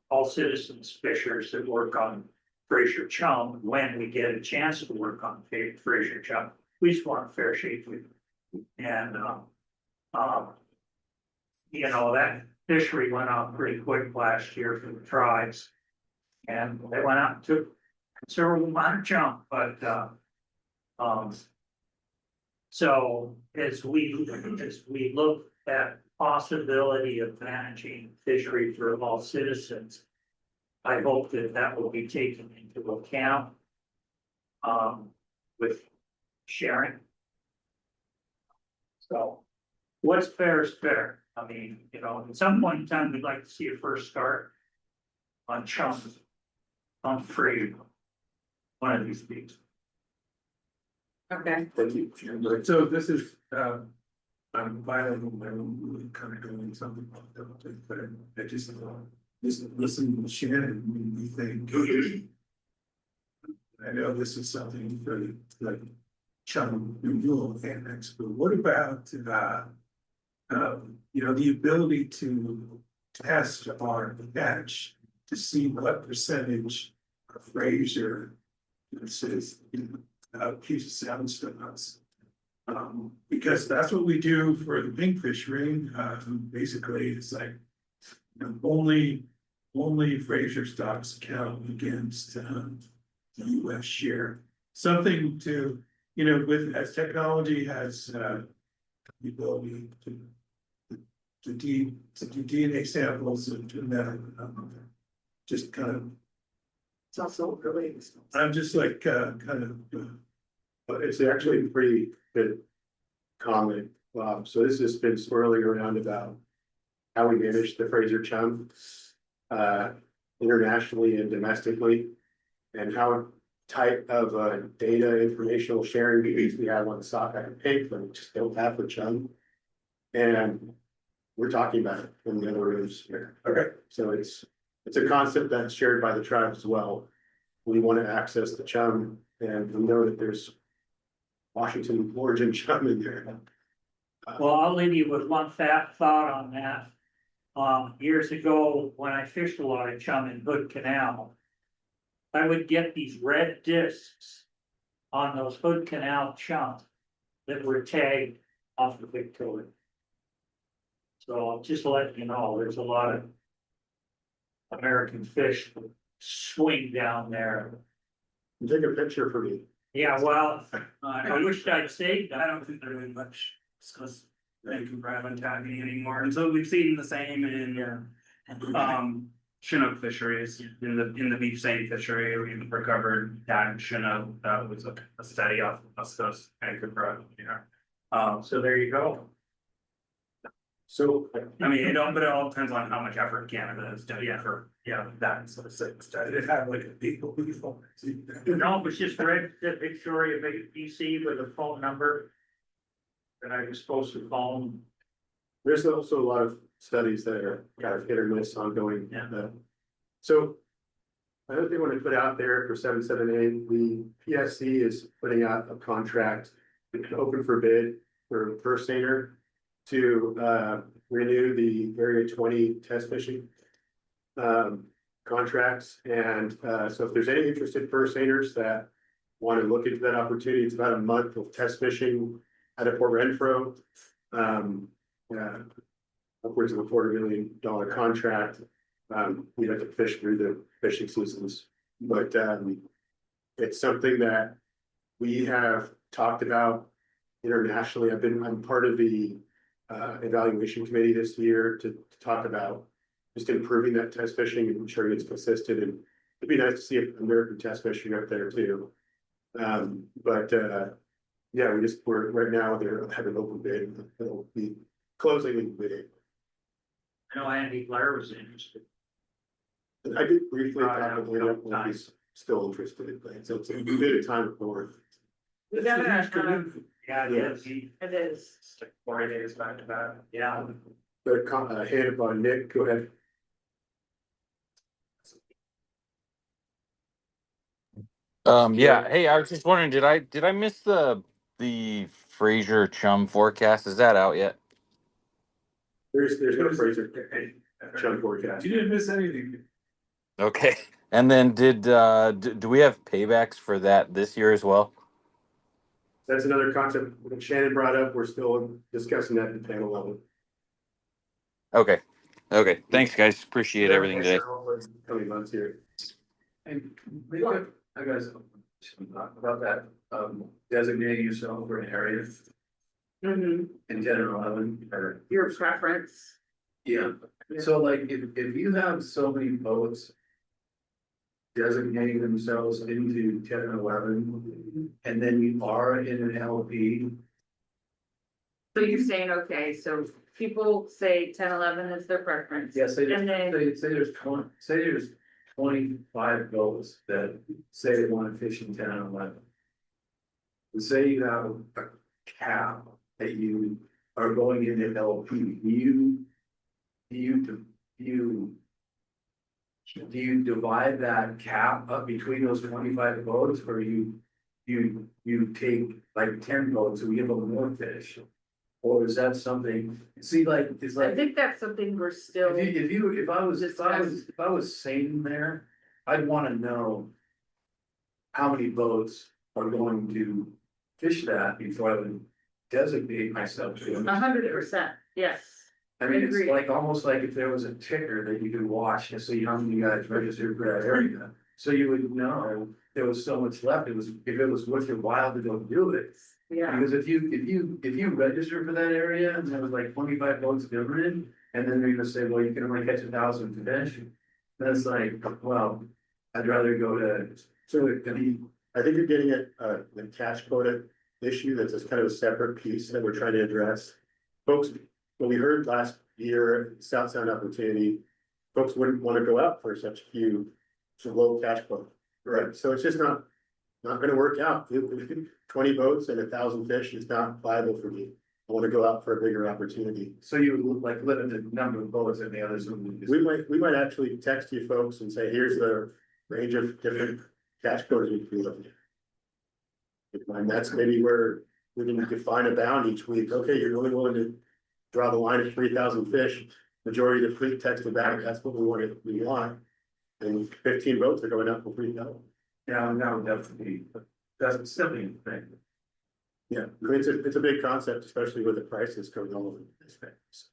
all citizens fishers that work on Fraser chum, when we get a chance to work on Fraser chum, we just want a fair shake with it. And that fishery went out pretty quick last year for the tribes. And they went out and took considerable amount of chum, but so as we look at possibility of managing fishery for all citizens. I hope that that will be taken into account. With sharing. So, what's fair is fair. I mean, you know, at some point in time, we'd like to see a first start on chunks, on free, one of these things. Okay. Thank you. So this is, I'm violating my own kind of doing something, but I just listen to Shannon, and we think. I know this is something for like chum renewal annex, but what about, you know, the ability to test our catch to see what percentage of Fraser says, Puget Sound stocks. Because that's what we do for the pink fishery. Basically, it's like, you know, only Fraser stocks count against the US share. Something to, you know, with as technology has the ability to do DNA samples and that, just kind of. It's also related. I'm just like kind of. But it's actually a pretty good comment. So this has been swirling around about how we manage the Fraser chum internationally and domestically, and how type of data informational sharing we have on the sockeye and pink, but we just don't have for chum. And we're talking about it in the other rooms here. Okay. So it's a concept that's shared by the tribe as well. We want to access the chum, and we know that there's Washington origin chum in there. Well, I'll leave you with one fat thought on that. Years ago, when I fished a lot of chum in Hood Canal, I would get these red discs on those Hood Canal chum that were tagged off the Victoria. So just to let you know, there's a lot of American fish that swing down there. Take a picture for me. Yeah, well, I wished I'd saved I don't think they're doing much because they can grab and tagging anymore. And so we've seen the same in Chinook fisheries in the beach seine fishery. We recovered tagged Chinook. That was a study off West Coast anchor crab. so there you go. So I mean, it all depends on how much effort Canada is doing for that sort of study. Did it have like a people? No, it was just red Victoria, BC with a phone number that I was supposed to phone. there's also a lot of studies that are kind of hit or miss ongoing. Yeah. So another thing I want to put out there for 778, the PSC is putting out a contract open for bid for first seiner to renew the Area 20 test fishing contracts. And so if there's any interested first seiners that want to look into that opportunity, it's about a month of test fishing out of Port Renfro. Upwards of a $250 million contract. We have to fish through the fishing seasons, but it's something that we have talked about internationally. I'm part of the evaluation committee this year to talk about just improving that test fishing and ensuring it's consistent. And it'd be nice to see American test fishing up there too. Yeah, we're right now they're having an open bid. It'll be closing in bid. I know Andy Blair was interested. I did briefly talk to him, when he's still interested, but so it's a bit of time forward. We got Yeah, it is. it is. It's like 40 days back to back. Yeah. But hand upon Nick, go ahead. Yeah. Hey, I was just wondering, did I miss the Fraser chum forecast? Is that out yet? There's no Fraser chum forecast. You didn't miss anything. Okay. And then do we have paybacks for that this year as well? That's another concept that Shannon brought up. We're still discussing that at the panel level. Okay. Okay. Thanks, guys. Appreciate everything today. Coming months here. And maybe I guys talk about that, designating yourself for an area. Mhm. in 10 or 11, or, Your preference. yeah. So like, if you have so many boats designating themselves into 10 and 11, and then you are in an LP, So you're saying, okay, so people say 10, 11 is their preference. yeah, say And then, say there's 20, say there's 25 boats that say they want to fish in 10 and 11. And say you have a cap that you are going into LP, do you divide that cap up between those 25 boats, or you take like 10 boats and give them more fish? Or is that something, see, like, it's I like, think that's something we're still, if I was sailing there, I'd wanna know how many boats are going to fish that before I would designate myself to them. 100%, yes. I mean, it's Agreed. like, almost like if there was a ticker that you could watch and see how many guys registered for that area. So you would know there was so much left, if it was worth your while to go do it. Yeah, Because if you register for that area and there was like 25 boats different, and then they're gonna say, well, you can only catch 1,000 fish. That's like, well, I'd rather go to, So I think you're getting at the catch quota issue, that's just kind of a separate piece that we're trying to address. Folks, when we heard last year, South Sound opportunity, folks wouldn't want to go out for such low catch quota. Right, so it's just not gonna work out. 20 boats and 1,000 fish is not viable for me. I want to go out for a bigger opportunity. so you would like limit the number of boats and the others would just. We might actually text you folks and say, here's the range of different catch quotas we can be looking at. And that's maybe where we can define a bound each week. Okay, you're only willing to draw the line at 3,000 fish. Majority of the fleet texted back, that's what we want. And 15 boats are going out for 3,000. Yeah, that would definitely, that's simply a thing. Yeah, I mean, it's a big concept, especially with the prices going all over the place.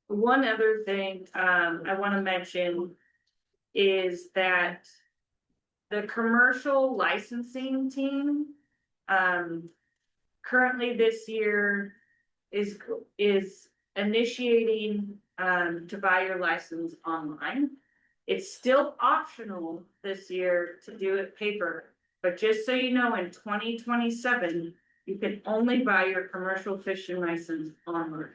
one other thing, I wanna mention is that the commercial licensing team, currently this year is initiating, to buy your license online. It's still optional this year to do it paper, but just so you know, in 2027, you can only buy your commercial fishing license online.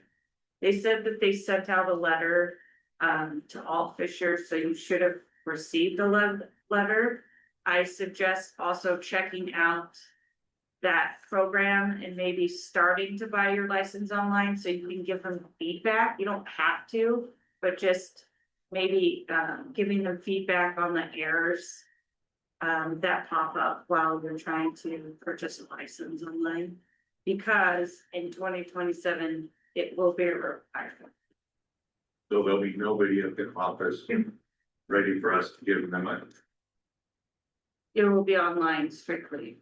They said that they sent out a letter, to all fishers, so you should have received the letter. I suggest also checking out that program and maybe starting to buy your license online so you can give them feedback. You don't have to, but just maybe giving them feedback on the errors that pop up while you're trying to purchase a license online. Because in 2027, it will be required. So there'll be nobody at the office ready for us to give them a. It will be online strictly.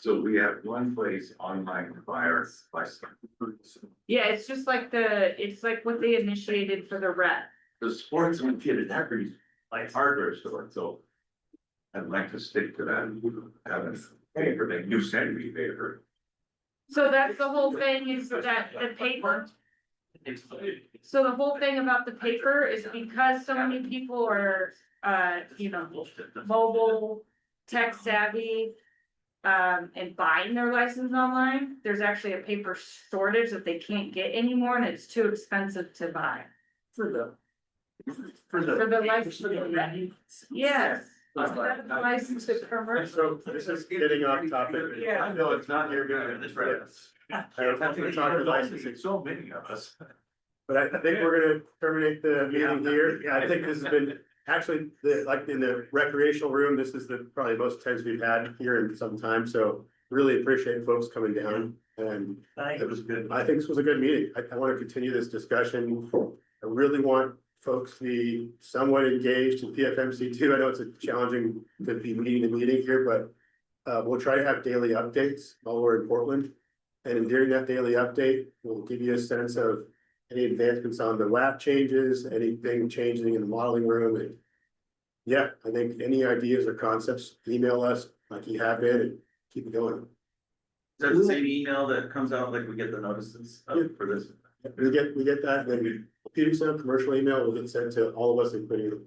So we have one place online fire license. Yeah, it's just like it's like what they initiated for the rep. The sports and kid at every like hardware store, so. I'd like to stick to that, have a paper, that you send me paper. So that's the whole thing is that the paper. So the whole thing about the paper is because so many people are, mobile, tech savvy. And buying their license online, there's actually a paper shortage that they can't get anymore and it's too expensive to buy. For the license. Yes. License to commercial. So this is getting off topic. Yeah. I know it's not your guy, that's right. I don't have to talk about licensing. So many of us. But I think we're gonna terminate the meeting here. I think this has been, actually, like in the recreational room, this is the probably most tense we've had here in some time, so really appreciate folks coming down. And It was good. I think this was a good meeting. I want to continue this discussion. I really want folks to be somewhat engaged in PFMC too. I know it's a challenging to be meeting the meeting here, but we'll try to have daily updates while we're in Portland. And during that daily update, we'll give you a sense of any advancements on the WAP changes, anything changing in the modeling room. And yeah, I think any ideas or concepts, email us like you have been and keep it going. that the same email that comes out, like we get the notices for this? We get that, then we, Puget Sound commercial email will get sent to all of us, including.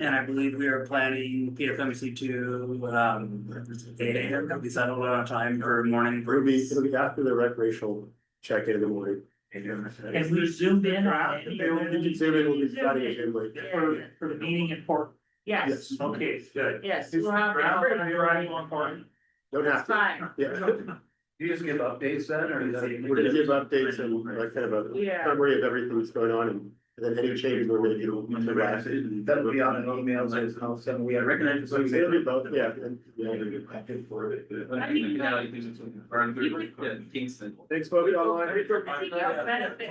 And I believe we are planning Peter Clemency to, 8 AM, that'll be settled on time for morning. It'll be after the recreational check-in in the morning. And we zoomed in on it. You can zoom in, we'll be starting a Zoom link. For the meeting in Port. Yes, Okay, good. yes, we'll have. Don't have It's to, fine. yeah. You just give updates then, or? We're gonna give updates and like kind of a Yeah. summary of everything that's going on and then any changes we're making. That'll be on an email, so I'll send, we had recognized. So it'll be both, yeah. Kingston. Thanks, folks, online. Benefit.